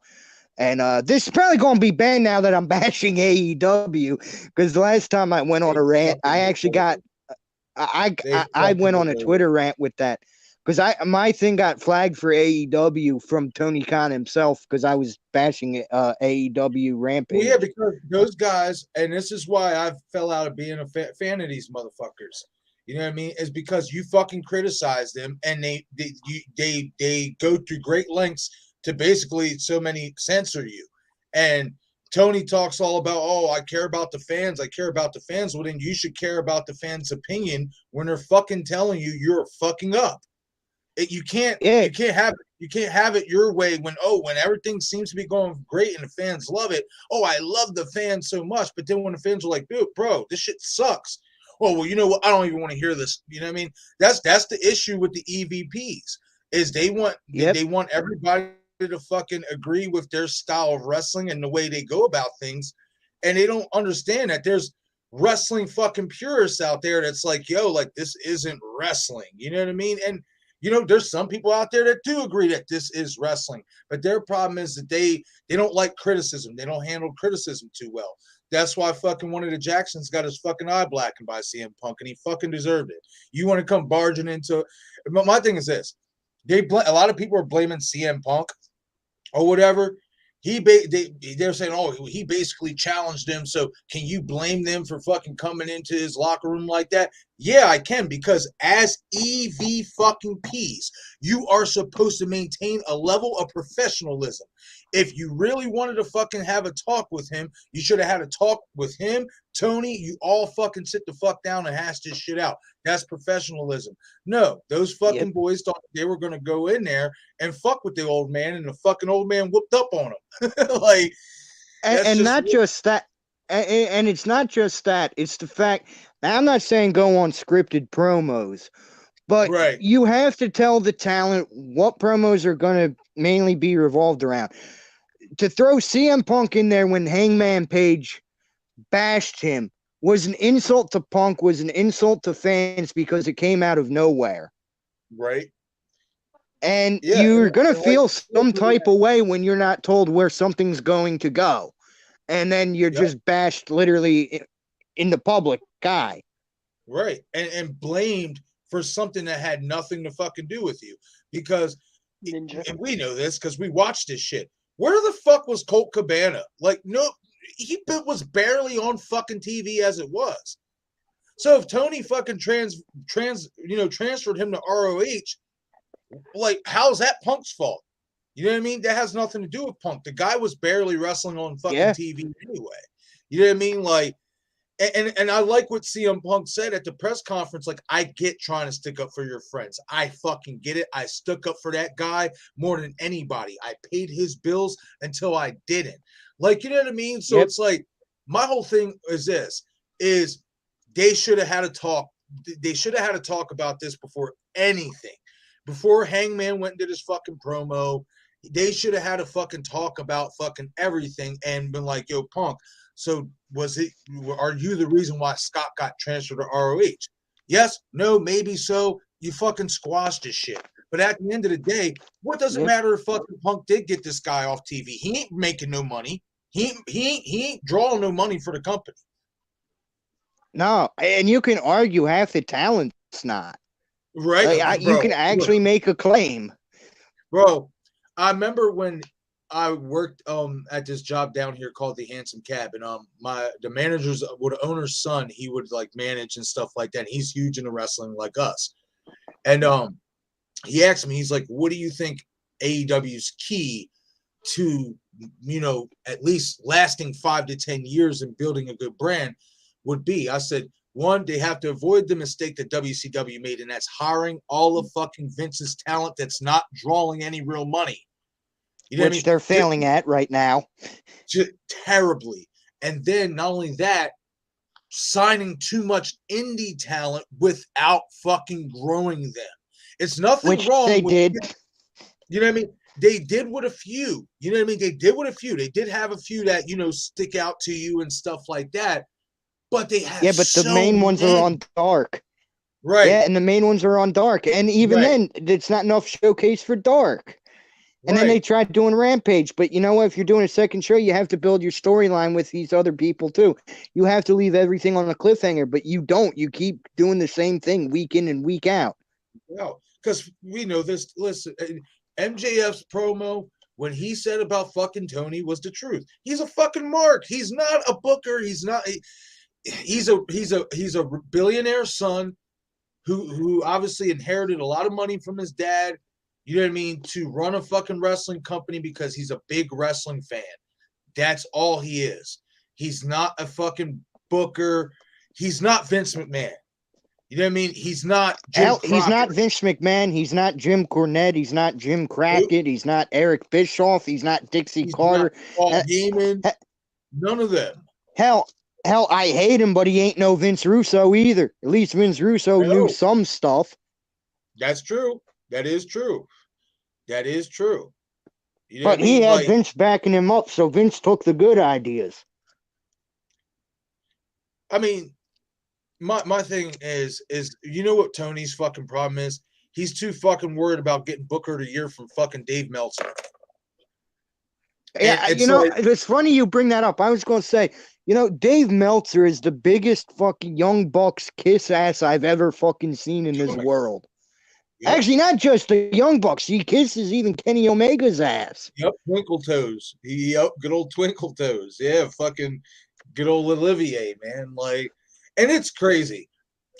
And this is probably going to be banned now that I'm bashing AEW, because the last time I went on a rant, I actually got I went on a Twitter rant with that, because my thing got flagged for AEW from Tony Khan himself, because I was bashing AEW Rampage. Well, yeah, because those guys, and this is why I fell out of being a fan of these motherfuckers. You know what I mean? Is because you fucking criticize them, and they go through great lengths to basically censor you. And Tony talks all about, oh, I care about the fans. Well, then you should care about the fans' opinion when they're fucking telling you you're fucking up. You can't have it your way when everything seems to be going great and the fans love it. Oh, I love the fans so much, but then when the fans are like, dude, bro, this shit sucks. Oh, well, you know what? I don't even want to hear this. You know what I mean? That's the issue with the EVPs, is they want everybody to fucking agree with their style of wrestling and the way they go about things, and they don't understand that there's wrestling fucking purists out there that's like, yo, like, this isn't wrestling. You know what I mean? And you know, there's some people out there that do agree that this is wrestling, but their problem is that they don't like criticism. They don't handle criticism too well. That's why fucking one of the Jacksons got his fucking eye blackened by CM Punk, and he fucking deserved it. You want to come barging into, but my thing is this: a lot of people are blaming CM Punk or whatever. They're saying, oh, he basically challenged them. So can you blame them for fucking coming into his locker room like that? Yeah, I can, because as EV fucking P's, you are supposed to maintain a level of professionalism. If you really wanted to fucking have a talk with him, you should have had a talk with him. Tony, you all fucking sit the fuck down and hash this shit out. That's professionalism. No, those fucking boys thought they were going to go in there and fuck with the old man, and the fucking old man whooped up on them. Like, and not just that. And it's not just that. It's the fact. I'm not saying go on scripted promos, but you have to tell the talent what promos are going to mainly be revolved around. To throw CM Punk in there when Hangman Page bashed him was an insult to Punk, was an insult to fans because it came out of nowhere. Right? And Yeah. you're going to and like, feel some type of way when you're not told where something's going to go. And then you're Yep. just bashed literally in the public eye. Right. And blamed for something that had nothing to fucking do with you. Because, Ninja. and we know this because we watched this shit. Where the fuck was Colt Cabana? Like, no, he was barely on fucking TV as it was. So if Tony fucking transferred him to ROH, like, how's that Punk's fault? You know what I mean? That has nothing to do with Punk. The guy was barely wrestling on fucking TV anyway. You know what I mean? Like, and I like what CM Punk said at the press conference. Like, I get trying to stick up for your friends. I fucking get it. I stuck up for that guy more than anybody. I paid his bills until I didn't. Like, you know what I mean? So it's like, my whole thing is this, is they should have had a talk. They should have had a talk about this before anything. Before Hangman went and did his fucking promo, they should have had a fucking talk about fucking everything and been like, yo, Punk, so are you the reason why Scott got transferred to ROH? Yes, no, maybe so. You fucking squashed this shit. But at the end of the day, what does it matter if fucking Punk did get this guy off TV? He ain't making no money. He ain't drawing no money for the company. No, and you can argue half the talent's not. Right. Like, you can actually make a claim. Bro, I remember when I worked at this job down here called the Handsome Cab, and the manager's owner's son, he would like manage and stuff like that. He's huge into wrestling like us. And he asked me, he's like, what do you think AEW's key to, at least lasting 5 to 10 years and building a good brand would be? I said, one, they have to avoid the mistake that WCW made, and that's hiring all of fucking Vince's talent that's not drawing any real money. You know Which they're failing at right now. Just terribly. And then not only that, signing too much indie talent without fucking growing them. It's nothing wrong. They did. You know what I mean? They did with a few. You know what I mean? They did with a few. They did have a few that, stick out to you and stuff like that. But they have the main ones are on Dark. Right. Yeah, and the main ones are on Dark. And even then, it's not enough showcase for Dark. And then they tried doing Rampage. But you know what? If you're doing a second show, you have to build your storyline with these other people, too. You have to leave everything on a cliffhanger, but you don't. You keep doing the same thing week in and week out. No, because we know this. Listen, MJF's promo, when he said about fucking Tony, was the truth. He's a fucking mark. He's not a booker. He's not... He's a billionaire son who obviously inherited a lot of money from his dad, you know what I mean, to run a fucking wrestling company because he's a big wrestling fan. That's all he is. He's not a fucking booker. He's not Vince McMahon. You know what I mean? He's not Jim Crockett. He's not Vince McMahon. He's not Jim Cornette. He's not Jim Crockett. He's not Eric Bischoff. He's not Dixie Carter. Paul Heyman. None of them. Hell, I hate him, but he ain't no Vince Russo either. At least Vince Russo knew some stuff. That's true. That is true. That is true. You know but he had Vince backing him up, so Vince took the good ideas. I mean, my thing is you know what Tony's fucking problem is? He's too fucking worried about getting Booker of the Year from fucking Dave Meltzer. Yeah, it's funny you bring that up. I was going to say, Dave Meltzer is the biggest fucking Young Bucks kiss ass I've ever fucking seen in this world. Yep. Actually, not just the Young Bucks. He kisses even Kenny Omega's ass. Yep, Twinkle Toes. Yep, good old Twinkle Toes. Yeah, fucking good old Olivier, man. Like, and it's crazy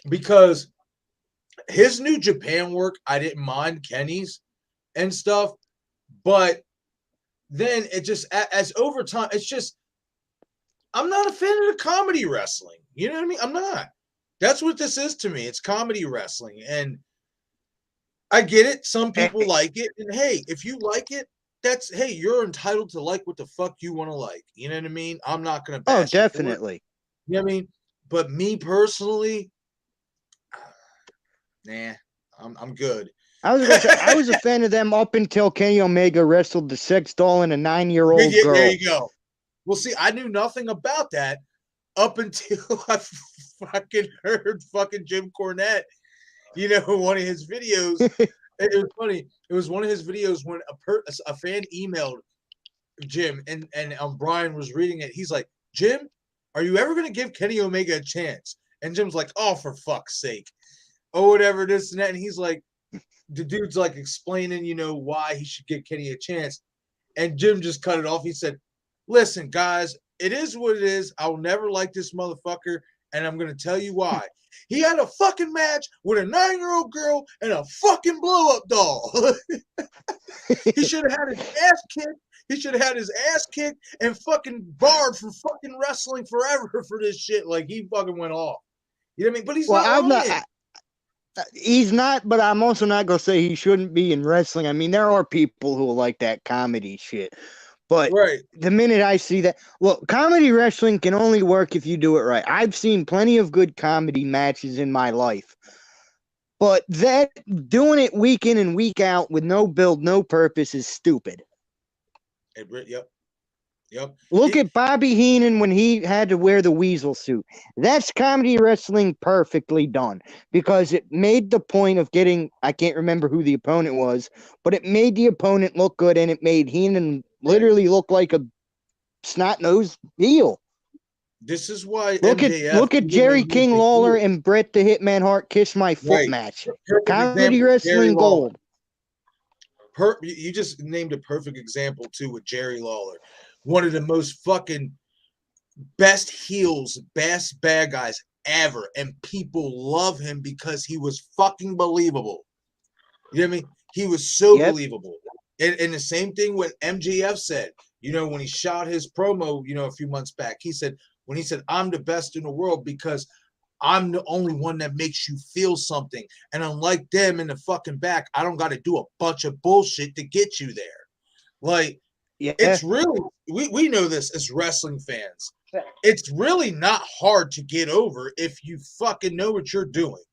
because his New Japan work, I didn't mind Kenny's and stuff, but then it just, as over time, it's just, I'm not a fan of the comedy wrestling. You know what I mean? I'm not. That's what this is to me. It's comedy wrestling. And I get it. Some people like it. And hey, if you like it, hey, you're entitled to like what the fuck you want to like. You know what I mean? I'm not going to bash Oh, definitely. You know what I mean? But me personally, nah, I'm good. I was a fan of them up until Kenny Omega wrestled the sex doll and a 9-year-old girl. There you go. Well, see, I knew nothing about that, up until I fucking heard fucking Jim Cornette, one of his videos. It was funny. It was one of his videos when a fan emailed Jim and Brian was reading it. He's like, Jim, are you ever going to give Kenny Omega a chance? And Jim's like, oh, for fuck's sake. Oh, whatever, this and that. And he's like, the dude's like explaining, why he should give Kenny a chance. And Jim just cut it off. He said, listen, guys, it is what it is. I'll never like this motherfucker. And I'm going to tell you why. He had a fucking match with a 9-year-old girl and a fucking blow-up doll. He should have had his ass kicked. He should have had his ass kicked and fucking barred from fucking wrestling forever for this shit. Like, he fucking went off. You know what I mean? But he's Well, not on it. He's not, but I'm also not going to say he shouldn't be in wrestling. I mean, there are people who like that comedy shit. But Right. the minute I see that, well, comedy wrestling can only work if you do it right. I've seen plenty of good comedy matches in my life. But that doing it week in and week out with no build, no purpose is stupid. Yep. Look at Bobby Heenan when he had to wear the weasel suit. That's comedy wrestling perfectly done because it made the point of getting, I can't remember who the opponent was, but it made the opponent look good and it made Heenan literally look like a snot-nosed heel. This is why Look at Jerry King Lawler and Bret the Hitman Hart Kiss My Foot match. Comedy example, wrestling gold. You just named a perfect example too with Jerry Lawler. One of the most fucking best heels, best bad guys ever. And people love him because he was fucking believable. You know what I mean? He was so believable. And the same thing what MJF said, when he shot his promo, a few months back, he said, I'm the best in the world because I'm the only one that makes you feel something. And unlike them in the fucking back, I don't got to do a bunch of bullshit to get you there. Like, it's really, we know this as wrestling fans. It's really not hard to get over if you fucking know what you're doing.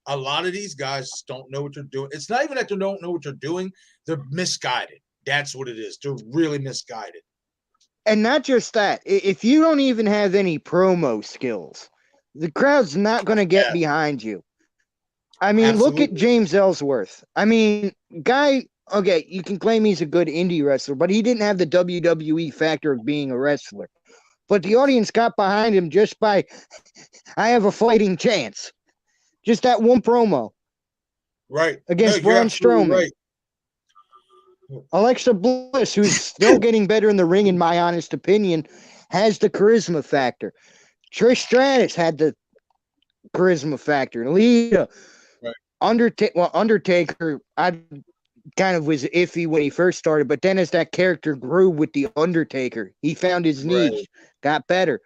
A lot of these guys don't know what they're doing. It's not even that they don't know what they're doing. They're misguided. That's what it is. They're really misguided. And not just that. If you don't even have any promo skills, the crowd's not going to get behind you. I mean, look at James Ellsworth. I mean, guy, okay, you can claim he's a good indie wrestler, but he didn't have the WWE factor of being a wrestler. But the audience got behind him just by, I have a fighting chance. Just that one promo. Right. Against Braun Strowman. Right. Alexa Bliss, who's still getting better in the ring, in my honest opinion, has the charisma factor. Trish Stratus had the charisma factor. Lita. Right. Undertaker, I kind of was iffy when he first started, but then as that character grew with the Undertaker, he found his niche, got better.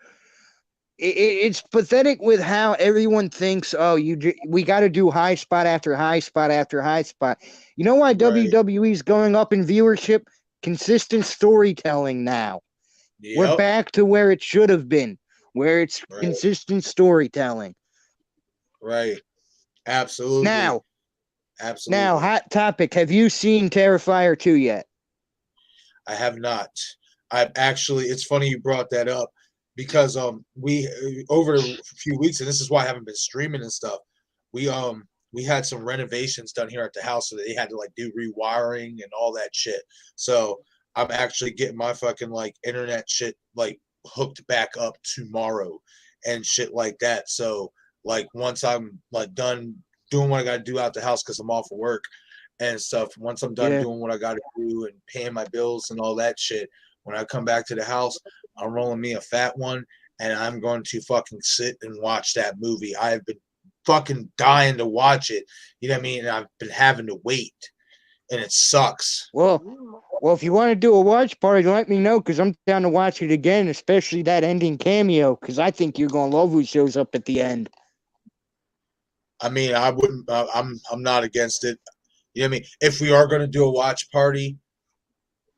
It's pathetic with how everyone thinks, we got to do high spot after high spot after high spot. You know why WWE is going up in viewership? Consistent storytelling now. Yep. We're back to where it should have been, where it's consistent storytelling. Right. Absolutely. Now, hot topic. Have you seen Terrifier 2 yet? I have not. It's funny you brought that up. Because we over a few weeks, and this is why I haven't been streaming and stuff. We had some renovations done here at the house, so they had to like do rewiring and all that shit. So I'm actually getting my fucking like internet shit like hooked back up tomorrow and shit like that. So like once I'm like done doing what I got to do out the house because I'm off of work and stuff. Once I'm done doing what I got to do and paying my bills and all that shit, when I come back to the house, I'm rolling me a fat one, and I'm going to fucking sit and watch that movie. I've been fucking dying to watch it. You know what I mean? And I've been having to wait, and it sucks. Well, if you want to do a watch party, let me know, because I'm down to watch it again, especially that ending cameo, because I think you're going to love who shows up at the end. I mean, I wouldn't. I'm not against it. You know what I mean? If we are going to do a watch party,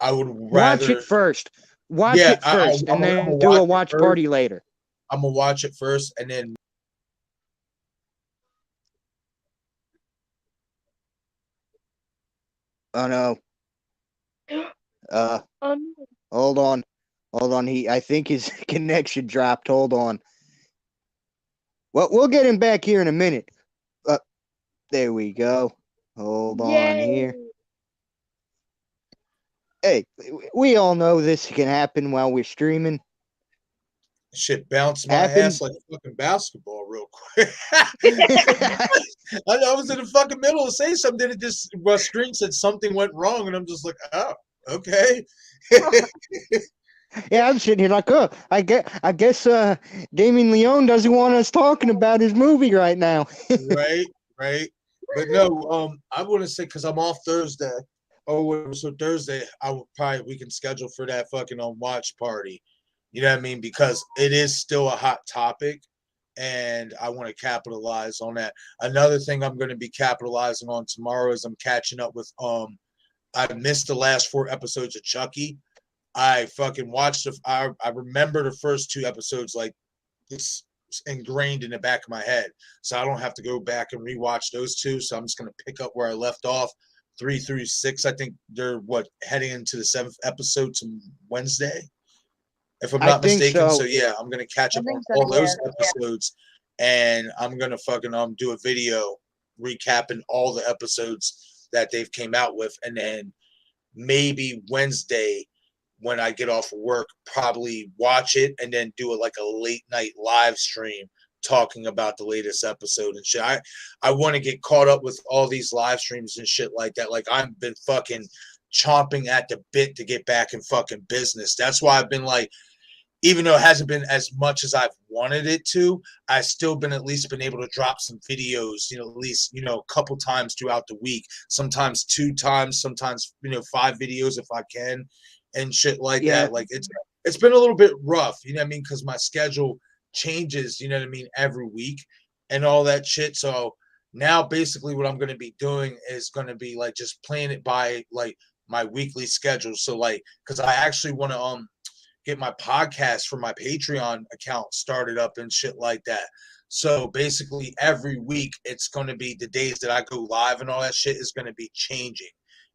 I would rather watch it first. Watch it first, and then do a watch party later. I'm gonna watch it first, and then. Oh no. Hold on. I think his connection dropped. Hold on. Well, we'll get him back here in a minute. There we go. Hold on Yay! here. Hey, we all know this can happen while we're streaming. Shit bounced my Happens. ass like fucking basketball real quick. I was in the fucking middle of saying something, then it just my screen said something went wrong, and I'm just like, oh, okay. Yeah, I'm sitting here like, oh, I guess Damien Leone doesn't want us talking about his movie right now. Right, right. But no, I want to say because I'm off Thursday. Oh, whatever. So Thursday, we can schedule for that fucking watch party. You know what I mean? Because it is still a hot topic, and I want to capitalize on that. Another thing I'm going to be capitalizing on tomorrow is I'm catching up with I missed the last 4 episodes of Chucky. I fucking watched I remember the first 2 episodes like it's ingrained in the back of my head. So I don't have to go back and rewatch those 2. So I'm just gonna pick up where I left off. 3 through 6. I think they're heading into the 7th episode to Wednesday, if I'm I not think mistaken. so. So yeah, I'm gonna catch I up on think so, all those yeah. episodes, and I'm gonna fucking do a video recapping all the episodes that they've came out with, and then maybe Wednesday when I get off of work, probably watch it and then do it like a late night live stream talking about the latest episode and shit. I want to get caught up with all these live streams and shit like that. Like I've been fucking chomping at the bit to get back in fucking business. That's why I've been like, even though it hasn't been as much as I've wanted it to, I've still been at least been able to drop some videos, at least, a couple times throughout the week, sometimes 2 times, sometimes, 5 videos if I can and shit like Yeah. that. Like it's been a little bit rough, you know what I mean? Cause my schedule changes, you know what I mean, every week and all that shit. So now basically what I'm going to be doing is going to be like just playing it by like my weekly schedule. So like, cause I actually want to, get my podcast for my Patreon account started up and shit like that. So basically every week it's going to be the days that I go live and all that shit is going to be changing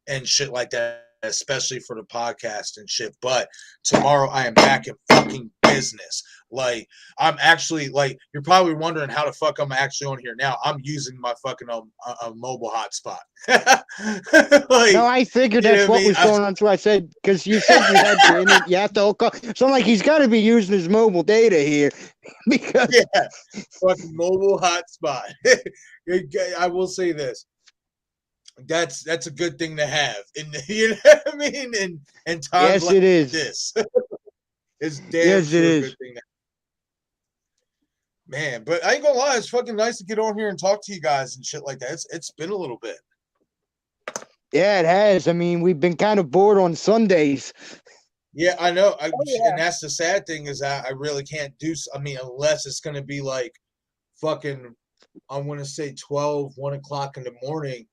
and shit like that, especially for the podcast and shit. But tomorrow I am back in fucking business. Like I'm actually like, you're probably wondering how the fuck I'm actually on here now. I'm using my fucking mobile hotspot. Like, No, I figured that's what was going on. So I said, because you said you had to, you have to hook up. So I'm like, he's got to be using his mobile data here, because yeah, fucking mobile hotspot. I will say this. That's a good thing to have, you know what I mean. And times yes, like it is. this, it's damn Yes, sure it a is. good thing. Man, but I ain't gonna lie, it's fucking nice to get on here and talk to you guys and shit like that. It's been a little bit. Yeah, it has. I mean, we've been kind of bored on Sundays. Yeah, I know. yeah. And that's the sad thing is I really can't do. I mean, unless it's gonna be like fucking, I want to say 12, 1 o'clock in the morning.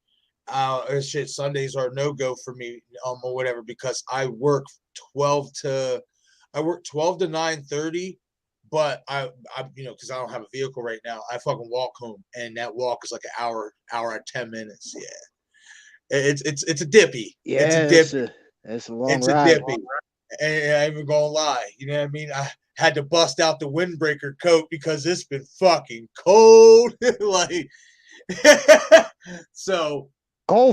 Shit, Sundays are no go for me, or whatever, because I work 12 to 9:30, but I because I don't have a vehicle right now, I fucking walk home, and that walk is like an hour and 10 minutes. Yeah, it's a dippy. It's a Yeah, dippy. that's a long It's a ride. dippy. And I ain't even gonna lie, you know what I mean? I had to bust out the windbreaker coat because it's been fucking cold. Like, so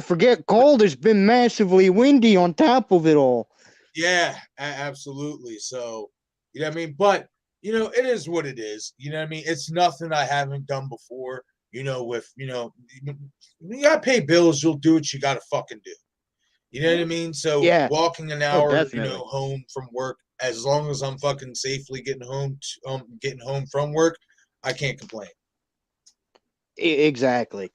Forget cold. It's been massively windy on top of it all. yeah, absolutely. So, you know what I mean? But, it is what it is. You know what I mean? It's nothing I haven't done before, with, you gotta pay bills, you'll do what you gotta fucking do. You know what I mean? So Yeah. walking an Oh, hour, definitely. home from work, as long as I'm fucking safely getting home from work, I can't complain. Exactly.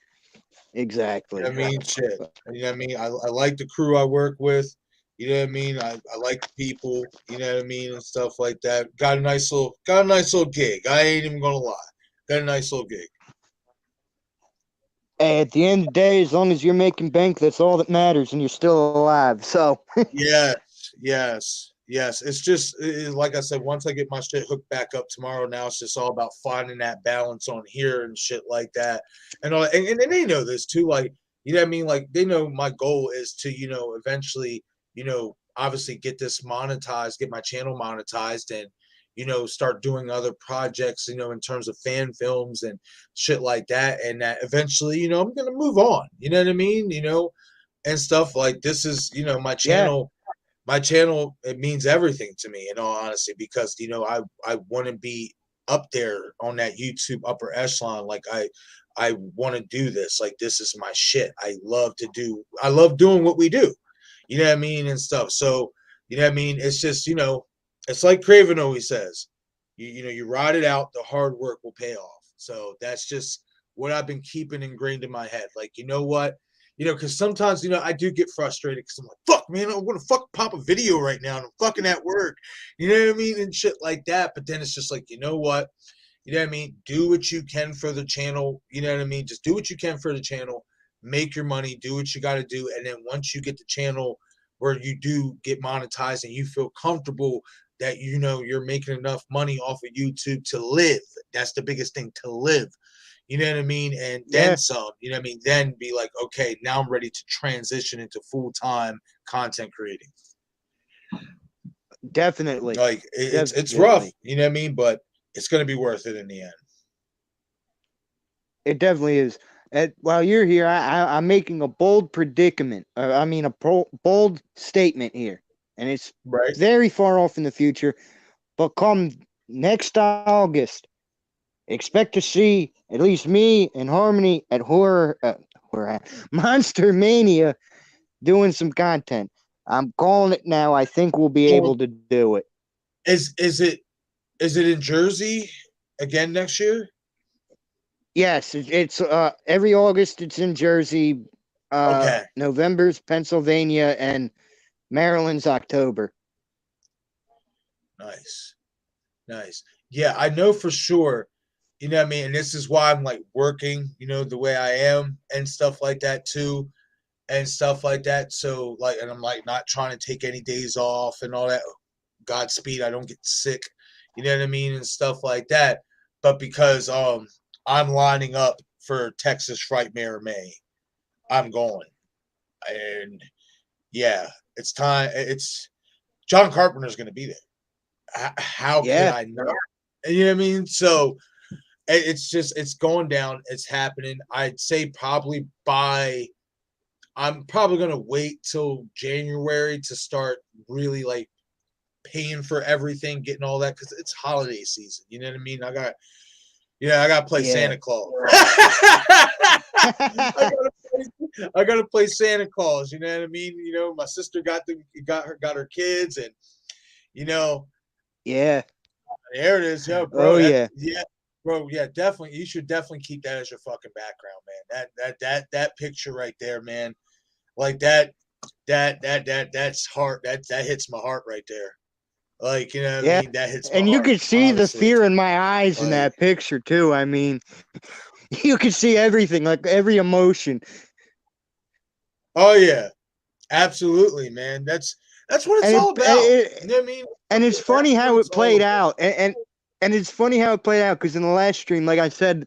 You know what I mean? Shit. You know what I mean? I like the crew I work with. You know what I mean? I like the people, you know what I mean, and stuff like that. Got a nice little gig. I ain't even gonna lie. Got a nice little gig. At the end of the day, as long as you're making bank, that's all that matters, and you're still alive. So Yes. It's just like I said, once I get my shit hooked back up tomorrow, now it's just all about finding that balance on here and shit like that. And all, and they know this too, like, you know what I mean? Like they know my goal is to, eventually, obviously get this monetized, get my channel monetized, and start doing other projects, in terms of fan films and shit like that. And that eventually, I'm going to move on, you know what I mean? And stuff like this is, Yeah, my channel, it means everything to me in all honesty, because, I want to be up there on that YouTube upper echelon. Like I want to do this. Like, this is my shit. I love doing what we do, you know what I mean? And stuff. So, you know what I mean? It's just, it's like Craven always says, you ride it out, the hard work will pay off. So that's just what I've been keeping ingrained in my head. Like, you know what? Because sometimes, I do get frustrated because I'm like, fuck, man, I want to fuck pop a video right now and I'm fucking at work. You know what I mean? And shit like that. But then it's just like, you know what? You know what I mean? Do what you can for the channel. You know what I mean? Just do what you can for the channel. Make your money. Do what you got to do. And then once you get the channel where you do get monetized and you feel comfortable that, you're making enough money off of YouTube to live. That's the biggest thing, to live. You know what I mean? And then yeah, some, you know what I mean? Then be like, okay, now I'm ready to transition into full-time content creating. definitely, Like, it's rough, definitely. you know what I mean? But it's going to be worth it in the end. It definitely is. While you're here, I'm making a bold predicament. I mean, a bold statement here, and it's Right. very far off in the future. But come next August, expect to see at least me and Harmony at Monster Mania doing some content. I'm calling it now. I think we'll be So able to do it. is it in Jersey again next year? Yes, it's every August. It's in Jersey. Okay. November's Pennsylvania, and Maryland's October. Nice. Nice. Yeah, I know for sure. You know what I mean? And this is why I'm like working, the way I am and stuff like that too. And stuff like that. So like, and I'm like not trying to take any days off and all that. Godspeed, I don't get sick. You know what I mean? And stuff like that. But because I'm lining up for Texas Frightmare May, I'm going. And yeah, it's time. It's John Carpenter's going to be there. How can Yeah, I not? You know what I mean? So it's going down. It's happening. I'd say probably I'm probably going to wait till January to start really like paying for everything, getting all that, because it's holiday season. You know what I mean? I got to play yeah. Santa Claus. I gotta play Santa Claus. You know what I mean? My sister got her kids, and Yeah. there it is. Yeah, Oh bro. yeah. Yeah, bro. Yeah, definitely. You should definitely keep that as your fucking background, man. That picture right there, man. Like that's heart. That hits my heart right there. Like, you know what I Yeah. mean? That hits my And you heart, could see the honestly. fear in my eyes in Like, that picture too. I mean, you could see everything, like every emotion. oh yeah, absolutely, man. That's what it's And all about. You it know what I mean? and it's That's funny what how it's it all played about. out. And it's funny how it played out because in the last stream, like I said,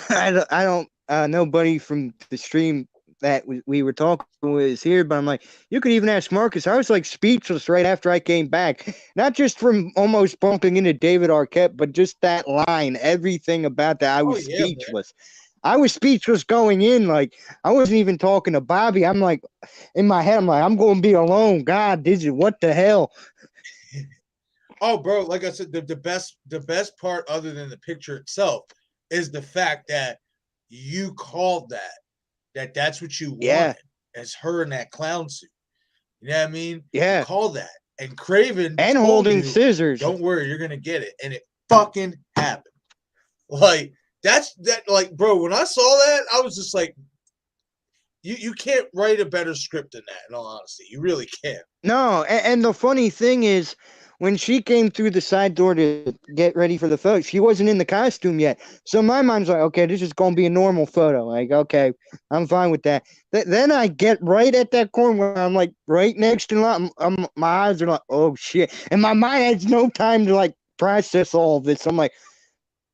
I don't nobody from the stream that we were talking was here, but I'm like, you could even ask Marcus. I was like speechless right after I came back, not just from almost bumping into David Arquette, but just that line, everything about that. I Oh was yeah, man. speechless. I was speechless going in. Like, I wasn't even talking to Bobby. I'm like, in my head, I'm like, I'm going to be alone. God, what the hell? Oh, bro, like I said, the best part, other than the picture itself, is the fact that you called that's what you Yeah, wanted, as her in that clown suit. You know what I mean? You yeah. called that, and Craven And told holding you, scissors. "Don't worry, you're gonna get it," and it fucking happened. Like, that's that. Like, bro, when I saw that, I was just like, you can't write a better script than that. In all honesty, you really can't. No, and the funny thing is, when she came through the side door to get ready for the photo, she wasn't in the costume yet. So my mind's like, okay, this is going to be a normal photo. Like, okay, I'm fine with that. Then I get right at that corner where I'm like right next to my eyes are like, oh shit. And my mind has no time to like process all of this. I'm like,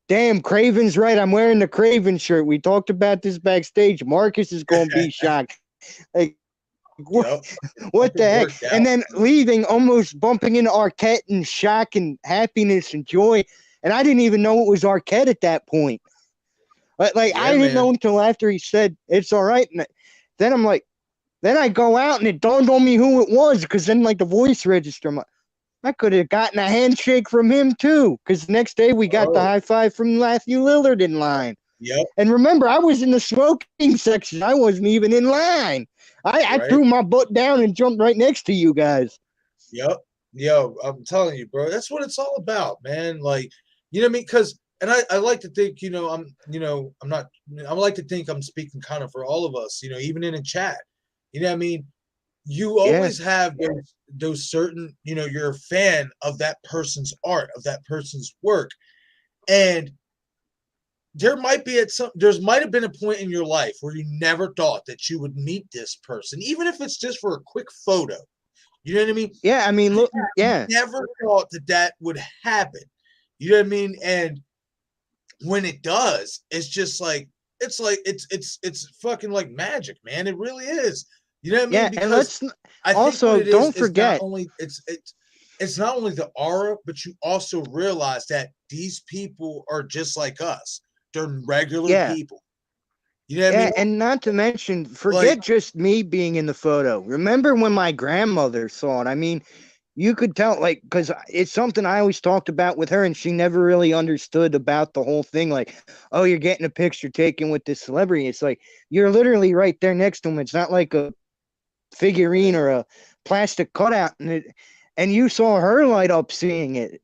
damn, Craven's right. I'm wearing the Craven shirt. We talked about this backstage. Marcus is going to be shocked. Like, What, Yep. what the It heck? worked out. And then leaving, almost bumping into Arquette in shock and happiness and joy. And I didn't even know it was Arquette at that point. Like Yeah, I didn't know man. until after he said it's all right. And then I'm like, then I go out and it dawned on me who it was because then like the voice register, I'm like, I could have gotten a handshake from him too. Because next day we got the Oh, high five from Matthew Lillard in line. yep. And remember, I was in the smoking section. I wasn't even in line. I Right. threw my butt down and jumped right next to you guys. Yep. Yo, I'm telling you, bro, that's what it's all about, man. Like, you know what I mean? Because, and I like to think, I'm not, I like to think I'm speaking kind of for all of us, even in a chat. You know what I mean? You Yeah. always have those certain, you're a fan of that person's art, of that person's work. And there might have been a point in your life where you never thought that you would meet this person, even if it's just for a quick photo. You know what I mean? Yeah. I mean, look, yeah. Never thought that would happen. You know what I mean? And when it does, it's just like it's fucking like magic, man. It really is. You know what I mean? Yeah. And Because I think also, what it don't is not forget. only it's not only the aura, but you also realize that these people are just like us. They're regular Yeah. people. You know what I Yeah. mean? And not to mention, Like, forget just me being in the photo. Remember when my grandmother saw it? I mean, you could tell, like, because it's something I always talked about with her, and she never really understood about the whole thing. Like, oh, you're getting a picture taken with this celebrity. It's like you're literally right there next to him. It's not like a figurine or a plastic cutout, and you saw her light up seeing it.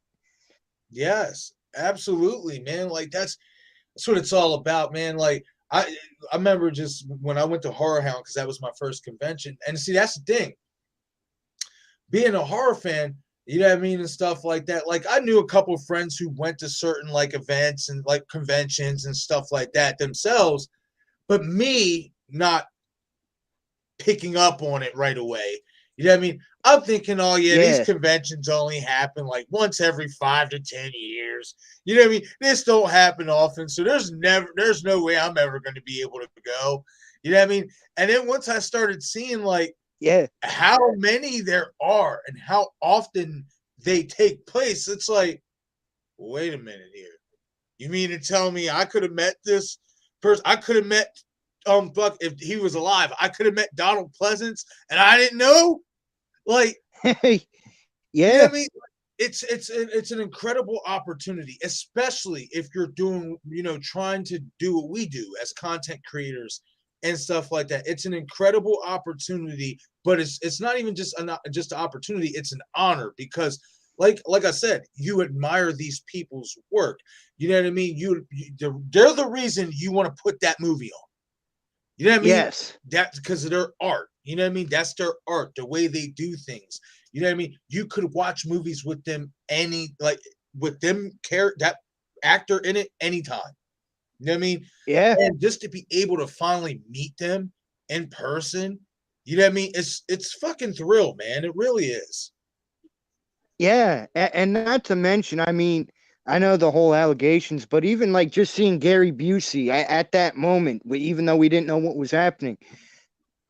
yes, absolutely, man. Like that's what it's all about, man. Like I remember just when I went to Horror Hound because that was my first convention, and see that's the thing. Being a horror fan, you know what I mean, and stuff like that. Like I knew a couple of friends who went to certain like events and like conventions and stuff like that themselves, but me not picking up on it right away. You know what I mean? I'm thinking, oh yeah, these Yeah, conventions only happen like once every 5 to 10 years. You know what I mean? This don't happen often, so there's no way I'm ever going to be able to go. You know what I mean? And then once I started seeing like yeah, how many there are and how often they take place, it's like, wait a minute here. You mean to tell me I could have met this person? I could have met Buck if he was alive. I could have met Donald Pleasance and I didn't know. Like, you know yeah, what I mean? It's an incredible opportunity, especially if you're doing, trying to do what we do as content creators and stuff like that. It's an incredible opportunity, but it's not even just an opportunity, it's an honor because like I said, you admire these people's work. You know what I mean? They're the reason you want to put that movie on. You know what I mean? yes, That's because of their art. You know what I mean? That's their art, the way they do things. You know what I mean? You could watch movies with them that actor in it anytime. You know what I mean? yeah. And just to be able to finally meet them in person, you know what I mean? It's fucking thrill, man. It really is. Yeah, and not to mention, I mean, I know the whole allegations, but even like just seeing Gary Busey at that moment, even though we didn't know what was happening,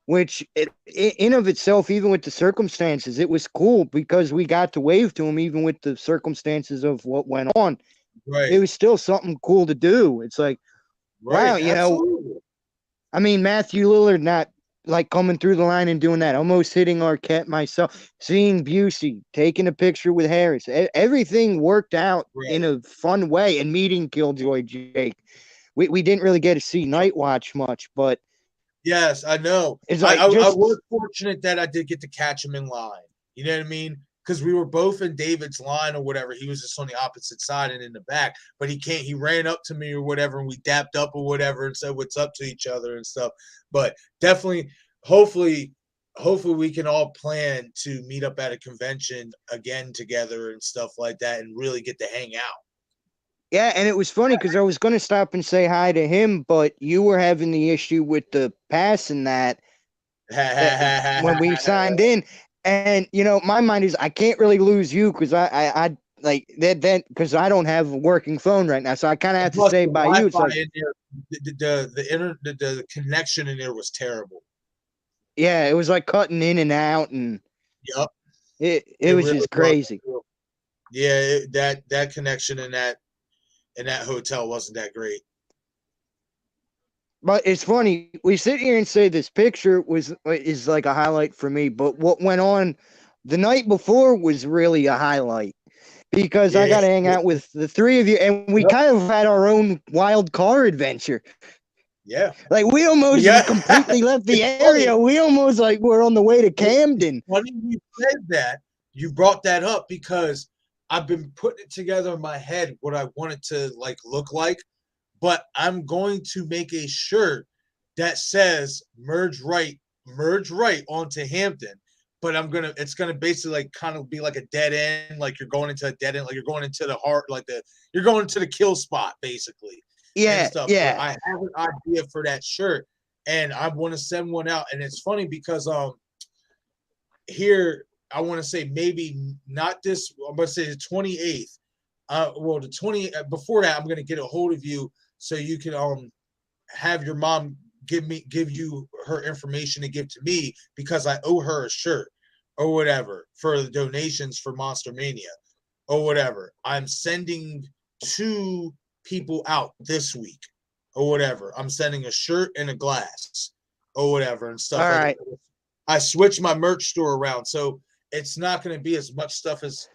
which in of itself, even with the circumstances, it was cool because we got to wave to him, even with the circumstances of what went on. It Right. was still something cool to do. It's like, wow, Right. Absolutely. I mean, Matthew Lillard not like coming through the line and doing that, almost hitting Arquette myself, seeing Busey, taking a picture with Harris. Everything worked out in Right. a fun way. And meeting Killjoy Jake, we didn't really get to see Night Watch much, but Yes, I know. it's I, like I I just was fortunate that I did get to catch him in line. You know what I mean? Because we were both in David's line or whatever. He was just on the opposite side and in the back, but he can't. He ran up to me or whatever, and we dapped up or whatever and said what's up to each other and stuff. But definitely, hopefully, hopefully we can all plan to meet up at a convention again together and stuff like that, and really get to hang out. yeah. And it was funny because I was going to stop and say hi to him, but you were having the issue with the pass and that when we signed in. And my mind is I can't really lose you because I like that because I don't have a working phone right now, so I kind of have to Plus, say the by you. It's Wi-Fi like, in there, the connection in there was terrible. Yeah, it was like cutting in and out, and Yep, it it was really just was. crazy. Yeah, that connection in that hotel wasn't that great. But it's funny, we sit here and say this picture is like a highlight for me, but what went on the night before was really a highlight because I Yeah, got to hang out with the three of you, and we yep, kind of had our own wild car adventure. yeah, Like we almost yeah. completely left the It's funny. area. We almost like were on the way to It's Camden. funny you said that. You brought that up because I've been putting it together in my head what I want it to like look like, but I'm going to make a shirt that says merge right onto Hampton. But it's gonna basically like kind of be like a dead end, like you're going into a dead end, like you're going into the heart, you're going to the kill spot basically and Yeah, stuff. But yeah. I have an idea for that shirt and I want to send one out. And it's funny because here I want to say maybe not this. I'm going to say the 28th. Well, the 20 before that, I'm going to get a hold of you so you can have your mom give you her information to give to me because I owe her a shirt or whatever for the donations for Monster Mania or whatever. I'm sending 2 people out this week or whatever. I'm sending a shirt and a glass or whatever and All stuff like right. that. I switched my merch store around. So it's not going to be as much stuff as,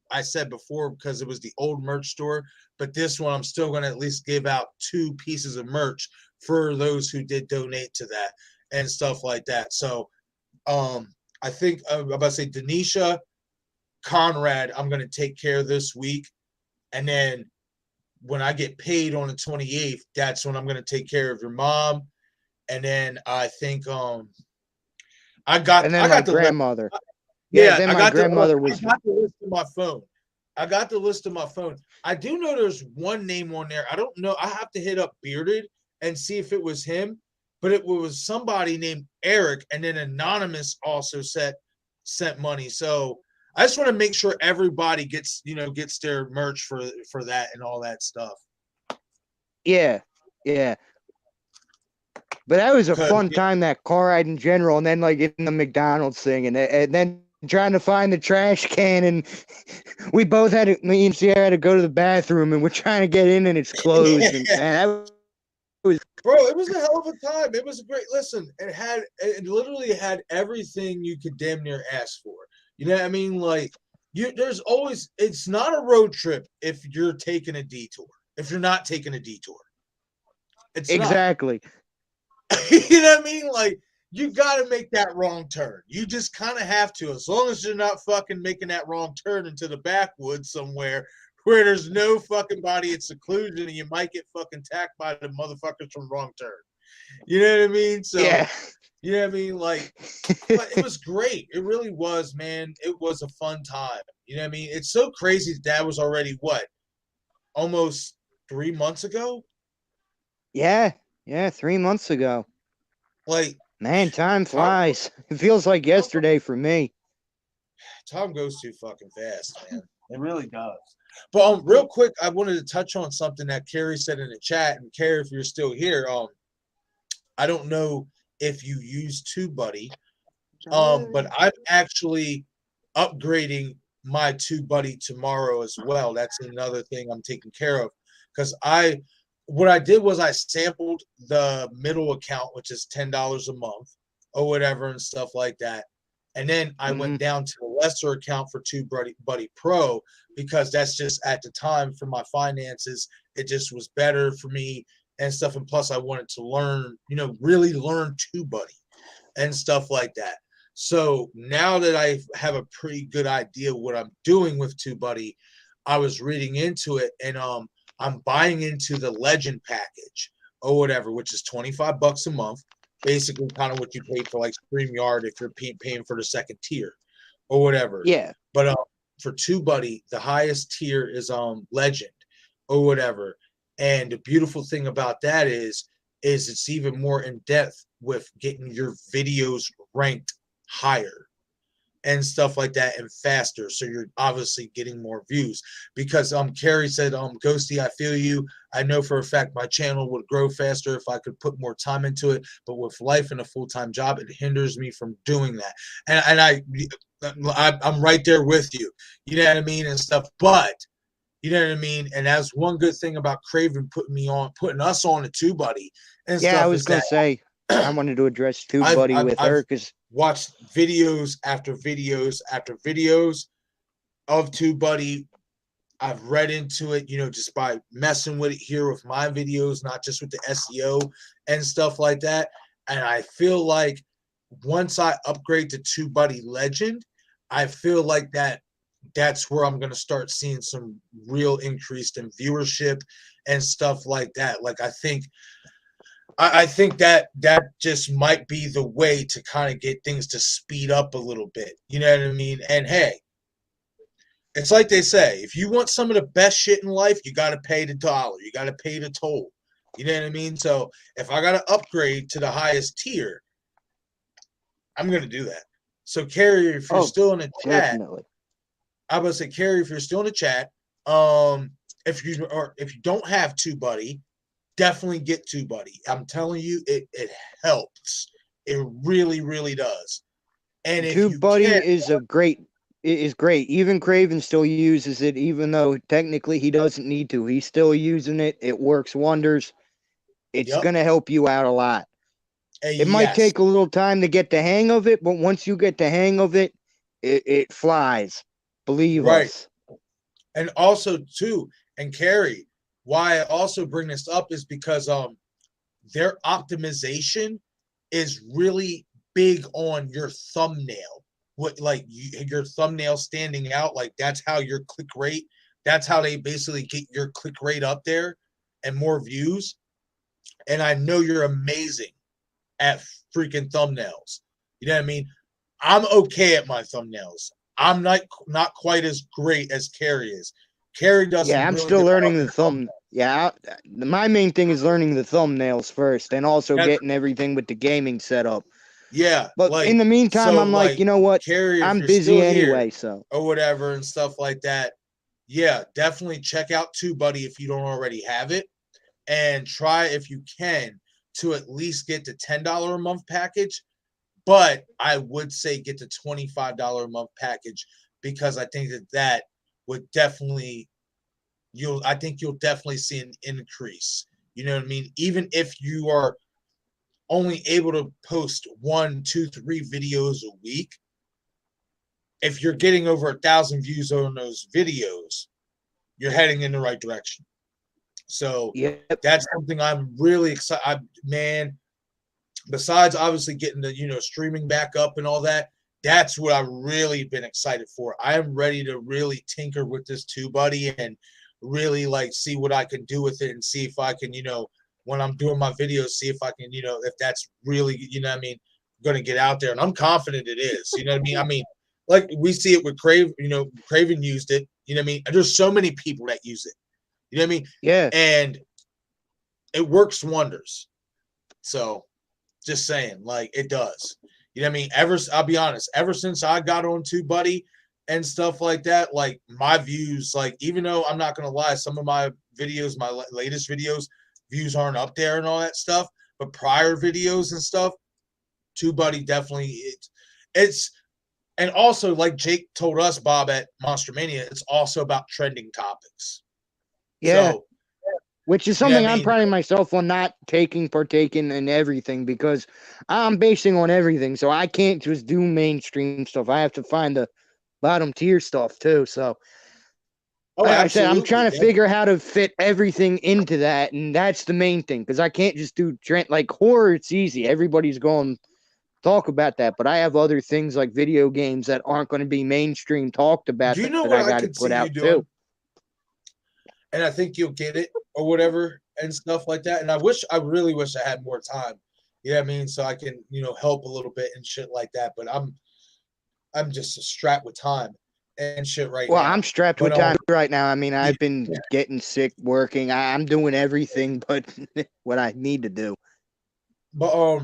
I said before because it was the old merch store. But this one, I'm still going to at least give out 2 pieces of merch for those who did donate to that and stuff like that. So I think I'm about to say Denisha, Conrad, I'm going to take care of this week. And then when I get paid on the 28th, that's when I'm going to take care of your mom. And then I think And I then my got the list. grandmother. Yeah, Yeah, then my grandmother was. I got the list on my phone. I got the list on my phone. I do know there's one name on there. I don't know. I have to hit up Bearded and see if it was him, but it was somebody named Eric, and then Anonymous also sent money. So I just want to make sure everybody gets their merch for that and all that stuff. Yeah, yeah. But that was a 'Cause, fun time, that car ride in general, and then like in the McDonald's thing, and then trying to find the trash can, and we both had to. Me and Sierra had to go to the bathroom, and we're trying to get in, and it's closed. And man, that was bro, it was a hell of a time. It was a great listen. It literally had everything you could damn near ask for. You know what I mean? Like there's always it's not a road trip if you're taking a detour. If you're not taking a detour. It's not. exactly. You know what I mean? Like you got to make that wrong turn. You just kind of have to, as long as you're not fucking making that wrong turn into the backwoods somewhere where there's no fucking body in seclusion and you might get fucking tacked by the motherfuckers from wrong turn. You know what I mean? So, Yeah. you know what I mean? Like, but it was great. It really was, man. It was a fun time. You know what I mean? It's so crazy that was already what? Almost 3 months ago? Yeah, 3 months ago. Like, Man, time time, flies. It feels like yesterday for me. time goes too fucking fast, man. It really does. But real quick, I wanted to touch on something that Carrie said in the chat. And Carrie, if you're still here, I don't know if you use TubeBuddy, but I'm actually upgrading my TubeBuddy tomorrow as well. That's another thing I'm taking care of because what I did was I sampled the middle account, which is $10 a month or whatever and stuff like that. And then I went down to the lesser account for TubeBuddy Pro because that's just at the time for my finances. It just was better for me and stuff. And plus I wanted to learn, really learn TubeBuddy and stuff like that. So now that I have a pretty good idea what I'm doing with TubeBuddy, I was reading into it and I'm buying into the Legend package or whatever, which is $25 a month, basically kind of what you pay for like StreamYard if you're paying for the second tier or whatever. Yeah. But for TubeBuddy, the highest tier is Legend or whatever. And the beautiful thing about that is it's even more in depth with getting your videos ranked higher and stuff like that and faster. So you're obviously getting more views because Carrie said, Ghosty, I feel you. I know for a fact my channel would grow faster if I could put more time into it, but with life and a full-time job, it hinders me from doing that. And I'm right there with you. You know what I mean? And stuff. But you know what I mean? And that's one good thing about Craven putting us on a TubeBuddy and Yeah, I stuff was is gonna that say I wanted to address I've TubeBuddy I've, with I've her because watched videos after videos after videos of TubeBuddy. I've read into it, just by messing with it here with my videos, not just with the SEO and stuff like that. And I feel like once I upgrade to TubeBuddy Legend, I feel like that's where I'm going to start seeing some real increase in viewership and stuff like that. Like I think that just might be the way to kind of get things to speed up a little bit. You know what I mean? And hey, it's like they say, if you want some of the best shit in life, you got to pay the dollar. You got to pay the toll. You know what I mean? So if I got to upgrade to the highest tier, I'm going to do that. So Carrie, if you're still in the chat, definitely. I was say, Carrie, if you're still in the chat, if you don't have TubeBuddy, definitely get TubeBuddy. I'm telling you, it helps. It really, really does. And if you TubeBuddy can, is great. Even Craven still uses it, even though technically he doesn't need to. He's still using it. It works wonders. It's yep, gonna help you out a lot. It might yes, take a little time to get the hang of it, but once you get the hang of it, it flies. Believe right. us. And also too, and Carrie, why I also bring this up is because their optimization is really big on your thumbnail. What like your thumbnail standing out, like that's how your click rate, that's how they basically get your click rate up there and more views. And I know you're amazing at freaking thumbnails. You know what I mean? I'm okay at my thumbnails. I'm not quite as great as Carrie is. Carrie does Yeah, some I'm really still good stuff learning in the her thumbnails. thumb. Yeah, my main thing is learning the thumbnails first, and also That's getting everything with the gaming setup. yeah, But in like the meantime, so I'm like, like you know what? Carrie, if I'm you're busy still here anyway, so or whatever and stuff like that, yeah, definitely check out TubeBuddy if you don't already have it, and try if you can to at least get the $10 a month package. But I would say get the $25 a month package because I think that would definitely I think you'll definitely see an increase. You know what I mean? Even if you are only able to post 1, 2, 3 videos a week, if you're getting over 1,000 views on those videos, you're heading in the right direction. So yep. that's something I'm really excited. Man, besides obviously getting the streaming back up and all that, that's what I've really been excited for. I am ready to really tinker with this TubeBuddy and really like see what I can do with it and see if I can, when I'm doing my videos, see if I can, if that's really, what I mean, going to get out there. And I'm confident it is. You know what I mean? I mean, like we see it with Craven. Craven used it. You know what I mean? And there's so many people that use it. You know what I mean? Yeah. And it works wonders. So just saying, like it does. You know what I mean? I'll be honest, ever since I got on TubeBuddy and stuff like that, like my views, like even though I'm not gonna lie, some of my videos, my latest videos, views aren't up there and all that stuff, but prior videos and stuff, TubeBuddy definitely it's and also like Jake told us, Bob at Monster Mania, it's also about trending topics. Yeah. So Which is you know something what I I'm mean? priding myself on not partaking in everything because I'm basing on everything. So I can't just do mainstream stuff. I have to find the bottom tier stuff too. So Oh, like I said, I'm absolutely. trying to figure how to fit everything into that, and that's the main thing because I can't just do trend like horror. It's easy; everybody's going to talk about that. But I have other things like video games that aren't going to be mainstream talked about Do you know that what I I got to could put see you out too. doing? And I think you'll get it or whatever and stuff like that. And I really wish I had more time. You know what I mean? So I can, help a little bit and shit like that. But I'm just strapped with time and shit right Well, now. I'm strapped But with time right now. I mean, yeah, I've been getting sick, working. I'm doing everything but what I need to do. but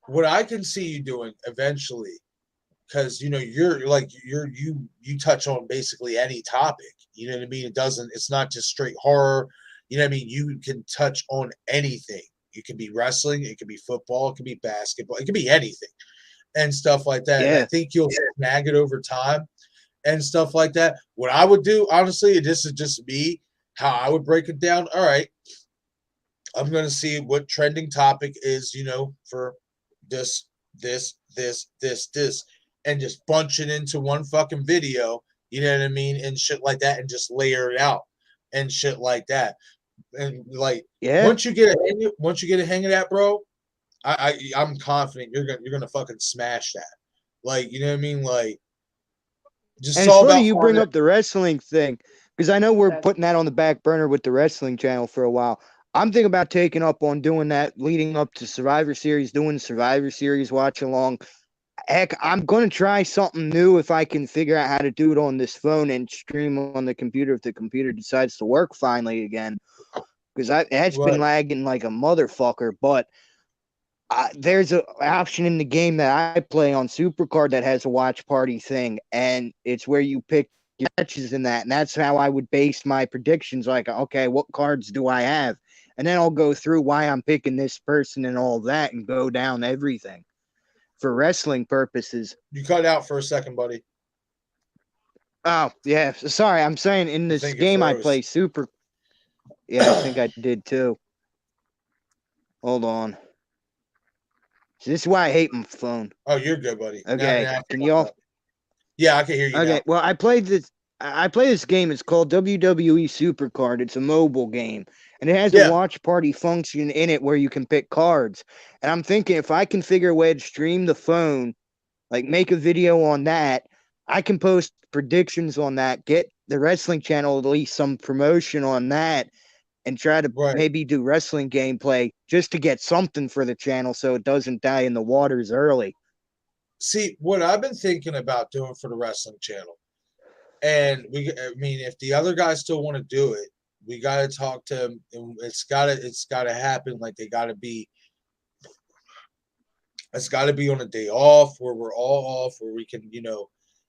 what I can see you doing eventually, because you touch on basically any topic. You know what I mean? It's not just straight horror. You know what I mean? You can touch on anything. It could be wrestling, it could be football, it could be basketball, it could be anything and stuff like that. And I Yeah. think you'll snag it over time and stuff like that. What I would do, honestly, and this is just me, how I would break it down. All right, I'm gonna see what trending topic is, for this, this, and just bunch it into one fucking video, you know what I mean, and shit like that, and just layer it out and shit like that. And like Yeah. once you get a hang of that, bro, I'm confident you're gonna fucking smash that. Like, you know what I mean? Like, just And it's it's all funny about you bring finding. up the wrestling thing because I know we're putting that on the back burner with the wrestling channel for a while. I'm thinking about taking up on doing that leading up to Survivor Series, doing Survivor Series watch along. Heck, I'm going to try something new if I can figure out how to do it on this phone and stream on the computer if the computer decides to work finally again. Because it's been Right. lagging like a motherfucker. But there's an option in the game that I play on Supercard that has a watch party thing, and it's where you pick your matches in that, and that's how I would base my predictions. Like, okay, what cards do I have? And then I'll go through why I'm picking this person and all that, and go down everything for wrestling purposes. You cut out for a second, buddy. Oh yeah, sorry. I'm saying in I this think it game I froze. play Super. Yeah, I think I did too. Hold on. This is why I hate my phone. Oh, you're good, buddy. Okay, Now can you all? Yeah, I can hear you now. Okay, well, I played this. I play this game. It's called WWE Supercard. It's a mobile game, and it has a Yeah. watch party function in it where you can pick cards. And I'm thinking if I can figure a way to stream the phone, like make a video on that, I can post predictions on that. Get the wrestling channel at least some promotion on that, and try to Right. maybe do wrestling gameplay just to get something for the channel so it doesn't die in the waters early. See, what I've been thinking about doing for the wrestling channel, and I mean, if the other guys still want to do it, we got to talk to them, and it's gotta happen. Like it's got to be on a day off where we're all off, where we can,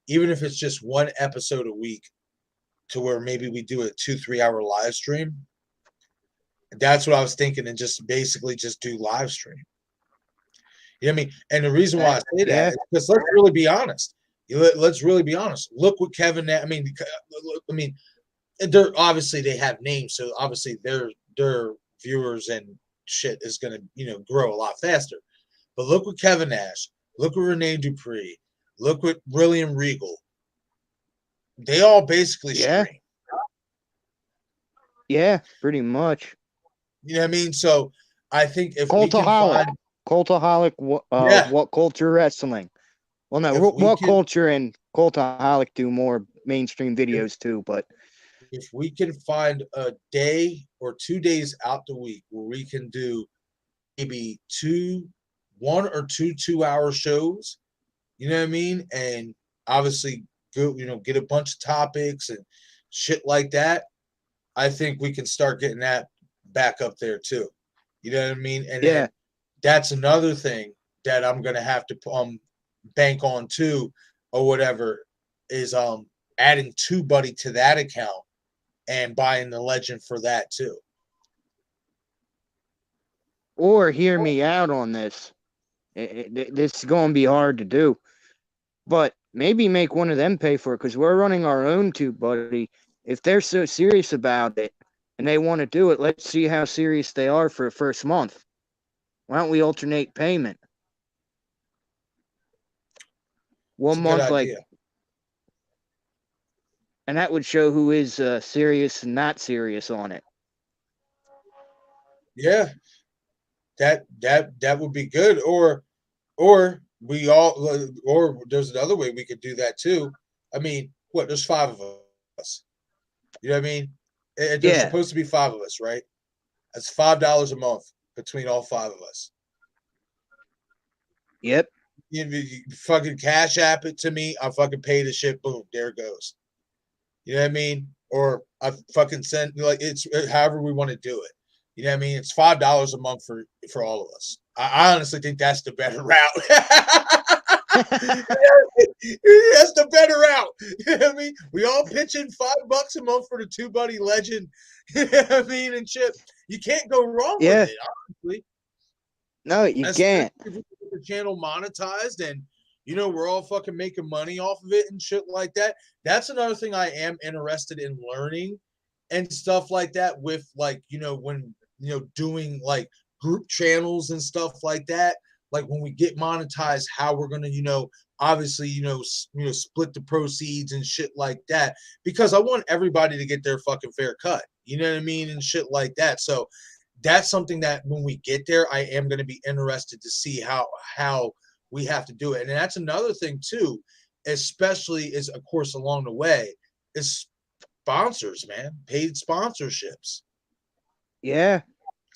even if it's just one episode a week, to where maybe we do a 2-3 hour live stream. That's what I was thinking, and just basically just do live stream. You know what I mean? And the reason why I say that is because let's really be honest. Let's really be honest. Look what Kevin. I mean, they're obviously they have names, so obviously their viewers and shit is gonna grow a lot faster. But look what Kevin Nash. Look what Rene Dupree. Look what William Regal. They all basically stream. Yeah, pretty much. You know what I mean? So I think if we can Cultaholic. find Cultaholic, What Culture Wrestling. Well, no, What Culture and Cultaholic do more mainstream videos too, but if we can find a day or 2 days out the week where we can do maybe 1 or 2 2-hour shows, you know what I mean? And obviously go, get a bunch of topics and shit like that. I think we can start getting that back up there too. You know what I mean? And then that's another thing that I'm gonna have to bank on too, or whatever, is adding TubeBuddy to that account and buying the legend for that too. Or hear me out on this. This is going to be hard to do, but maybe make one of them pay for it because we're running our own TubeBuddy. If they're so serious about it and they want to do it, let's see how serious they are for the first month. Why don't we alternate payment? One month, like, and that would show who is serious and not serious on it. Yeah, that would be good. Or we all, or there's another way we could do that too. I mean, there's 5 of us. You know what I mean? There's supposed to be 5 of us, right? That's $5 a month between all 5 of us. Yep. You fucking Cash App it to me. I fucking pay the shit. Boom, there it goes. You know what I mean? Or I fucking send, like, it's however we want to do it. You know what I mean? It's $5 a month for all of us. I honestly think that's the better route. That's the better route. You know what I mean? We all pitching $5 a month for the Two Buddy Legend. You know what I mean? And shit. You can't go wrong with Yeah. it, honestly. No, you Especially can't. if you get the channel monetized and we're all fucking making money off of it and shit like that. That's another thing I am interested in learning and stuff like that with like, when doing like group channels and stuff like that. Like when we get monetized, how we're gonna, obviously, split the proceeds and shit like that. Because I want everybody to get their fucking fair cut. You know what I mean? And shit like that. So that's something that when we get there, I am going to be interested to see how we have to do it. And that's another thing too, especially is of course along the way is sponsors, man, paid sponsorships. Yeah.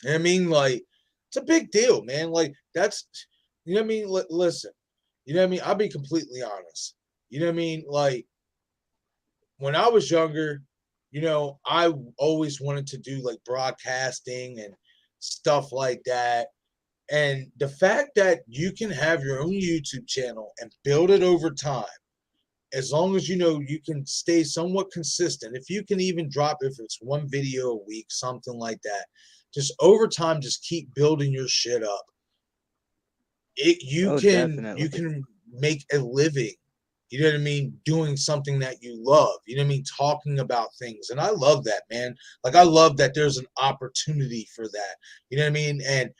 I mean, like it's a big deal, man. Like that's, what I mean. Listen, what I mean. I'll be completely honest. You know what I mean? Like when I was younger, I always wanted to do like broadcasting and stuff like that. And the fact that you can have your own YouTube channel and build it over time, as long as you can stay somewhat consistent, if you can even drop, if it's one video a week, something like that, just over time, just keep building your shit up. You Oh, can definitely. make a living, you know what I mean, doing something that you love, you know what I mean, talking about things. And I love that, man. Like I love that there's an opportunity for that, you know what I mean. And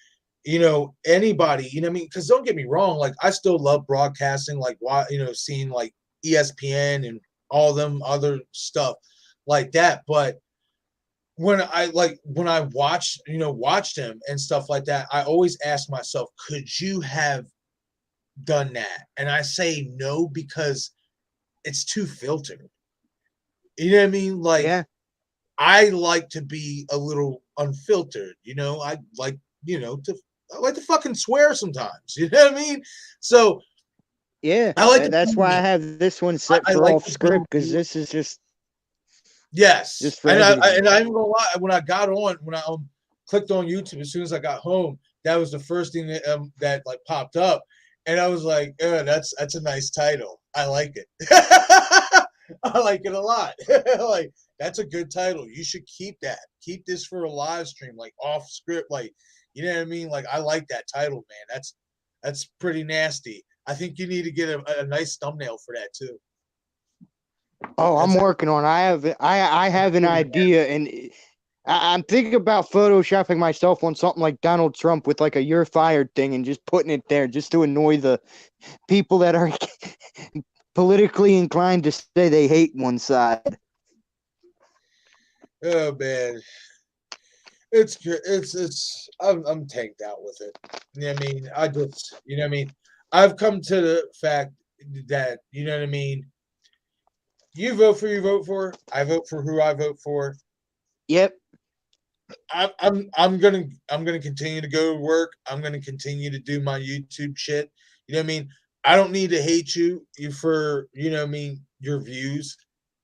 anybody, you know what I mean, because don't get me wrong, like I still love broadcasting, like why, seeing like ESPN and all them other stuff like that. But when I watched him and stuff like that, I always ask myself, could you have done that? And I say no, because it's too filtered. You know what I mean? Like Yeah. I like to be a little unfiltered, I like to fucking swear sometimes, you know what I mean? So Yeah. I like to That's be why I me. have this one set I for like off to do script because this is yes. just for And everything. I'm gonna lie, when I got on, when I clicked on YouTube as soon as I got home, that was the first thing that like popped up. And I was like, that's a nice title. I like it. I like it a lot. Like that's a good title. You should keep that. Keep this for a live stream, like off script, like you know what I mean? Like I like that title, man. That's pretty nasty. I think you need to get a nice thumbnail for that too. Oh, I'm That's working on. I have an idea, and I'm thinking about photoshopping myself on something like Donald Trump with like a "you're fired" thing, and just putting it there just to annoy the people that are politically inclined to say they hate one side. oh man. It's good. I'm tanked out with it. You know what I mean? You know what I mean? I've come to the fact that, you know what I mean? You vote for who you vote for. I vote for who I vote for. Yep. I'm gonna continue to go to work. I'm gonna continue to do my YouTube shit. You know what I mean? I don't need to hate you for, you know what I mean, your views.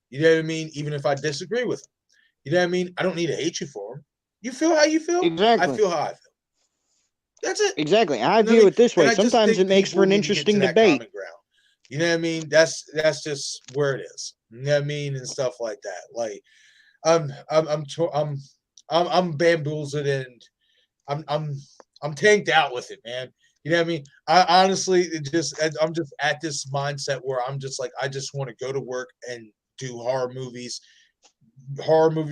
You know what I mean? Even if I disagree with them. You know what I mean? I don't need to hate you for them. You feel how you feel. I Exactly. feel how I feel. That's it. Exactly. I You know what I view mean? it this And way. I just Sometimes it think makes for people an need to get to interesting that debate. common ground. You know what I mean? That's just where it is. You know what I mean? And stuff like that. Like I'm bamboozled and I'm I'm I'm tanked out with it, man. You know what I mean? I honestly I'm just at this mindset where I'm just like I just want to go to work and do horror movie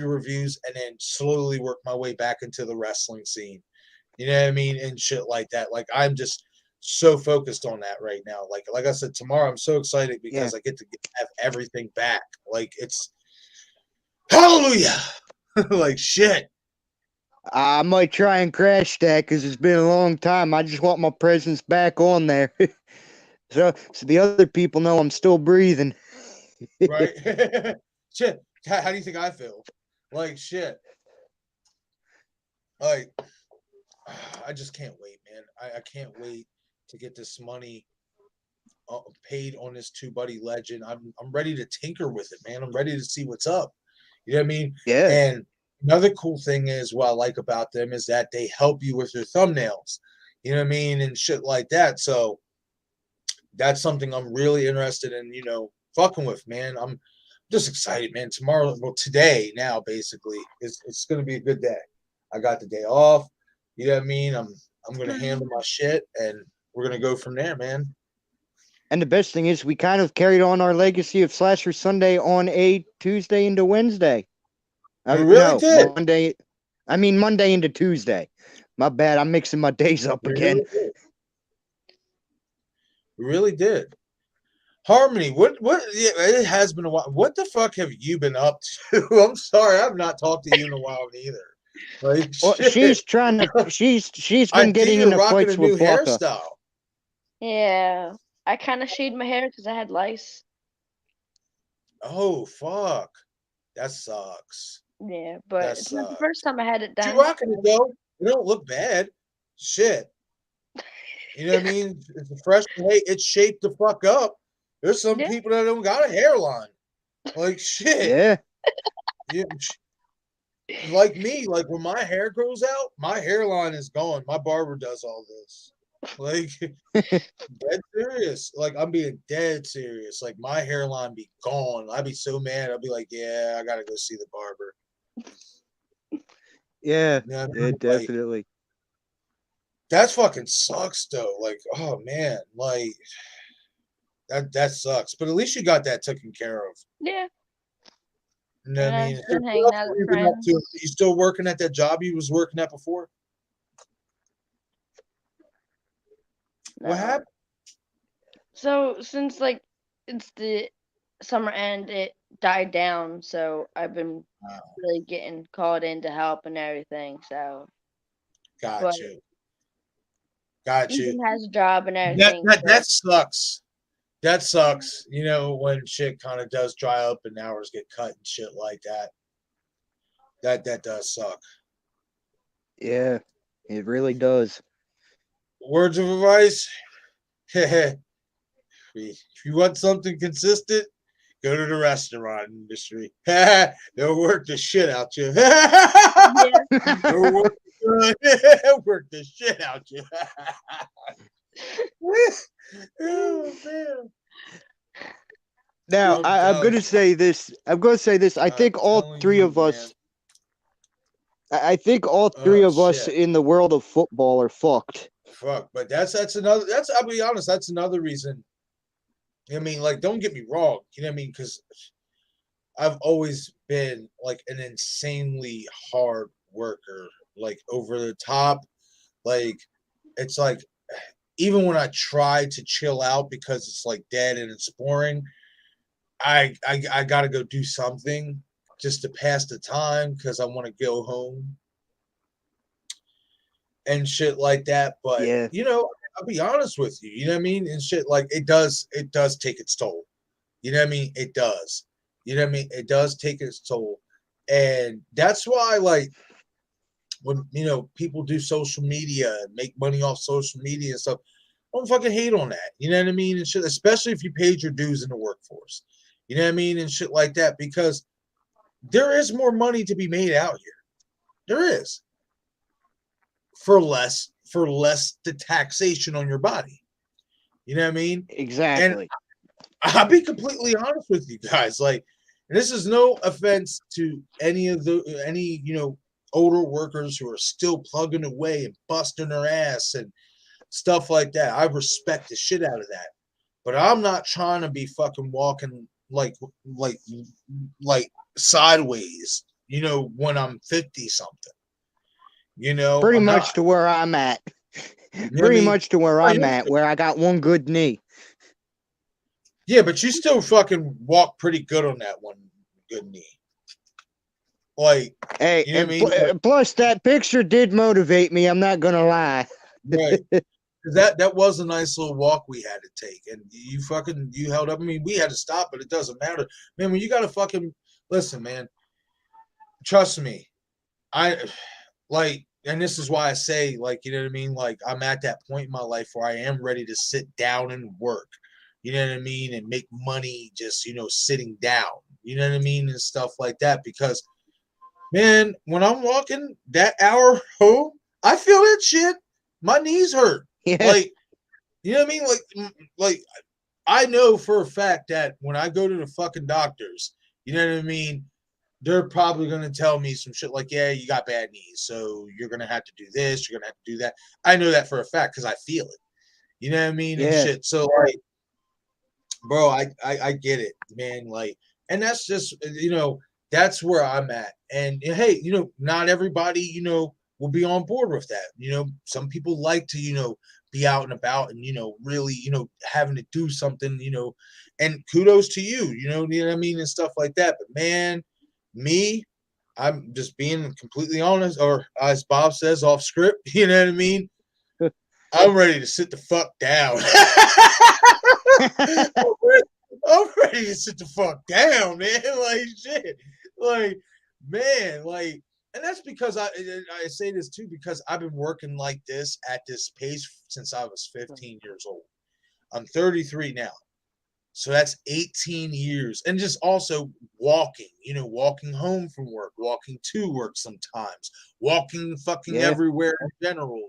reviews, and then slowly work my way back into the wrestling scene. You know what I mean? And shit like that. Like I'm just so focused on that right now. Like I said, tomorrow I'm so excited Yeah. because I get to have everything back. Like it's hallelujah. Like shit. I might try and crash that because it's been a long time. I just want my presence back on there. So the other people know I'm still breathing. Right? Shit. How do you think I feel? Like shit. Like I just can't wait, man. I can't wait to get this money paid on this Two Buddy Legend. I'm ready to tinker with it, man. I'm ready to see what's up. You know what I mean? Yeah. And another cool thing is what I like about them is that they help you with your thumbnails. You know what I mean? And shit like that. So that's something I'm really interested in, fucking with, man. I'm just excited, man. Tomorrow, well, today now, basically, it's gonna be a good day. I got the day off. You know what I mean? I'm gonna handle my shit, and we're gonna go from there, man. And the best thing is we kind of carried on our legacy of Slasher Sunday on a Tuesday into Wednesday. We really No, did. Monday. I mean Monday into Tuesday. My bad. I'm mixing my days up We again. really did. We really did. Harmony, what? Yeah, it has been a while. What the fuck have you been up to? I'm sorry, I've not talked to you in a while neither. Like Well, shit. she's trying to. She's I been see getting you're into rocking a fights new with Blanca. hairstyle. Yeah, I kind of shaved my hair because I had lice. Oh fuck, that sucks. Yeah, but That it's not the sucks. first time I had it But you done. rocking it though. You don't look bad. Shit. You know what I mean? It's a fresh. Hey, it's shaped the fuck up. There's some Yeah. people that don't got a hairline. Like shit. Yeah. You, like me, like when my hair grows out, my hairline is gone. My barber does all this. Like dead serious. Like I'm being dead serious. Like my hairline be gone. I'd be so mad. I'd be like, yeah, I gotta go see the barber. Yeah. You know what I Yeah. mean? Like Definitely. that's fucking sucks though. Like, oh man, like that sucks. But at least you got that taken care of. Yeah, You know what I and I've mean? just So been what hanging else out have with you been up to? friends. You still working at that job you was working at before? What No. happened? So since like it's the summer end, it died down. So I've been really getting called in to help and everything. So, but Got you. Got you. Ethan has a job and That everything. that So that sucks. That sucks. When shit kind of does dry up and hours get cut and shit like that. That does suck. Yeah. It really does. Words of advice. If you want something consistent, go to the restaurant industry. They'll work the shit out you. They'll work the shit out you. Oh man. Now, I'm I'm telling going to you. say this. I'm going to say this. I I'm think all telling three you, of us. man. I think all three Oh of us shit. in the world of football are fucked. Fuck. But that's another I'll be honest, that's another reason. I mean, like, don't get me wrong. You know what I mean? Because I've always been like an insanely hard worker, like over the top. Like it's like even when I try to chill out because it's like dead and it's boring, I gotta go do something just to pass the time because I want to go home and shit like that. But Yeah. I'll be honest with you, you know what I mean? And shit like it does take its toll. You know what I mean? It does. You know what I mean? It does take its toll. And that's why like when people do social media and make money off social media and stuff, don't fucking hate on that. You know what I mean? And shit, especially if you paid your dues in the workforce. You know what I mean? And shit like that, because there is more money to be made out here. There is. For less the taxation on your body. You know what I mean? And Exactly. I'll be completely honest with you guys. Like, and this is no offense to any older workers who are still plugging away and busting their ass and stuff like that. I respect the shit out of that. But I'm not trying to be fucking walking like sideways, when I'm 50 something. Pretty I'm much not. to where I'm at. You know what I Pretty mean? much to where Like, I'm at, where I got one good knee. yeah, but you still fucking walk pretty good on that one good knee. Like, Hey, you know what I and mean? Like, plus that picture did motivate me. I'm not gonna lie. right. That was a nice little walk we had to take, and you held up. I mean, we had to stop, but it doesn't matter, man. When you gotta fucking listen, man. Trust me, I like, and this is why I say, like, you know what I mean. Like, I'm at that point in my life where I am ready to sit down and work. You know what I mean, and make money just sitting down. You know what I mean, and stuff like that. Because, man, when I'm walking that hour home, I feel that shit. My knees hurt. Yeah. Like, you know what I mean? Like I know for a fact that when I go to the fucking doctors, you know what I mean? They're probably going to tell me some shit like, yeah, you got bad knees. So you're going to have to do this. You're going to have to do that. I know that for a fact because I feel it. You know what I mean? And Yeah. shit. So, like, bro, I get it, man. Like, and that's just, that's where I'm at. And hey, not everybody, will be on board with that. Some people like to, be out and about and, really, having to do something, and kudos to you know what I mean? And stuff like that. But man, me, I'm just being completely honest, or as Bob says, off script, you know what I mean? I'm ready to sit the fuck down. I'm ready to sit the fuck down, man. Like shit. Like, man, like, and that's because I say this too, because I've been working like this at this pace since I was 15 years old. I'm 33 now. So that's 18 years. And just also walking, walking home from work, walking to work sometimes, walking fucking Yeah. everywhere in general,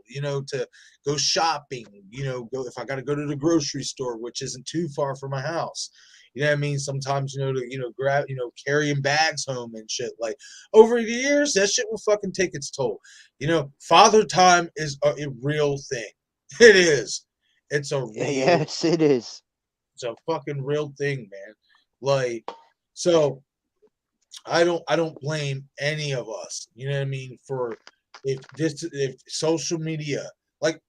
to go shopping, go if I got to go to the grocery store, which isn't too far from my house. You know what I mean? Sometimes, to grab, carrying bags home and shit. Like over the years, that shit will fucking take its toll. Father time is a real thing. It is. It's a real Yes, it is. It's a fucking real thing, man. Like, so I don't blame any of us. You know what I mean? For if social media, like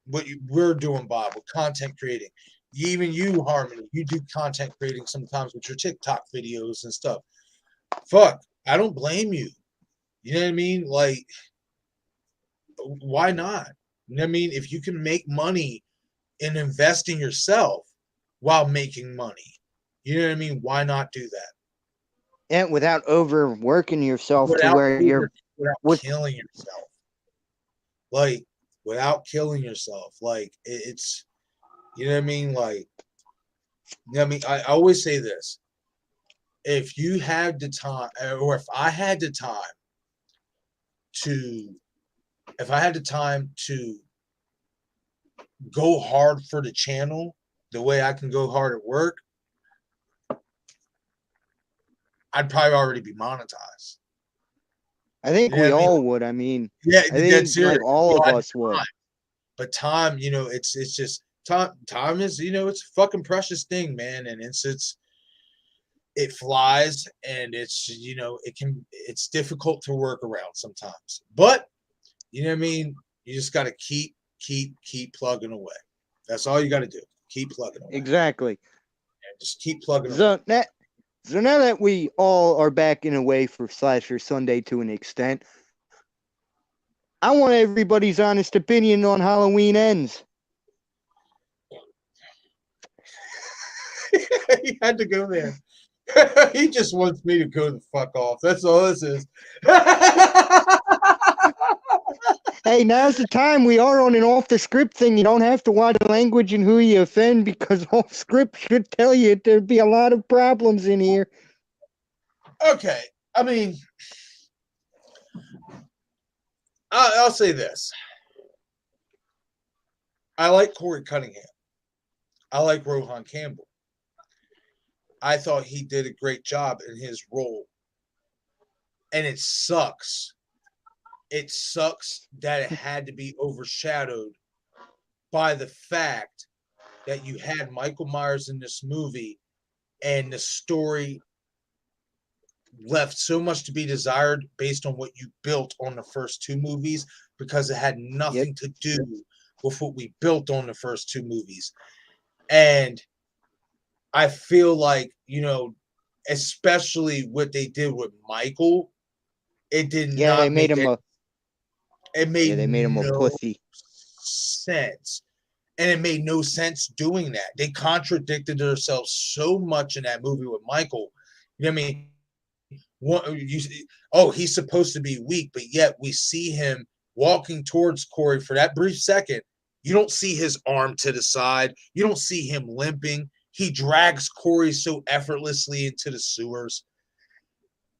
what we're doing, Bob, with content creating, even you, Harmony, you do content creating sometimes with your TikTok videos and stuff. Fuck, I don't blame you. You know what I mean? Like, why not? You know what I mean? If you can make money in investing yourself while making money. You know what I mean? Why not do that? And without overworking yourself to Without where you're with killing yourself. Like, without killing yourself. Like, it's, you know what I mean? Like, I always say this. If you had the time, or if I had the time to, go hard for the channel the way I can go hard at work, I'd probably already be monetized. I think You know we what I mean? all would. I mean, Yeah, I think that's serious. like all of I us would. time. But time, it's just time. Time is, it's a fucking precious thing, man, and it flies, and it's difficult to work around sometimes. But you know what I mean. You just got to keep plugging away. That's all you got to do. Keep plugging away. Exactly. And just keep plugging away. So now that we all are backing away for Slasher Sunday to an extent, I want everybody's honest opinion on Halloween Ends. He had to go there. He just wants me to go the fuck off. That's all this is. Hey, now's the time. We are on an off the script thing. You don't have to watch the language and who you offend, because off script should tell you there'd be a lot of problems in here. Okay, I mean, I'll say this. I like Corey Cunningham. I like Rohan Campbell. I thought he did a great job in his role. And it sucks. It sucks that it had to be overshadowed by the fact that you had Michael Myers in this movie and the story left so much to be desired based on what you built on the first two movies, because it had nothing to do with what we built on the first two movies. And I feel like, especially what they did with Michael, it did not they made make him it made they made him a no pussy. sense. And it made no sense doing that. They contradicted themselves so much in that movie with Michael. You know what I mean? He's supposed to be weak, but yet we see him walking towards Corey for that brief second. You don't see his arm to the side. You don't see him limping. He drags Corey so effortlessly into the sewers.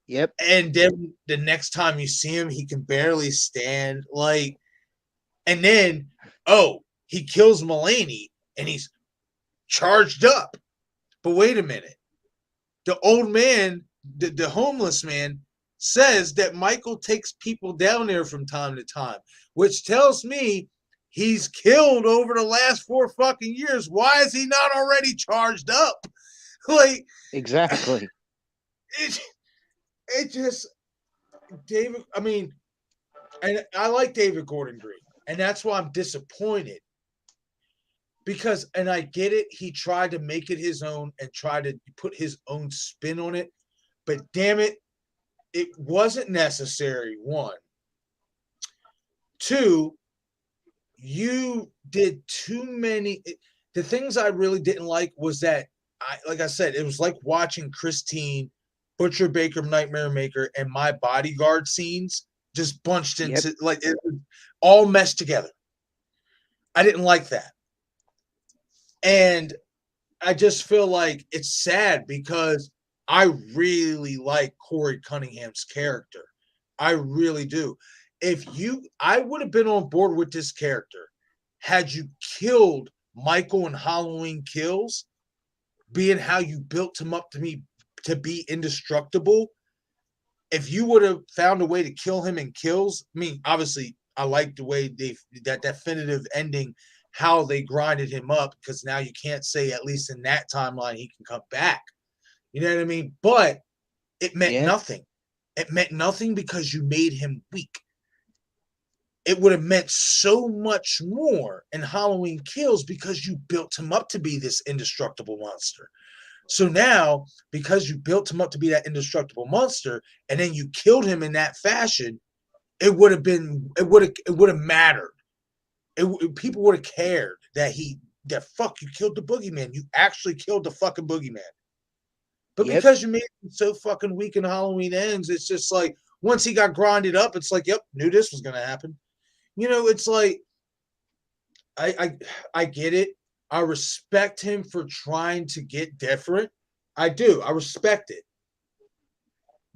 Yep. And then the next time you see him, he can barely stand. And And then, he kills Mulaney and he's charged up. But wait a minute. The old man, the homeless man, says that Michael takes people down there from time to time, which tells me he's killed over the last 4 fucking years. Why is he not already charged up? Like, Exactly. it just, David, I mean, and I like David Gordon Green, and that's why I'm disappointed. Because, and I get it, he tried to make it his own and tried to put his own spin on it, but damn it, it wasn't necessary, one. Two, you did too many. The things I really didn't like was that, like I said, it was like watching Christine, Butcher Baker, Nightmare Maker, and My Bodyguard scenes just bunched into, like, it all meshed together. I didn't like that. And I just feel like it's sad because I really like Corey Cunningham's character. I really do. I would have been on board with this character had you killed Michael in Halloween Kills, being how you built him up to be indestructible. If you would have found a way to kill him in Kills, I mean, obviously, I like the way that definitive ending, how they grinded him up, because now you can't say, at least in that timeline, he can come back. You know what I mean? But it meant nothing. It meant nothing because you made him weak. It would have meant so much more in Halloween Kills because you built him up to be this indestructible monster. So now, because you built him up to be that indestructible monster, and then you killed him in that fashion, it would have mattered. People would have cared that you killed the boogeyman. You actually killed the fucking boogeyman. But because you made him so fucking weak in Halloween Ends, it's just like, once he got grinded up, it's like, yep, knew this was going to happen. You know, it's like, I get it. I respect him for trying to get different. I do. I respect it.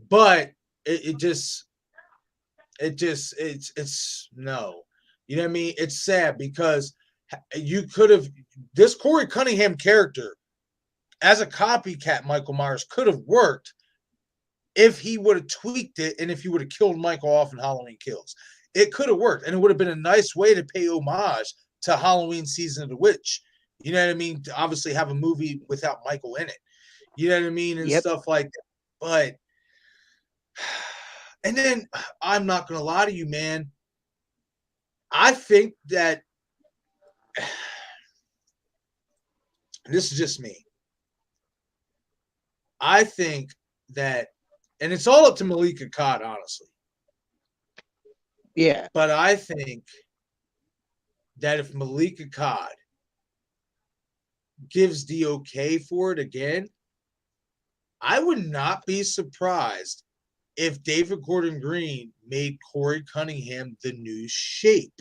But it's no. You know what I mean? It's sad because you could have, this Corey Cunningham character as a copycat Michael Myers could have worked if he would have tweaked it and if he would have killed Michael off in Halloween Kills. It could have worked, and it would have been a nice way to pay homage to Halloween Season of the Witch. You know what I mean? To obviously have a movie without Michael in it. You know what I mean? And stuff like that. But, and then I'm not going to lie to you, man. I think that this is just me. I think that, and it's all up to Malika Todd, honestly. Yeah. But I think that if Malika Todd gives the okay for it again, I would not be surprised if David Gordon Green made Corey Cunningham the new Shape.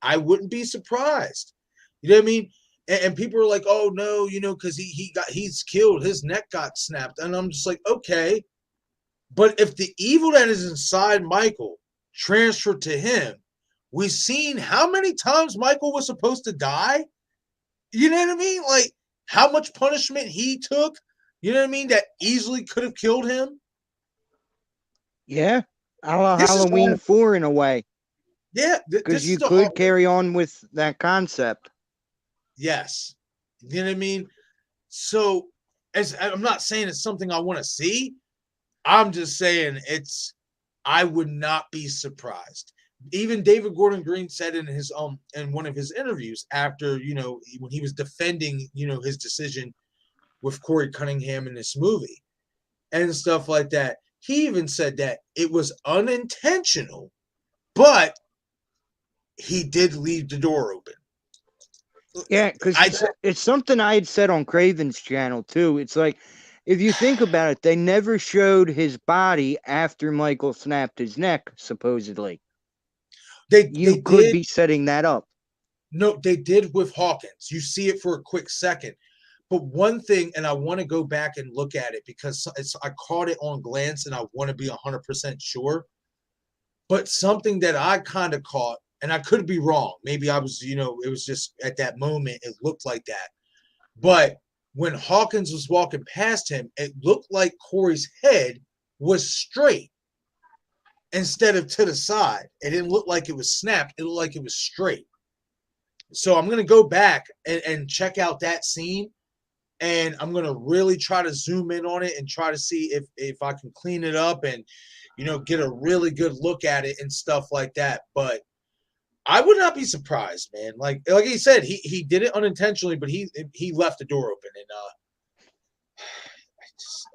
I wouldn't be surprised. You know what I mean? And people are like, oh no, you know, because he's killed, his neck got snapped. And I'm just like, okay. But if the evil that is inside Michael transferred to him, we've seen how many times Michael was supposed to die. You know what I mean? Like, how much punishment he took, you know what I mean, that easily could have killed him. Yeah. Halloween 4 in a way. Yeah. Because you could carry on with that concept. Yes. You know what I mean? So, as I'm not saying it's something I want to see. I'm just saying I would not be surprised. Even David Gordon Green said in his in one of his interviews after, you know, when he was defending, you know, his decision with Corey Cunningham in this movie and stuff like that. He even said that it was unintentional, but he did leave the door open. Yeah, because it's something I had said on Craven's channel too. It's like, if you think about it, they never showed his body after Michael snapped his neck, supposedly. You could be setting that up. No, they did with Hawkins. You see it for a quick second. But one thing, and I want to go back and look at it because I caught it on glance and I want to be 100% sure. But something that I kind of caught, And I could be wrong. Maybe I was, it was just at that moment it looked like that. But when Hawkins was walking past him, it looked like Corey's head was straight instead of to the side. It didn't look like it was snapped. It looked like it was straight. So I'm going to go back and check out that scene, and I'm going to really try to zoom in on it and try to see if I can clean it up and, get a really good look at it and stuff like that. But I would not be surprised, man. Like he said, he did it unintentionally, but he left the door open,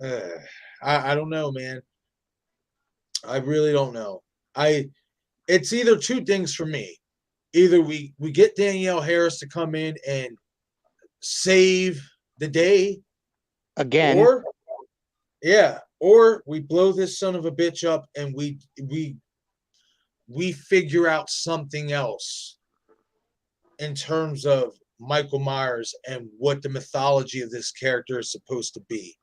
and I don't know, man. I really don't know. It's either two things for me. Either we get Danielle Harris to come in and save the day Again. Or we blow this son of a bitch up and we figure out something else in terms of Michael Myers and what the mythology of this character is supposed to be.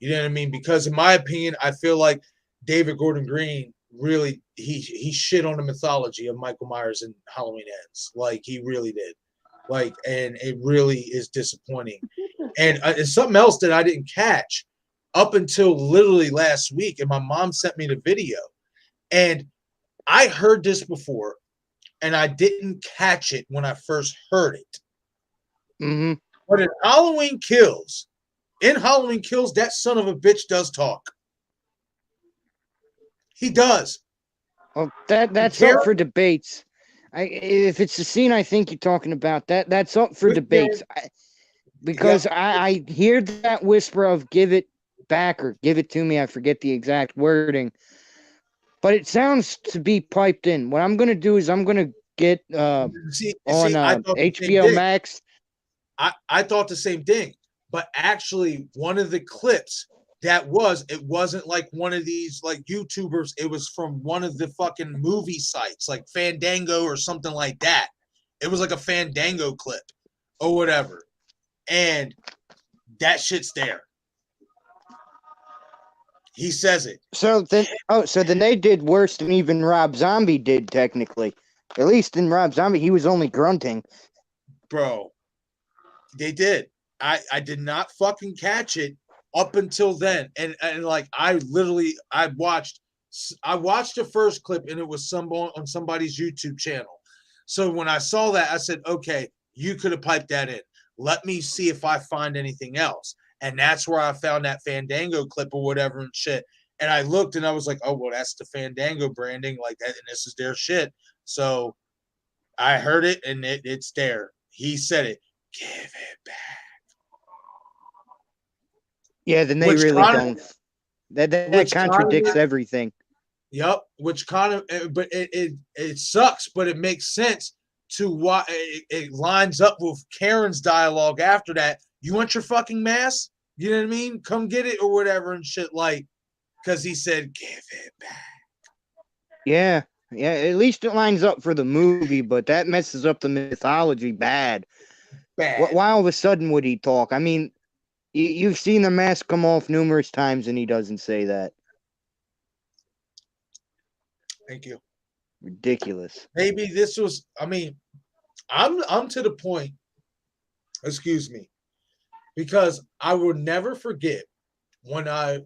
You know what I mean? Because in my opinion, I feel like David Gordon Green really he shit on the mythology of Michael Myers in Halloween Ends. Like he really did. Like, and it really is disappointing. And it's something else that I didn't catch up until literally last week. And my mom sent me the video. And I heard this before, and I didn't catch it when I first heard it. Mm-hmm. But in Halloween Kills, that son of a bitch does talk. He does. Well, that's up for debates. If it's the scene I think you're talking about, that's up for debates. Because I hear that whisper of "give it back" or "give it to me." I forget the exact wording, but it sounds to be piped in. What I'm going to do is I'm going to get on HBO Max. I thought the same thing, but actually, one of the clips it wasn't like one of these like YouTubers. It was from one of the fucking movie sites, like Fandango or something like that. It was like a Fandango clip or whatever. And that shit's there. He says it. So then they did worse than even Rob Zombie did, technically. At least in Rob Zombie, he was only grunting. Bro, they did. I did not fucking catch it up until then. And like I watched the first clip, and it was on somebody's YouTube channel. So when I saw that, I said, okay, you could have piped that in. Let me see if I find anything else. And that's where I found that Fandango clip or whatever and shit. And I looked and I was like, oh, well, that's the Fandango branding. Like that, and this is their shit. So I heard it and it's there. He said it. Give it back. Yeah, then they really don't. That contradicts everything. Yep. Which kind of, but it sucks, but it makes sense to why it lines up with Karen's dialogue after that. You want your fucking mask? You know what I mean? Come get it or whatever and shit, like, because he said, give it back. Yeah. At least it lines up for the movie, but that messes up the mythology bad. Why all of a sudden would he talk? I mean, you've seen the mask come off numerous times and he doesn't say that. Thank you. Ridiculous. Maybe this was, I mean, I'm to the point, excuse me, because I will never forget when I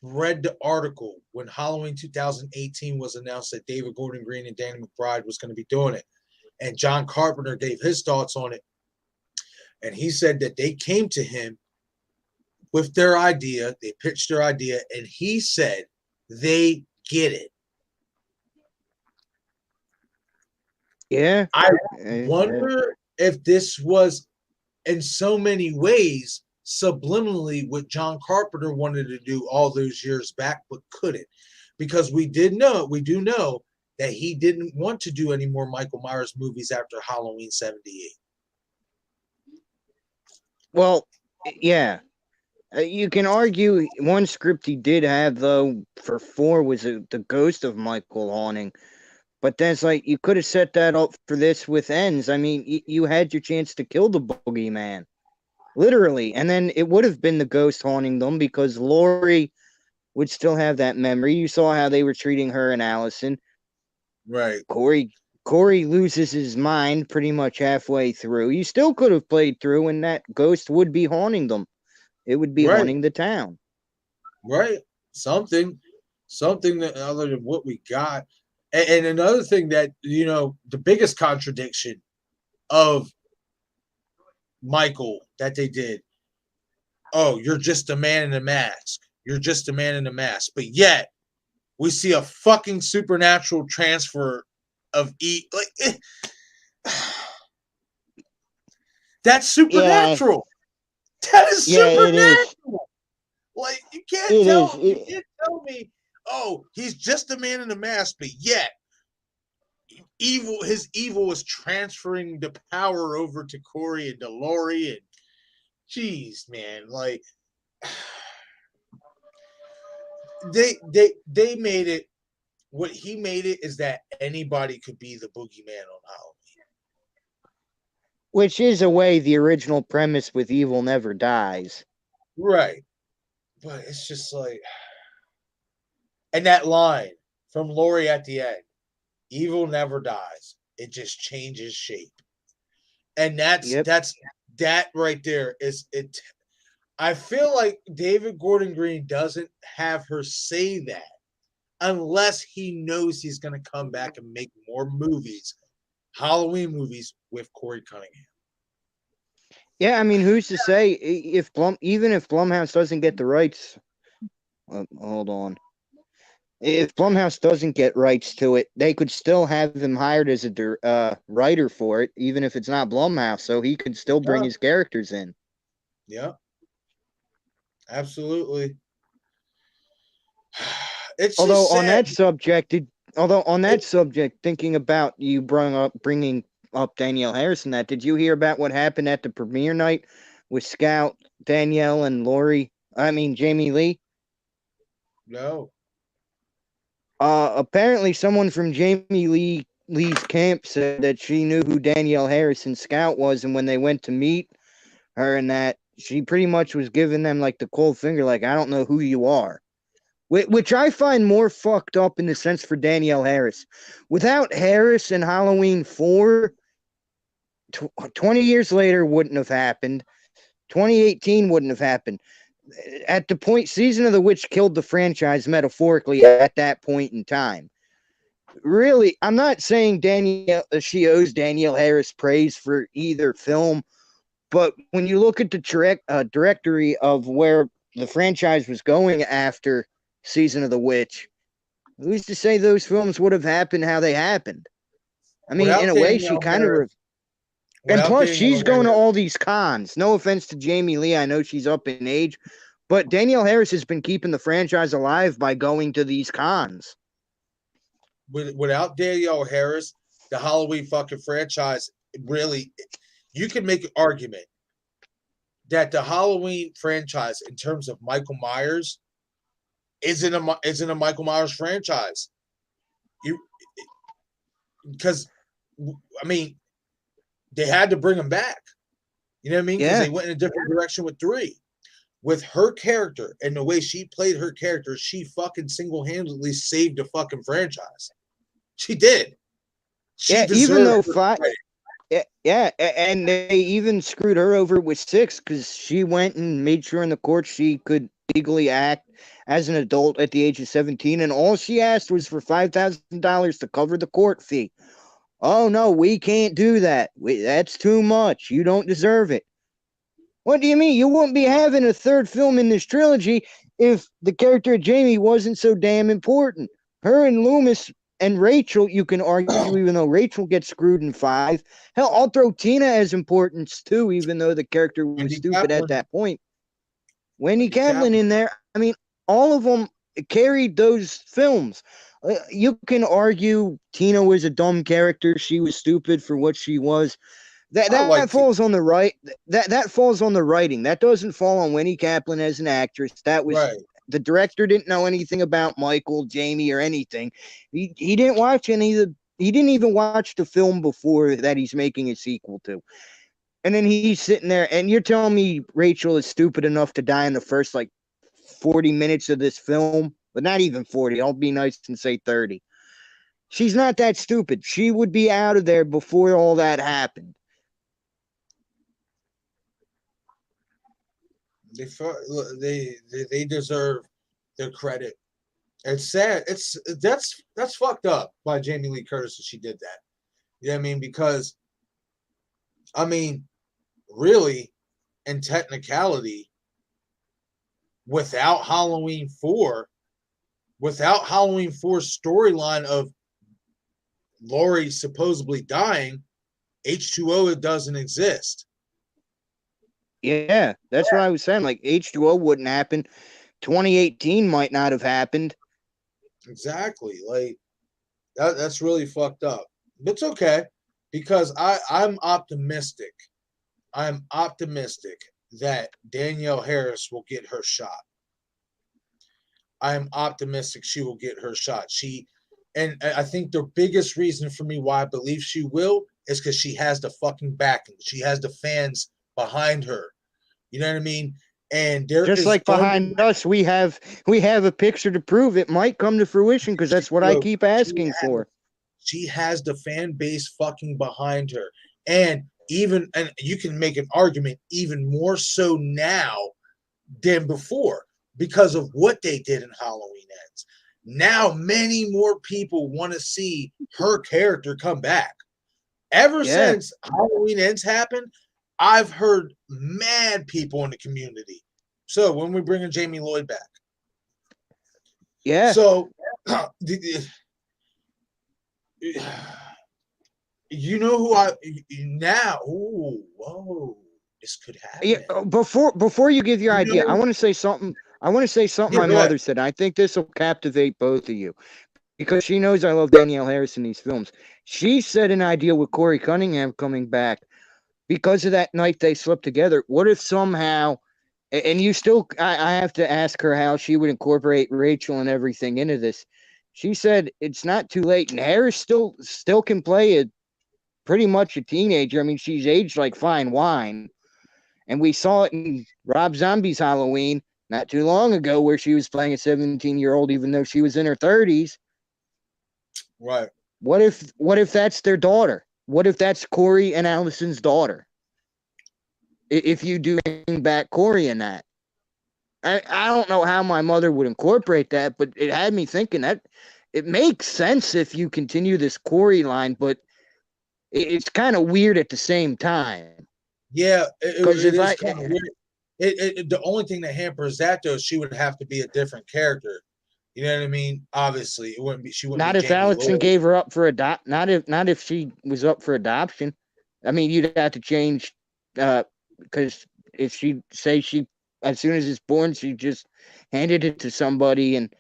read the article when Halloween 2018 was announced that David Gordon Green and Danny McBride was going to be doing it. And John Carpenter gave his thoughts on it. And he said that they came to him with their idea, they pitched their idea, and he said they get it. Yeah. I wonder if this was in so many ways subliminally what John Carpenter wanted to do all those years back, but couldn't. Because we do know that he didn't want to do any more Michael Myers movies after Halloween 78. Well, yeah. You can argue one script he did have, though, for 4 was the ghost of Michael haunting. But that's like, you could have set that up for this with Ends. I mean, you had your chance to kill the boogeyman. Literally. And then it would have been the ghost haunting them because Laurie would still have that memory. You saw how they were treating her and Allison. Right. Corey Corey loses his mind pretty much halfway through. You still could have played through, and that ghost would be haunting them. It would be Right, haunting the town. right. Something, something that other than what we got. And another thing that the biggest contradiction of Michael that they did. Oh, you're just a man in a mask. You're just a man in a mask. But yet we see a fucking supernatural transfer of that's Yeah, supernatural. That is yeah, it is. supernatural. Like you It is. can't tell me, oh, he's just a man in a mask, but yet his evil is transferring the power over to Corey and to Lori, and jeez, man, like they made it. What he made it is that anybody could be the boogeyman on Halloween. Which is a way the original premise with evil never dies. Right. But it's just like, and that line from Lori at the end, evil never dies. It just changes shape. And Yep. that right there is it. I feel like David Gordon Green doesn't have her say that unless he knows he's going to come back and make more movies, Halloween movies with Corey Cunningham. Yeah, I mean, who's to say even if Blumhouse doesn't get the rights? Hold on. If Blumhouse doesn't get rights to it, they could still have him hired as a writer for it, even if it's not Blumhouse, so he could still bring his characters in. Yeah, absolutely. Although on that subject, thinking about you bringing up Danielle Harrison, did you hear about what happened at the premiere night with Scout, Danielle, and Jamie Lee? No. Apparently someone from Jamie Lee's camp said that she knew who Danielle Harrison Scout was, and when they went to meet her and that, she pretty much was giving them like the cold finger, like, I don't know who you are. Which I find more fucked up in the sense for Danielle Harris. Without Harris and Halloween 4, 20 years later wouldn't have happened. 2018 wouldn't have happened. At the point, Season of the Witch killed the franchise metaphorically at that point in time. Really, I'm not saying she owes Danielle Harris praise for either film, but when you look at the directory of where the franchise was going after Season of the Witch, who's to say those films would have happened how they happened? I mean, in a way, she kind of. And plus, she's going to all these cons. No offense to Jamie Lee. I know she's up in age. But Danielle Harris has been keeping the franchise alive by going to these cons. Without Danielle Harris, the Halloween fucking franchise, really, you can make an argument that the Halloween franchise, in terms of Michael Myers, isn't a Michael Myers franchise. Because I mean, they had to bring him back. You know what I mean? Because they went in a different direction with 3. With her character and the way she played her character, she fucking single-handedly saved the fucking franchise. She did. Even though 5. Yeah, and they even screwed her over with 6 because she went and made sure in the court she could legally act as an adult at the age of 17, and all she asked was for $5,000 to cover the court fee. Oh, no, we can't do that. That's too much. You don't deserve it. What do you mean? You wouldn't be having a third film in this trilogy if the character of Jamie wasn't so damn important. Her and Loomis and Rachel, you can argue, even though Rachel gets screwed in 5. Hell, I'll throw Tina as importance too, even though the character was Wendy stupid Kaplan. at that point. Wendy Kaplan in there. I mean, all of them carried those films. You can argue Tina was a dumb character. She was stupid for what she was. That falls on the right. That falls on the writing. That doesn't fall on Wendy Kaplan as an actress. That was right. The director didn't know anything about Michael, Jamie, or anything. He didn't watch any of the. He didn't even watch the film before that he's making a sequel to. And then he's sitting there, and you're telling me Rachel is stupid enough to die in the first 40 minutes of this film, but not even 40. I'll be nice and say 30. She's not that stupid. She would be out of there before all that happened. They deserve their credit. It's sad. That's fucked up by Jamie Lee Curtis that she did that. You know what I mean? Because I mean, really, in technicality, without Halloween 4, without Halloween 4's storyline of Laurie supposedly dying, H2O, it doesn't exist. Yeah, that's what I was saying. Like H2O wouldn't happen. 2018 might not have happened. Exactly. Like that's really fucked up. But it's okay because I'm optimistic. I'm optimistic that Danielle Harris will get her shot. I am optimistic she will get her shot. And I think the biggest reason for me why I believe she will is because she has the fucking backing. She has the fans behind her. You know what I mean? And there Just is like behind us, we have a picture to prove it might come to fruition because that's what I keep asking for. She has the fan base fucking behind her. And you can make an argument even more so now than before because of what they did in Halloween Ends. Now many more people want to see her character come back. Ever since Halloween Ends happened, I've heard mad people in the community. So when we bringing Jamie Lloyd back, so you know who I now? Oh, whoa! This could happen. Yeah. Before you give your idea, I want to say something. My mother said. I think this will captivate both of you because she knows I love Danielle Harris in these films. She said an idea with Corey Cunningham coming back because of that night they slept together. What if somehow, and you still, I have to ask her how she would incorporate Rachel and everything into this. She said it's not too late, and Harris still can play a pretty much a teenager. I mean, she's aged like fine wine, and we saw it in Rob Zombie's Halloween not too long ago, where she was playing a 17-year-old, even though she was in her 30s. Right. What if that's their daughter? What if that's Corey and Allison's daughter? If you do bring back Corey in that. I don't know how my mother would incorporate that, but it had me thinking that it makes sense if you continue this Corey line, but it's kind of weird at the same time. Yeah, it is kind of weird. The only thing that hampers that though, she would have to be a different character. You know what I mean? Obviously, it wouldn't be. She wouldn't. Not be if Jamie Allison Lloyd. gave her up for not if she was up for adoption. I mean, you'd have to change because if she as soon as it's born, she just handed it to somebody, and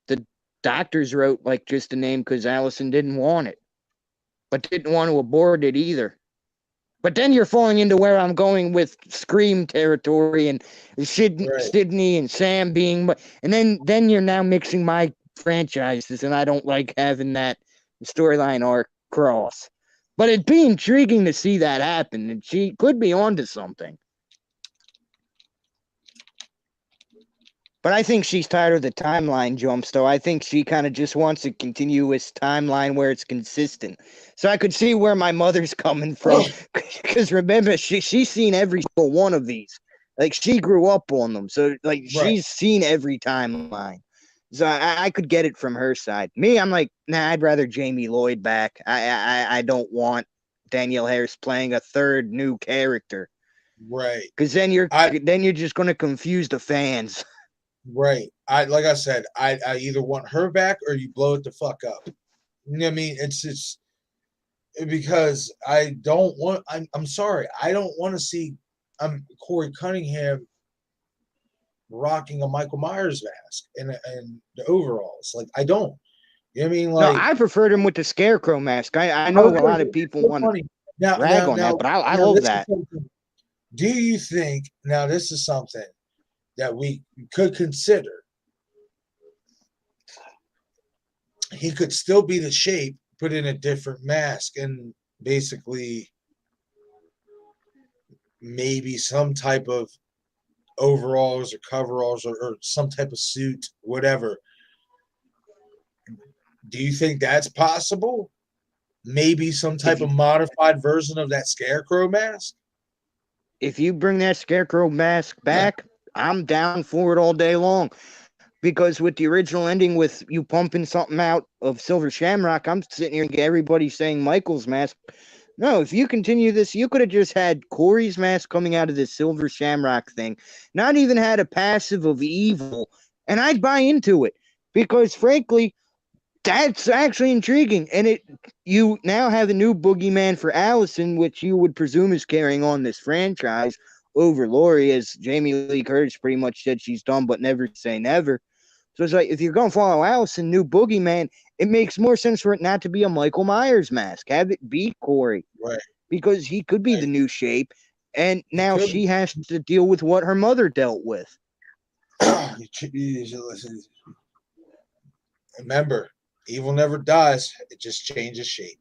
the doctors wrote like just a name because Allison didn't want it, but didn't want to abort it either. But then you're falling into where I'm going with Scream territory and Sydney and Sam being, and then you're now mixing my franchises, and I don't like having that storyline arc cross. But it'd be intriguing to see that happen, and she could be onto something. But I think she's tired of the timeline jumps, though. I think she kind of just wants a continuous timeline where it's consistent. So I could see where my mother's coming from. Because remember, she's seen every single one of these. Like, she grew up on them. So, like, she's seen every timeline. So I could get it from her side. Me, I'm like, nah, I'd rather Jamie Lloyd back. I don't want Danielle Harris playing a third new character. Right. Because then you're just going to confuse the fans. Right. Like I said, I either want her back or you blow it the fuck up. You know what I mean? It's because I don't want. I'm sorry. I don't want to see Corey Cunningham rocking a Michael Myers mask and the overalls. Like I don't. You know what I mean? Like no, I preferred him with the scarecrow mask. I know a lot of people want to rag on that, but I love that. Do you think now this is something that we could consider? He could still be the shape, put in a different mask, and basically maybe some type of overalls or coveralls or some type of suit, whatever. Do you think that's possible? Maybe some If type you of modified version of that scarecrow mask? if you bring that scarecrow mask back, I'm down for it all day long. Because with the original ending with you pumping something out of Silver Shamrock, I'm sitting here and everybody saying Michael's mask. No, if you continue this, you could have just had Corey's mask coming out of this Silver Shamrock thing, not even had a passive of evil, and I'd buy into it. Because frankly, that's actually intriguing. And you now have a new boogeyman for Allison, which you would presume is carrying on this franchise over Lori, as Jamie Lee Curtis pretty much said she's done, but never say never. So it's like if you're going to follow Allison, new boogeyman, it makes more sense for it not to be a Michael Myers mask. Have it be Corey, Right. because he could be the Right. new shape, and He now could. she has to deal with what her mother dealt with. Remember, evil never dies. It just changes shape.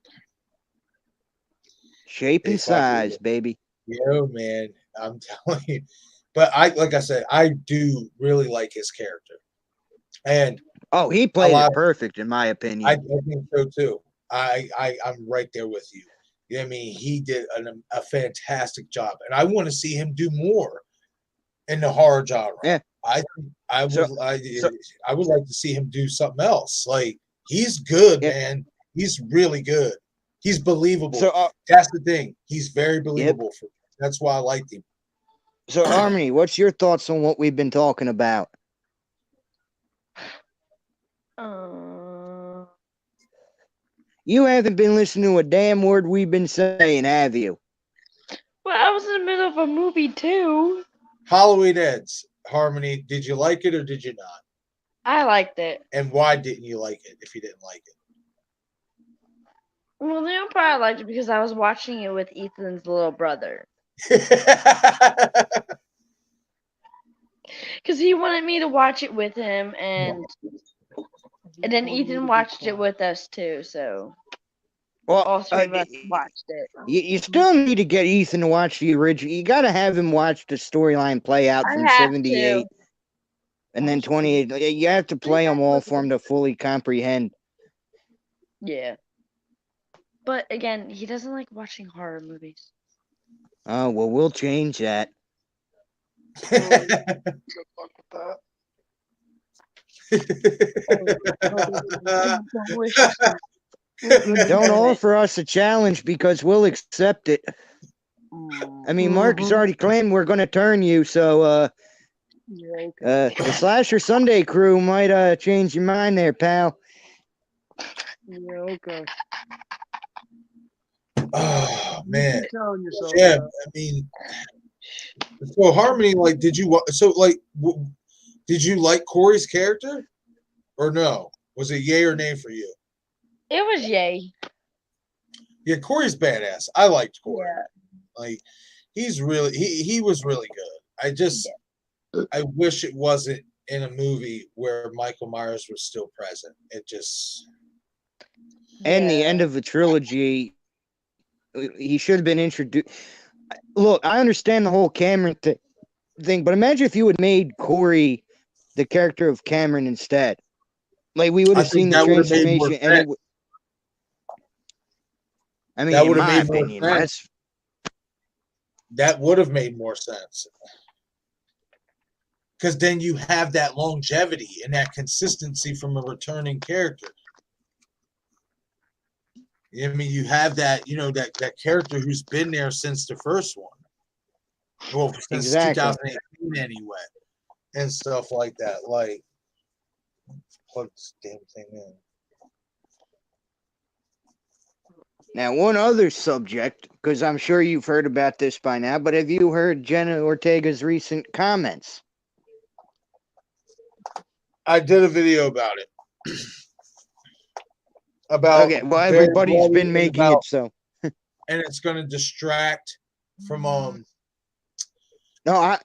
Shape They and fucking, size, baby. man, I'm telling you. But like I said, I do really like his character, and Oh, he a played lot. it perfect, in my I opinion. think so too. I'm right there with you. You know what I mean? He did a fantastic job, and I want to see him do more in the horror genre. Yeah. I I would So, so I would like to see him do something else. Like he's good, yeah. man. He's really good. He's believable. So, That's the thing. He's very yep. believable for me. That's why I liked him. So, Harmony, what's your thoughts on what we've been talking about? Uh, You haven't been listening to a damn word we've been saying, have you? well, I was in the middle of a movie too. Halloween Ends. Harmony, did you like it or did you not? I liked it. And why didn't you like it if you didn't like Well, Leon probably liked it because I was watching it with Ethan's little brother. it? Because he wanted me to watch it with him, and then Ethan watched it with us too. So Well, all three of us watched it. you still need to get Ethan to watch the original. You got to have him watch the storyline play out I from have 78 to. and then 28. You have to play them all for him to fully comprehend. Yeah. But again, he doesn't like watching horror movies. Oh, well, we'll change that. Don't offer us a challenge because we'll accept it. I mean, Mark has already claimed we're going to turn you, so the Slasher Sunday crew might change your mind there, pal. Yeah, okay. Oh man, Keep telling yourself yeah. that. I mean, so Harmony, like, did you did you like Corey's character or no? Was it yay or nay for you? It was yay. Yeah, Corey's badass. I liked Corey. Yeah. Like, he was really good. I wish it wasn't in a movie where Michael Myers was still present. It just And the end of the trilogy, he should have been introduced. Look, I understand the whole Cameron thing, but imagine if you had made Corey the character of Cameron instead. Like, we would I have seen think the that would have made more transformation, and it sense. would. I mean, That in would have my made more opinion, sense. That would have made more sense. Because then you have that longevity and that consistency from a returning character. I mean, you have that, that character who's been there since the first one. Well, since Exactly. 2018 anyway. And stuff like that. Like, plug this damn thing in. Now, one other subject, because I'm sure you've heard about this by now, but have you heard Jenna Ortega's recent comments? I did a video about it. About Okay, well, everybody's been making it so. And it's going to distract from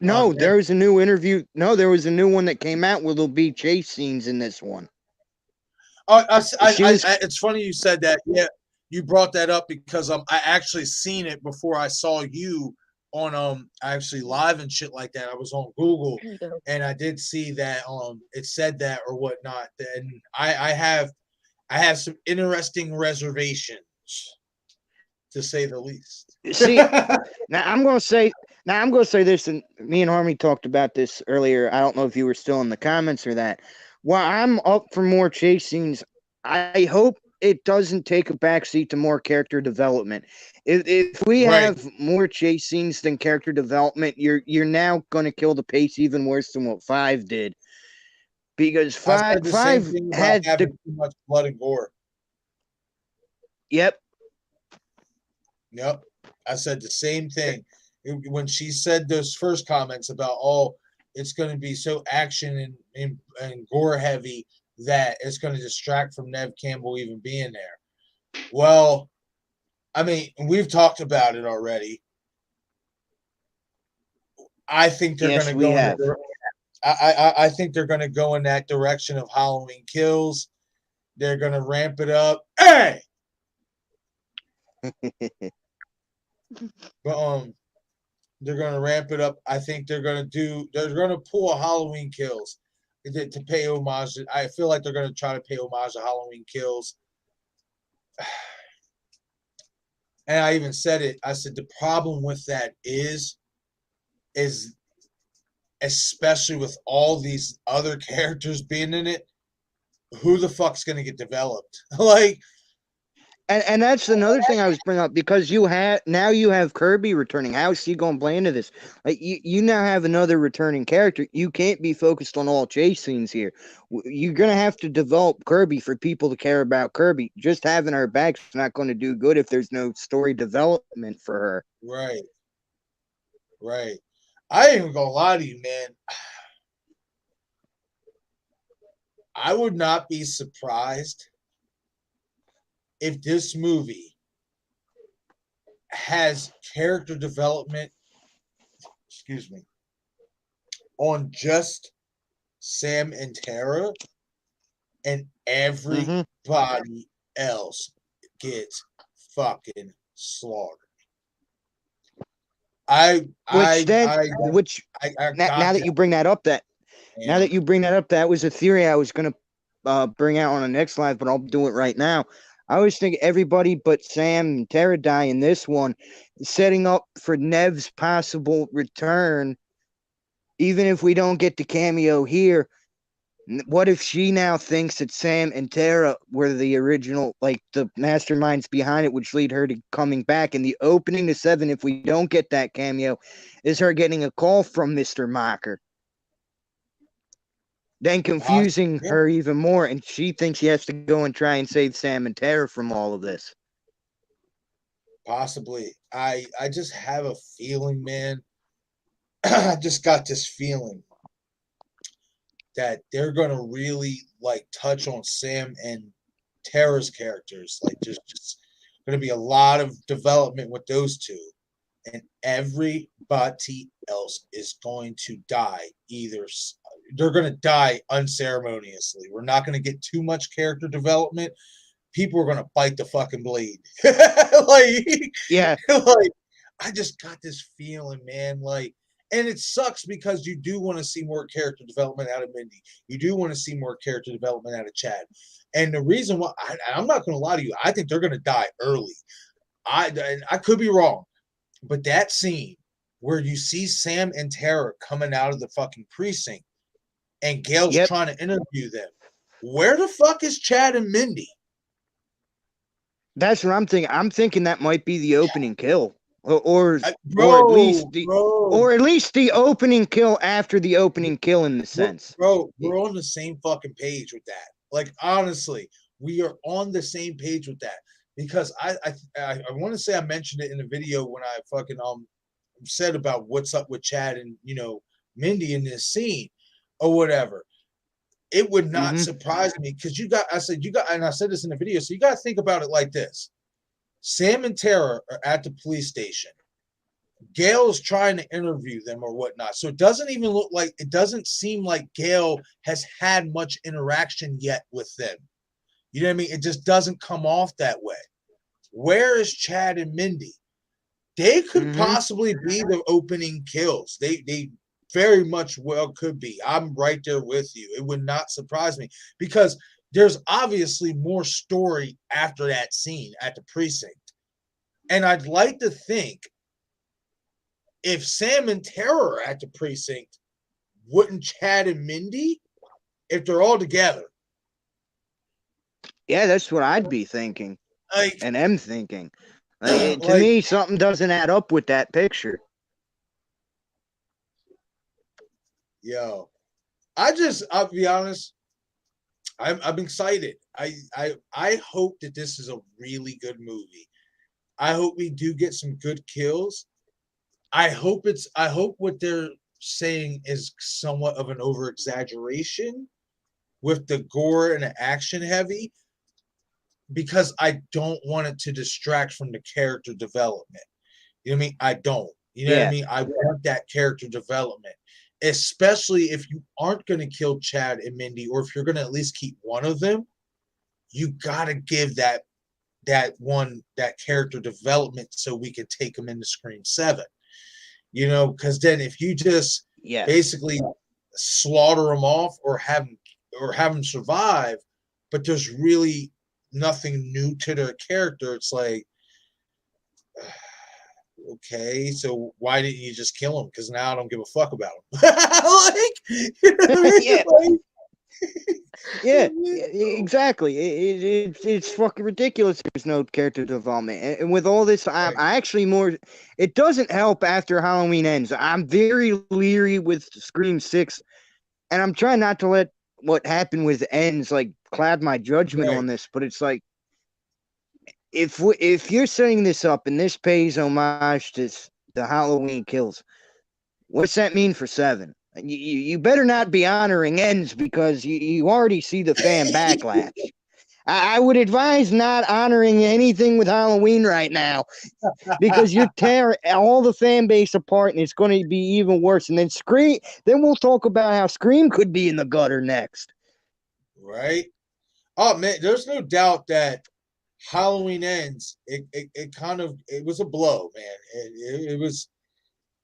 No, there was a new interview. No, there was a new one that came out where there'll be chase scenes in this one. It's funny you said that. Yeah, you brought that up because I actually seen it before I saw you on actually live and shit like that. I was on Google and I did see that it said that or whatnot. And I I have some interesting reservations, to say the least. See, now I'm gonna say this, and me and Harmy talked about this earlier. I don't know if you were still in the comments or that. While I'm up for more chase scenes, I hope it doesn't take a backseat to more character development. If we Right. have more chase scenes than character development, you're now gonna kill the pace even worse than what 5 did. Because I five said the same five thing about had having the too much blood and gore. yep. Yep. I said the same thing. When she said those first comments about, oh, it's going to be so action and gore heavy that it's going to distract from Nev Campbell even being there. Well, I mean, we've talked about it already. I think they're going Yes, to we go in have. I think they're going to go in that direction of Halloween Kills. They're going to ramp it up. Hey! But they're going to ramp it up. I think they're going to pull a Halloween Kills to pay homage. I feel like they're going to try to pay homage to Halloween Kills. And I even said it. I said the problem with that is especially with all these other characters being in it, who the fuck's going to get developed? Like, And that's another thing I was bringing up, because you have Kirby returning. How is he going to play into this? Like, you now have another returning character. You can't be focused on all chase scenes here. You're going to have to develop Kirby for people to care about Kirby. Just having her back is not going to do good if there's no story development for her. right, right. I ain't even gonna lie to you, man. I would not be surprised if this movie has character development, excuse me, on just Sam and Tara, and everybody else gets fucking slaughtered. I Which then, I which I now got that you bring that up, that was a theory I was going to bring out on the next live, but I'll do it right now. I was thinking everybody but Sam and Tara die in this one, setting up for Nev's possible return. Even if we don't get the cameo here, what if she now thinks that Sam and Tara were the original, like the masterminds behind it, which lead her to coming back? And the opening to 7, if we don't get that cameo, is her getting a call from Mr. Mocker, then confusing yeah, her even more, and she thinks she has to go and try and save Sam and Tara from all of this. possibly. I just have a feeling, man. I just got this feeling that they're gonna really like touch on Sam and Tara's characters. Like just gonna be a lot of development with those two. And everybody else is going to die. They're going to die unceremoniously. We're not going to get too much character development. People are going to bite the fucking blade. Yeah. Like, I just got this feeling, man. Like, and it sucks because you do want to see more character development out of Mindy. You do want to see more character development out of Chad. And the reason why I'm not going to lie to you, I think they're going to die early. I could be wrong. But that scene where you see Sam and Tara coming out of the fucking precinct and Gail's trying to interview them, where the fuck is Chad and Mindy? That's what I'm thinking. I'm thinking that might be the opening kill, or at least the opening kill after the opening kill, in the sense. Bro, we're on the same fucking page with that. Like, honestly, we are on the same page with that. Because I want to say I mentioned it in the video when I fucking said about what's up with Chad and Mindy in this scene or whatever. It would not surprise me because I said this in the video. So you got to think about it like this: Sam and Tara are at the police station. Gail's trying to interview them or whatnot. So it doesn't seem like Gail has had much interaction yet with them. You know what I mean? It just doesn't come off that way. Where is Chad and Mindy? They could possibly be the opening kills. They very much well could be. I'm right there with you. It would not surprise me because there's obviously more story after that scene at the precinct. And I'd like to think if Sam and Tara are at the precinct, wouldn't Chad and Mindy, if they're all together? Yeah, that's what I'd be thinking, Like, and am thinking. To like, me, something doesn't add up with that picture. yo, I'll be honest, I'm excited. I hope that this is a really good movie. I hope we do get some good kills. I hope what they're saying is somewhat of an over exaggeration with the gore and the action heavy, because I don't want it to distract from the character development. You know what I mean? I don't. You know what I Yeah, mean? I want that character development, especially if you aren't going to kill Chad and Mindy, or if you're going to at least keep one of them. You got to give that character development so we can take them into Scream 7. You know, because then if you just yes. basically slaughter them off or have them survive, but there's really nothing new to their character, it's like, okay, so why didn't you just kill them? Because now I don't give a fuck about them. Like, you know what Yeah, I mean? yeah, Like, exactly. It's fucking ridiculous. There's no character development, and with all this, right, I actually more. It doesn't help after Halloween ends. I'm very leery with Scream 6, and I'm trying not to let what happened with ends like cloud my judgment right. on this. But it's like if you're setting this up and this pays homage to the Halloween kills, what's that mean for 7? You better not be honoring ends because you already see the fan backlash. I would advise not honoring anything with Halloween right now because you're tearing all the fan base apart, and it's going to be even worse. And then Scream. Then we'll talk about how Scream could be in the gutter next. Right? Oh man, there's no doubt that Halloween ends. It kind of it was a blow, man.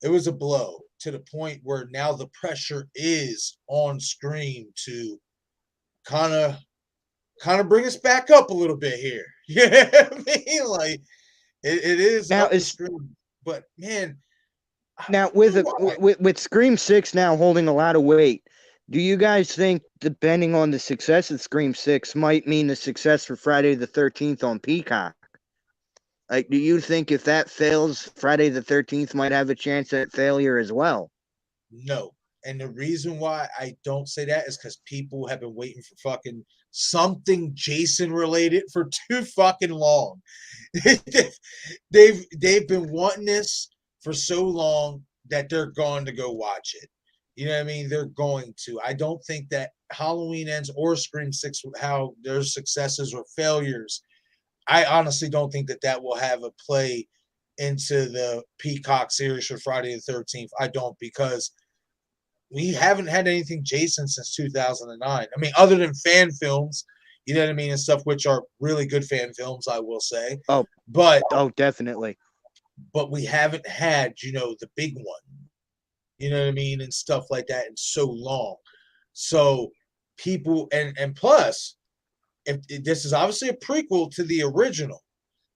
It was a blow to the point where now the pressure is on Scream to kind of bring us back up a little bit here. Yeah, I mean, like it is Now up to is Scream, but man, I now wonder why. with Scream 6 now holding a lot of weight. Do you guys think, depending on the success of Scream 6, might mean the success for Friday the 13th on Peacock? Like, do you think if that fails, Friday the 13th might have a chance at failure as well? No. And the reason why I don't say that is because people have been waiting for fucking something Jason related for too fucking long. they've been wanting this for so long that they're going to go watch it. You know what I mean? They're going to. I don't think that Halloween Ends or Scream 6, how their successes or failures, I honestly don't think that will have a play into the Peacock series for Friday the 13th. I don't, because we haven't had anything Jason since 2009. I mean, other than fan films, you know what I mean, and stuff, which are really good fan films, I will say. Oh, But definitely. we haven't had, the big one, you know what I mean, and stuff like that in so long. So people, and plus, if this is obviously a prequel to the original,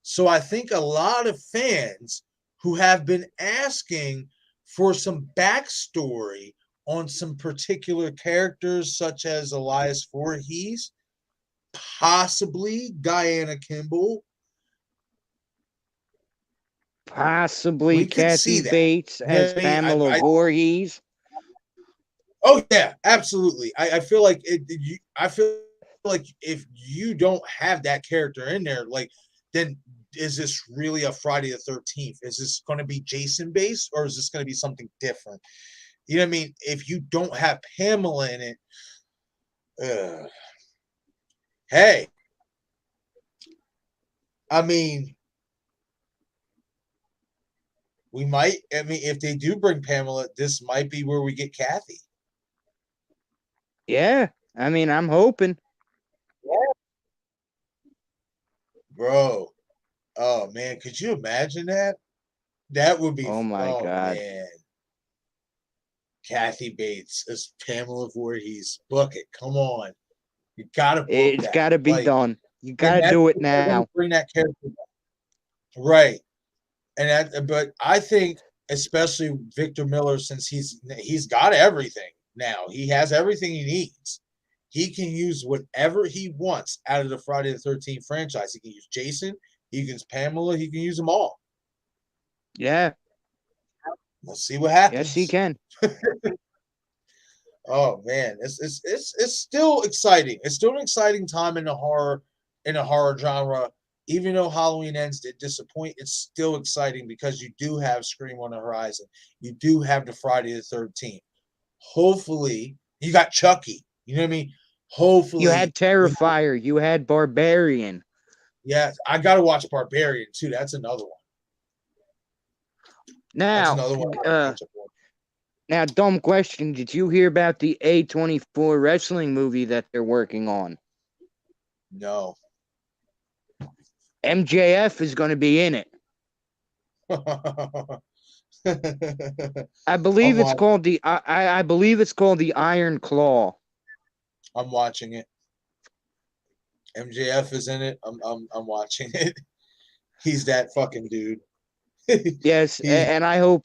so I think a lot of fans who have been asking for some backstory on some particular characters, such as Elias Voorhees, possibly Diana Kimball. Possibly We could see Kathy that. Bates You know as what I mean? Pamela Voorhees. Oh yeah, absolutely. I feel like I feel like if you don't have that character in there, like, then is this really a Friday the 13th? Is this going to be Jason based, or is this going to be something different? You know what I mean? If you don't have Pamela in it, hey, I mean, we might. I mean, if they do bring Pamela, this might be where we get Kathy. Yeah, I mean, I'm hoping. Bro, oh man, could you imagine that? That would be. Oh my Oh God. man, Kathy Bates as Pamela Voorhees. Book it. Come on. You gotta book It's that. got to be Like, done. You and got to that's do it what I want now. to bring that character back. Right. And that, but I think especially Victor Miller, since he's got everything now. He has everything he needs. He can use whatever he wants out of the Friday the 13th franchise. He can use Jason, he can use Pamela, he can use them all. Yeah. We'll see what Yes, he happens. can. Oh man, it's still exciting. It's still an exciting time in the horror genre. Even though Halloween Ends did disappoint, it's still exciting because you do have Scream on the horizon. You do have the Friday the 13th. Hopefully, you got Chucky. You know what I mean? You had Hopefully, Terrifier. You had Barbarian. yeah. I gotta watch Barbarian too. That's another one. That's Now, another one I have to catch up on. now, dumb question. Did you hear about the A24 wrestling movie that they're working on? No. MJF is going to be in it. I believe it's called the I believe it's called the Iron Claw. I'm watching it. MJF is in it. I'm watching it. He's that fucking dude. Yes, and I hope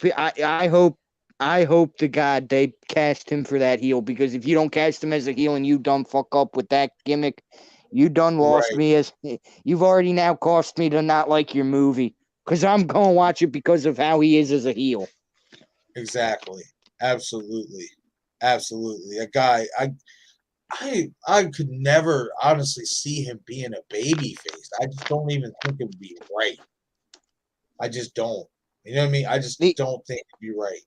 to God they cast him for that heel, because if you don't cast him as a heel and you done fuck up with that gimmick, you done lost Right. me. As you've already now caused me to not like your movie, because I'm gonna watch it because of how he is as a heel. Exactly. Absolutely. Absolutely. A guy I could never honestly see him being a baby face. I just don't even think it would be right. I just don't. You know what I mean? I just The don't think it'd be right.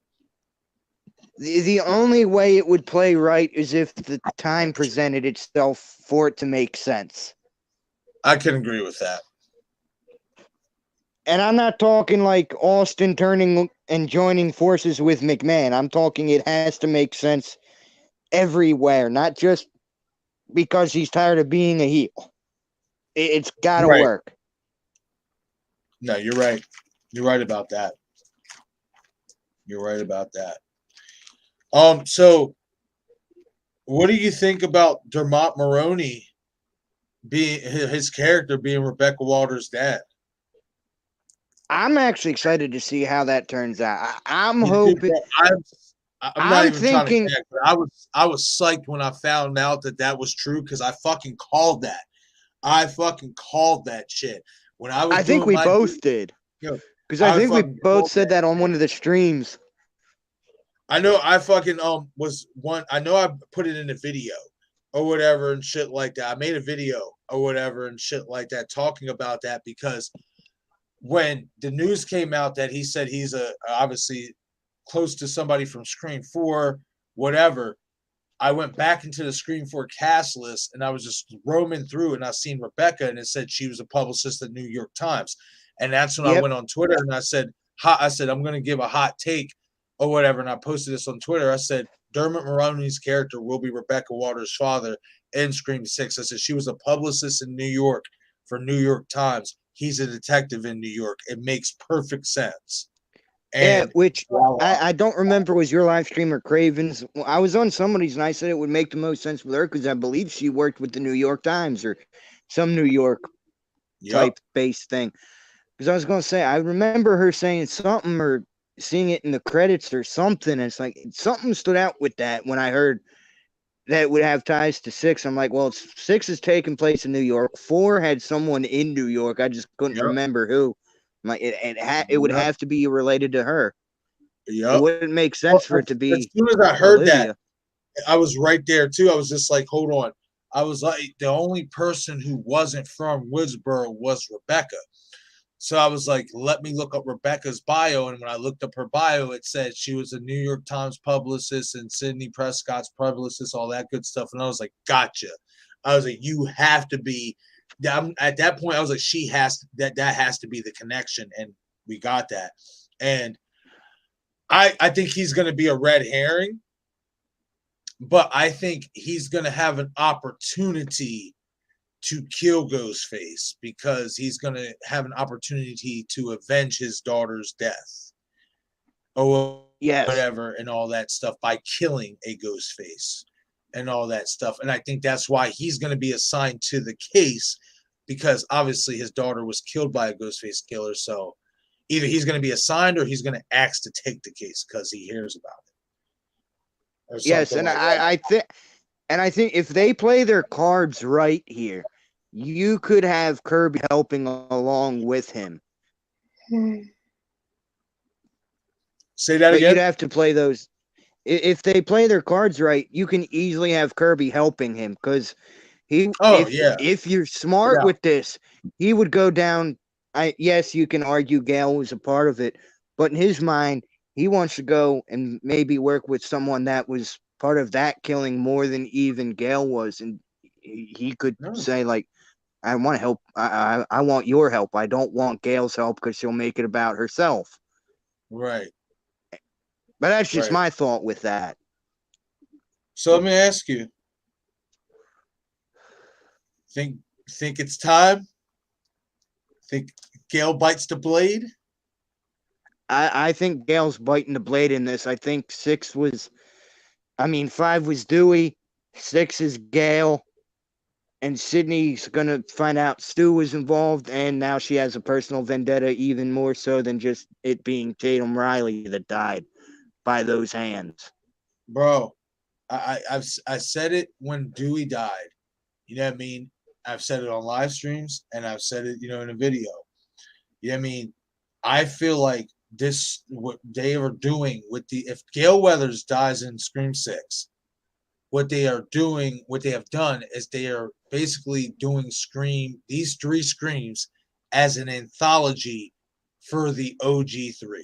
the only way it would play right is if the time presented itself for it to make sense. I can agree with that. And I'm not talking like Austin turning and joining forces with McMahon. I'm talking it has to make sense everywhere, not just because he's tired of being a heel. It's got to Right. work. No, you're right. You're right about that. You're right about that. So what do you think about Dermot Mulroney being his character being Rebecca Walters' dad? I'm actually excited to see how that turns out. I'm You do, hoping. bro, I'm not I'm even trying to thinking. gag, but I was psyched when I found out that was true because I fucking called that. I fucking called that shit when I was I think doing we my both did, you know, because I I think we fucking both called said that that on one shit. of the streams. I know I fucking was one. I know I put it in a video or whatever and shit like that. I made a video or whatever and shit like that talking about that because when the news came out that he said he's obviously close to somebody from Scream 4, whatever, I went back into the Scream 4 cast list and I was just roaming through and I seen Rebecca and it said she was a publicist at New York Times. And that's when I Yep. went on Twitter and I said, I'm going to give a hot take or whatever. And I posted this on Twitter. I said, Dermot Mulroney's character will be Rebecca Waters' father in Scream 6. I said, she was a publicist in New York for New York Times. He's a detective in New York. It makes perfect sense. Yeah, And which voila. I don't remember was your live stream or Craven's. I was on somebody's and I said it would make the most sense with her because I believe she worked with the New York Times or some New York Yep. type based thing. Because I was going to say, I remember her saying something or seeing it in the credits or something. And it's like something stood out with that when I heard that it would have ties to 6. I'm like, well, 6 is taking place in New York. 4 had someone in New York. I just couldn't Yep. remember who. I'm like, it would Yep. have to be related to her. It Yep. wouldn't make Well, sense for it to as be soon as I heard that, Olivia. I was right there too. I was just like, hold on. I was like, the only person who wasn't from Woodsboro was Rebecca. So I was like, let me look up Rebecca's bio. And when I looked up her bio, it said she was a New York Times publicist and Sidney Prescott's publicist, all that good stuff. And I was like, gotcha. I was like, you have to be. At that point, I was like, that has to be the connection. And we got that. And I think he's going to be a red herring, but I think he's going to have an opportunity to kill Ghostface because he's going to have an opportunity to avenge his daughter's death or Yes. whatever and all that stuff by killing a Ghostface. and all that stuff. And I think that's why he's going to be assigned to the case, because obviously his daughter was killed by a Ghostface killer. So either he's going to be assigned or he's going to ask to take the case because he hears about it or Yes, something and like that. I think if they play their cards right here, you could have Kirby helping along with him. Say that But you'd again. have to play those. If they play their cards right, you can easily have Kirby helping him because Oh yeah, if you're smart yeah. with this, he would go down. Yes, you can argue Gale was a part of it, but in his mind, he wants to go and maybe work with someone that was part of that killing more than even Gale was, and he could No, say like, "I want to help. I want your help. I don't want Gale's help because she'll make it about herself." right, But that's just right. my thought with that. So let me ask you: think think it's time? Think Gale bites the blade? I think Gale's biting the blade in this. I think five was Dewey, six is Gale, and Sydney's gonna find out Stu was involved, and now she has a personal vendetta even more so than just it being Tatum Riley that died by those hands. Bro, I said it when Dewey died. You know what I mean? I've said it on live streams and I've said it, in a video. You know what I mean? I feel like this what they are doing with the if Gale Weathers dies in Scream 6, what they have done is they are basically doing these three Screams as an anthology for the OG3.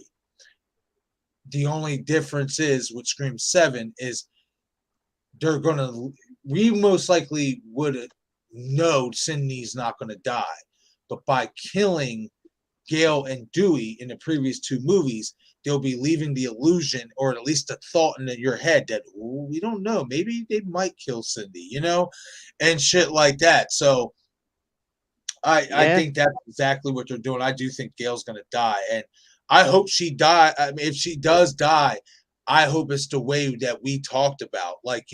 The only difference is with Scream 7 is we most likely would know Sydney's not gonna die. But by killing Gale and Dewey in the previous two movies, they'll be leaving the illusion or at least the thought in your head that we don't know. Maybe they might kill Cindy, and shit like that. So I Yeah. think that's exactly what they're doing. I do think Gail's gonna die. And I hope she die. I mean, if she does die, I hope it's the way that we talked about. Like,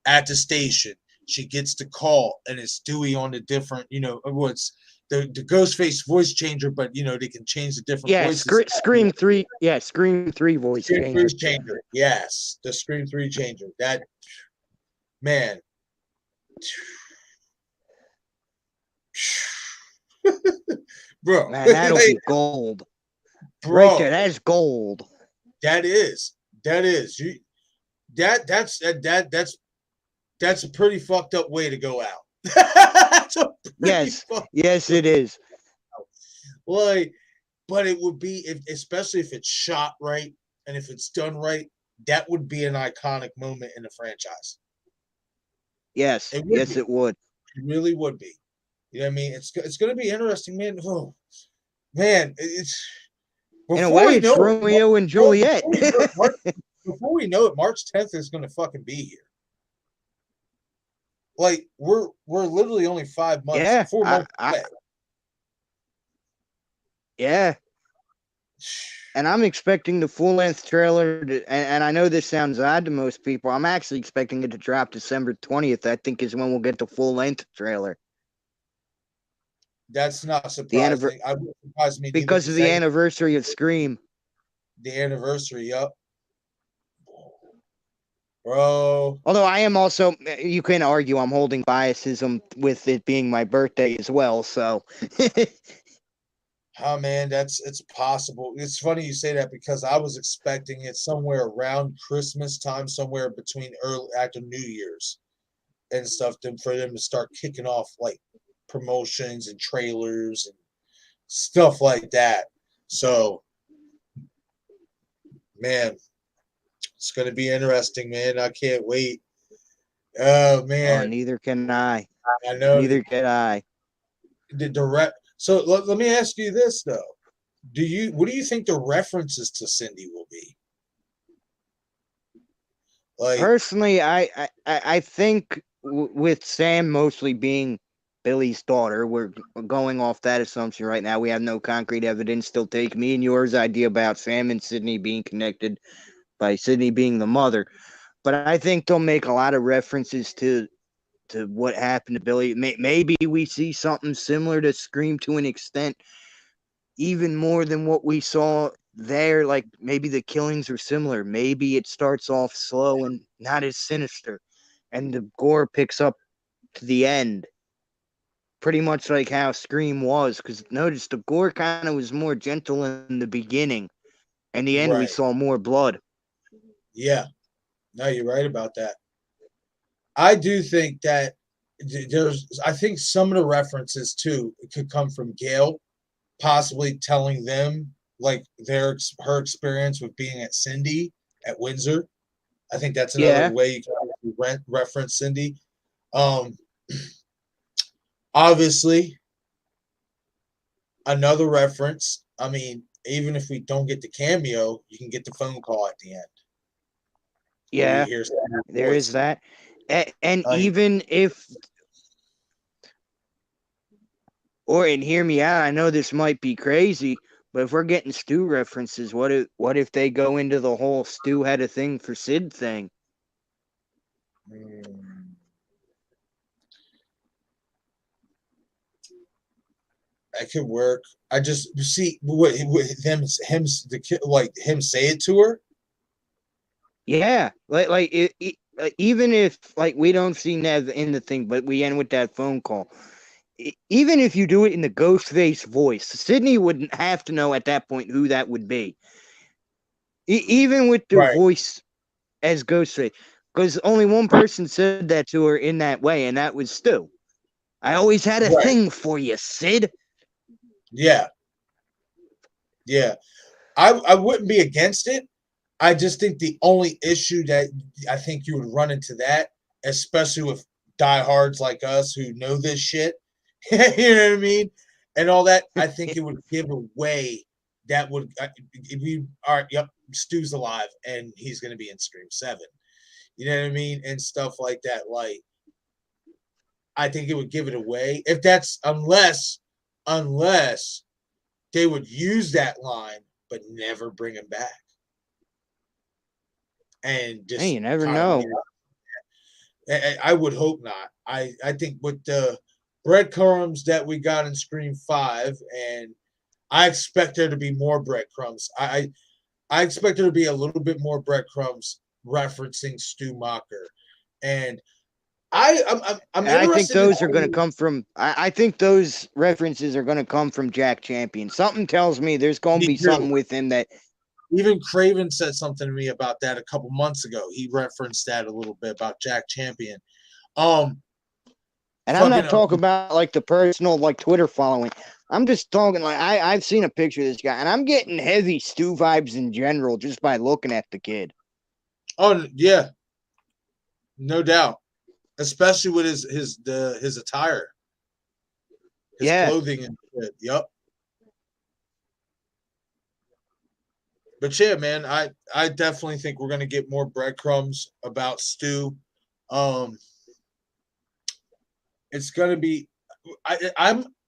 at the station, she gets the call and it's Dewey on the different, what's the Ghostface voice changer, but they can change the different Yeah, voices. Scream 3. Yeah, Scream 3 voice Scream changer. 3 changer. Yes, the Scream 3 changer. That man. Bro, Man, that'll like, be gold. Right bro, there, that's gold. that is you that's a pretty fucked up way to go out. That's a pretty Yes. fucked Yes, it is. like, but it would be especially if it's shot right and if it's done right, that would be an iconic moment in the franchise. Yes. It would Yes, be. it would. It really would be. You know what I mean? It's going to be interesting, man. Oh, man, it's In a before way, we it's know it, Romeo and Juliet. before we know it, March 10th is going to fucking be here. Like we're literally only 5 months, Yeah. 4 months away. Yeah. And I'm expecting the full length trailer, and I know this sounds odd to most people. I'm actually expecting it to drop December 20th. I think is when we'll get the full length trailer. That's not surprising. I wouldn't surprise me neither Because of the anniversary of Scream. the anniversary, yup. Bro. Although I am also, you can argue I'm holding biases with it being my birthday as well. So, Oh man, it's possible. It's funny you say that because I was expecting it somewhere around Christmas time, somewhere between early after New Year's and stuff, for them to start kicking off like promotions and trailers and stuff like that. So, man, it's gonna be interesting, man. I can't wait. Oh man, neither can I. I know Neither can I. the direct. So let me ask you this though: what do you think the references to Cindy will be? Like, Personally, I think with Sam mostly being Billy's daughter, we're going off that assumption right now. We have no concrete evidence. Still take me and yours idea about Sam and Sydney being connected by Sydney being the mother. but I think they'll make a lot of references to what happened to Billy. Maybe we see something similar to Scream to an extent, even more than what we saw there. Like maybe the killings are similar. Maybe it starts off slow and not as sinister, and the gore picks up to the end, pretty much like how Scream was. Because notice the gore kind of was more gentle in the beginning, and the end we Right. saw more blood. Yeah. No, you're right about that. I do think that I think some of the references too could come from Gail, possibly telling them like her experience with being at Cindy at Windsor. I think that's another Yeah, way you can reference Cindy. Um, Obviously, another reference. I mean, even if we don't get the cameo, you can get the phone call at the end. Where you yeah, hear Cindy's there is voice. that. And Like, even if, and hear me out, I know this might be crazy, but if we're getting Stu references, what if they go into the whole Stu had a thing for Sid thing? mm, that could work. I just see what him say it to her. Yeah, even if like we don't see Nev in the thing, but we end with that phone call. Even if you do it in the Ghostface voice, Sydney wouldn't have to know at that point who that would be. Even with the Right, voice as Ghostface, because only one person said that to her in that way, and that was Stu. I always had a right. thing for you, Sid. Yeah, yeah. I wouldn't be against it. I just think the only issue that I think you would run into that, especially with diehards like us who know this shit, you know what I mean, and all that. I think it would give away that would if we all right. Yep, Stu's alive and he's going to be in Scream 7. You know what I mean, and stuff like that. Like I think it would give it away if that's unless they would use that line but never bring him back and Hey, just you never kind of know. I would hope not. I think with the breadcrumbs that we got in Scream 5, and I expect there to be more breadcrumbs. I expect there to be a little bit more breadcrumbs referencing Stu Macher, and I'm I think interested in those are going to come from. I think those references are going to come from Jack Champion. Something tells me there's going to me be too. something with him that. Even Craven said something to me about that a couple months ago. He referenced that a little bit about Jack Champion. Um, And I'm fucking not talking about like the personal like Twitter following. I'm just talking like I've seen a picture of this guy, and I'm getting heavy Stu vibes in general just by looking at the kid. oh yeah, no doubt. Especially with his attire, his Yeah, clothing and shit. Yep. But yeah, man, I definitely think we're gonna get more breadcrumbs about Stu. Um, it's gonna be.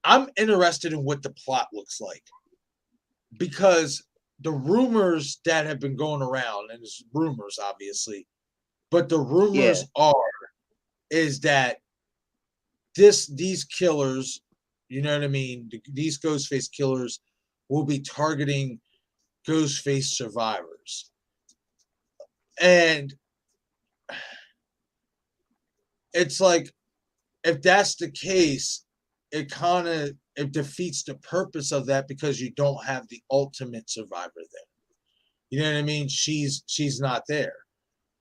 I'm interested in what the plot looks like because the rumors that have been going around, and it's rumors, obviously, but the yeah. rumors is that these killers, you know what I mean, these Ghostface killers will be targeting Ghostface survivors, and it's like if that's the case, it defeats the purpose of that because you don't have the ultimate survivor there. You know what I mean? She's not there.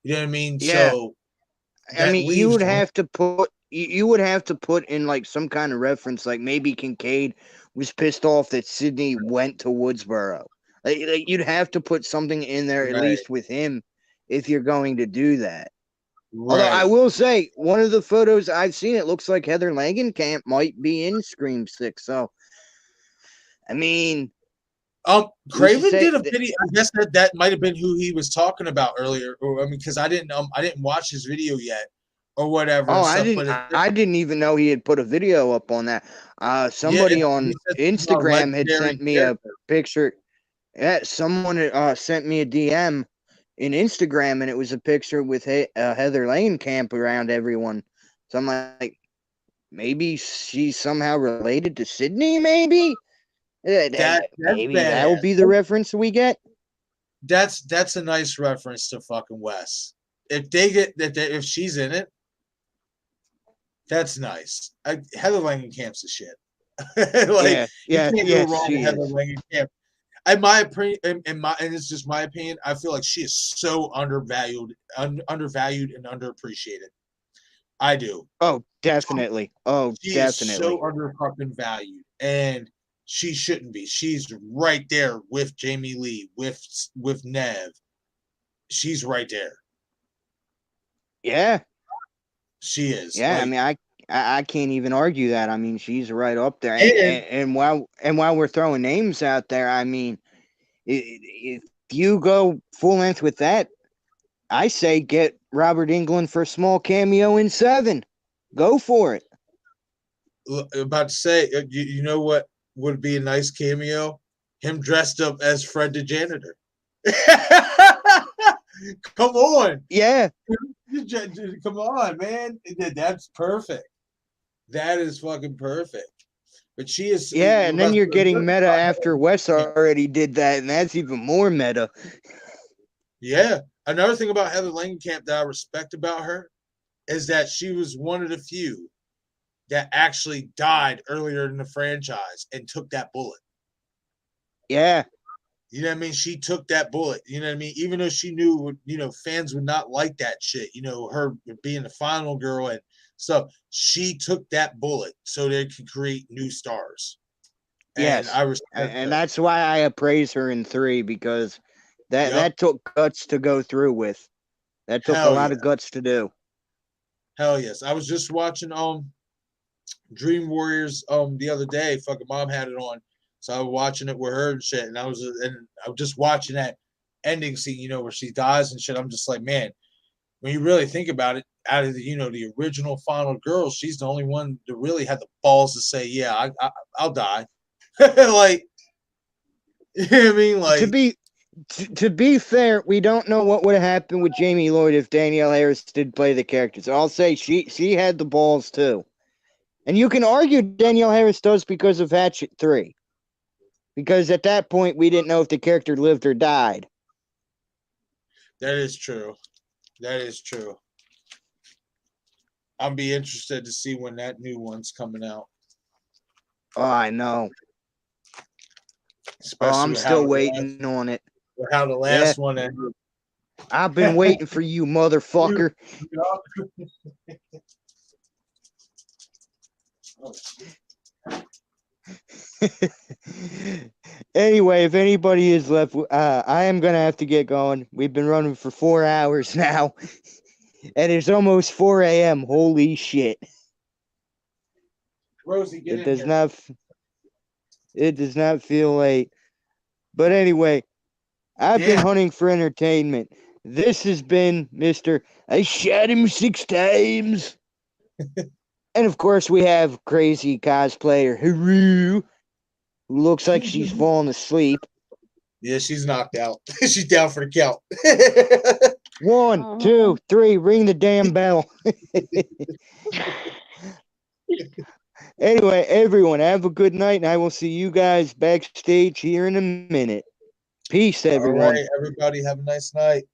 You know what I mean? Yeah. So I that mean, you leaves would have to put you would have to put in like some kind of reference, like maybe Kincaid was pissed off that Sydney went to Woodsboro. You'd have to put something in there at right, least with him if you're going to do that. Although I right. will say, one of the photos I've seen, it looks like Heather Langenkamp might be in Scream 6. So, I mean, who's to Craven say? did a video. I guess that might have been who he was talking about earlier. Or I mean, because I didn't watch his video yet or whatever Oh, and I stuff. didn't. But I didn't even know he had put a video up on that. yeah, Somebody he on said something about Instagram had legendary sent me a character. picture. Yeah, someone sent me a DM, in Instagram, and it was a picture with Heather Langenkamp around everyone. So I'm like, maybe she's somehow related to Sydney. Maybe That's maybe that will badass. be the reference we get. That's a nice reference to fucking Wes. If they get that, if she's in it, that's nice. Heather Langenkamp's the shit. Like Yeah, you yeah, can't go yes, wrong with she Heather is. Langenkamp. In my opinion, and it's just my opinion, I feel like she is so undervalued, undervalued and underappreciated. I do. Oh, definitely. Oh, She is so definitely. under fucking valued, and she shouldn't be. She's right there with Jamie Lee, with Nev. She's right there. Yeah, She is yeah. I like, mean, I can't even argue that. I mean, she's right up there. and And while we're throwing names out there, I mean, if you go full length with that, I say get Robert England for a small cameo in Seven. Go for it. about to say, you know what would be a nice cameo? Him dressed up as Fred the janitor. Come on, Yeah, come on, man. That's perfect. That is fucking perfect. But she is yeah. And then you're getting meta after Wes yeah. already did that, and that's even more meta. Yeah. Another thing about Heather Langenkamp that I respect about her is that she was one of the few that actually died earlier in the franchise and took that bullet. Yeah, You know what I mean? She took that bullet. You know what I mean? Even though she knew, fans would not like that shit, her being the final girl and stuff, she took that bullet so they could create new stars. And yes. I respect And her. that's why I appraise her in 3 because Yep. that took guts to go through with. That took a Hell lot yeah. of guts to do. Hell yes. I was just watching Dream Warriors the other day. Fucking mom had it on. So I was watching it with her and shit. And I was just watching that ending scene, where she dies and shit. I'm just like, man, when you really think about it, out of the original final girls, she's the only one that really had the balls to say, yeah, I'll die. Like, you know what I mean? To Like, be to be fair, we don't know what would have happened with Jamie Lloyd if Danielle Harris did play the character. So I'll say she had the balls too. And you can argue Danielle Harris does because of Hatchet 3. Because at that point we didn't know if the character lived or died. that is true. That is true. I'll be interested to see when that new one's coming out, Oh, I know. Oh, especially I'm still waiting on it. with how the Yeah, last one ended. I've been waiting for you, motherfucker. Anyway, if anybody is left, I am gonna have to get going. We've been running for 4 hours now, and it's almost 4 a.m. Holy shit! Rosie, get It in does here. not. It does not feel late. But anyway, I've been Yeah. hunting for entertainment. This has been Mr. I shot him 6 times. And of course, we have crazy cosplayer Haru, who looks like she's fallen asleep. Yeah, she's knocked out. She's down for the count. One, Uh-huh. 2, 3, ring the damn bell. Anyway, everyone, have a good night, and I will see you guys backstage here in a minute. Peace, All everyone. right, everybody, have a nice night.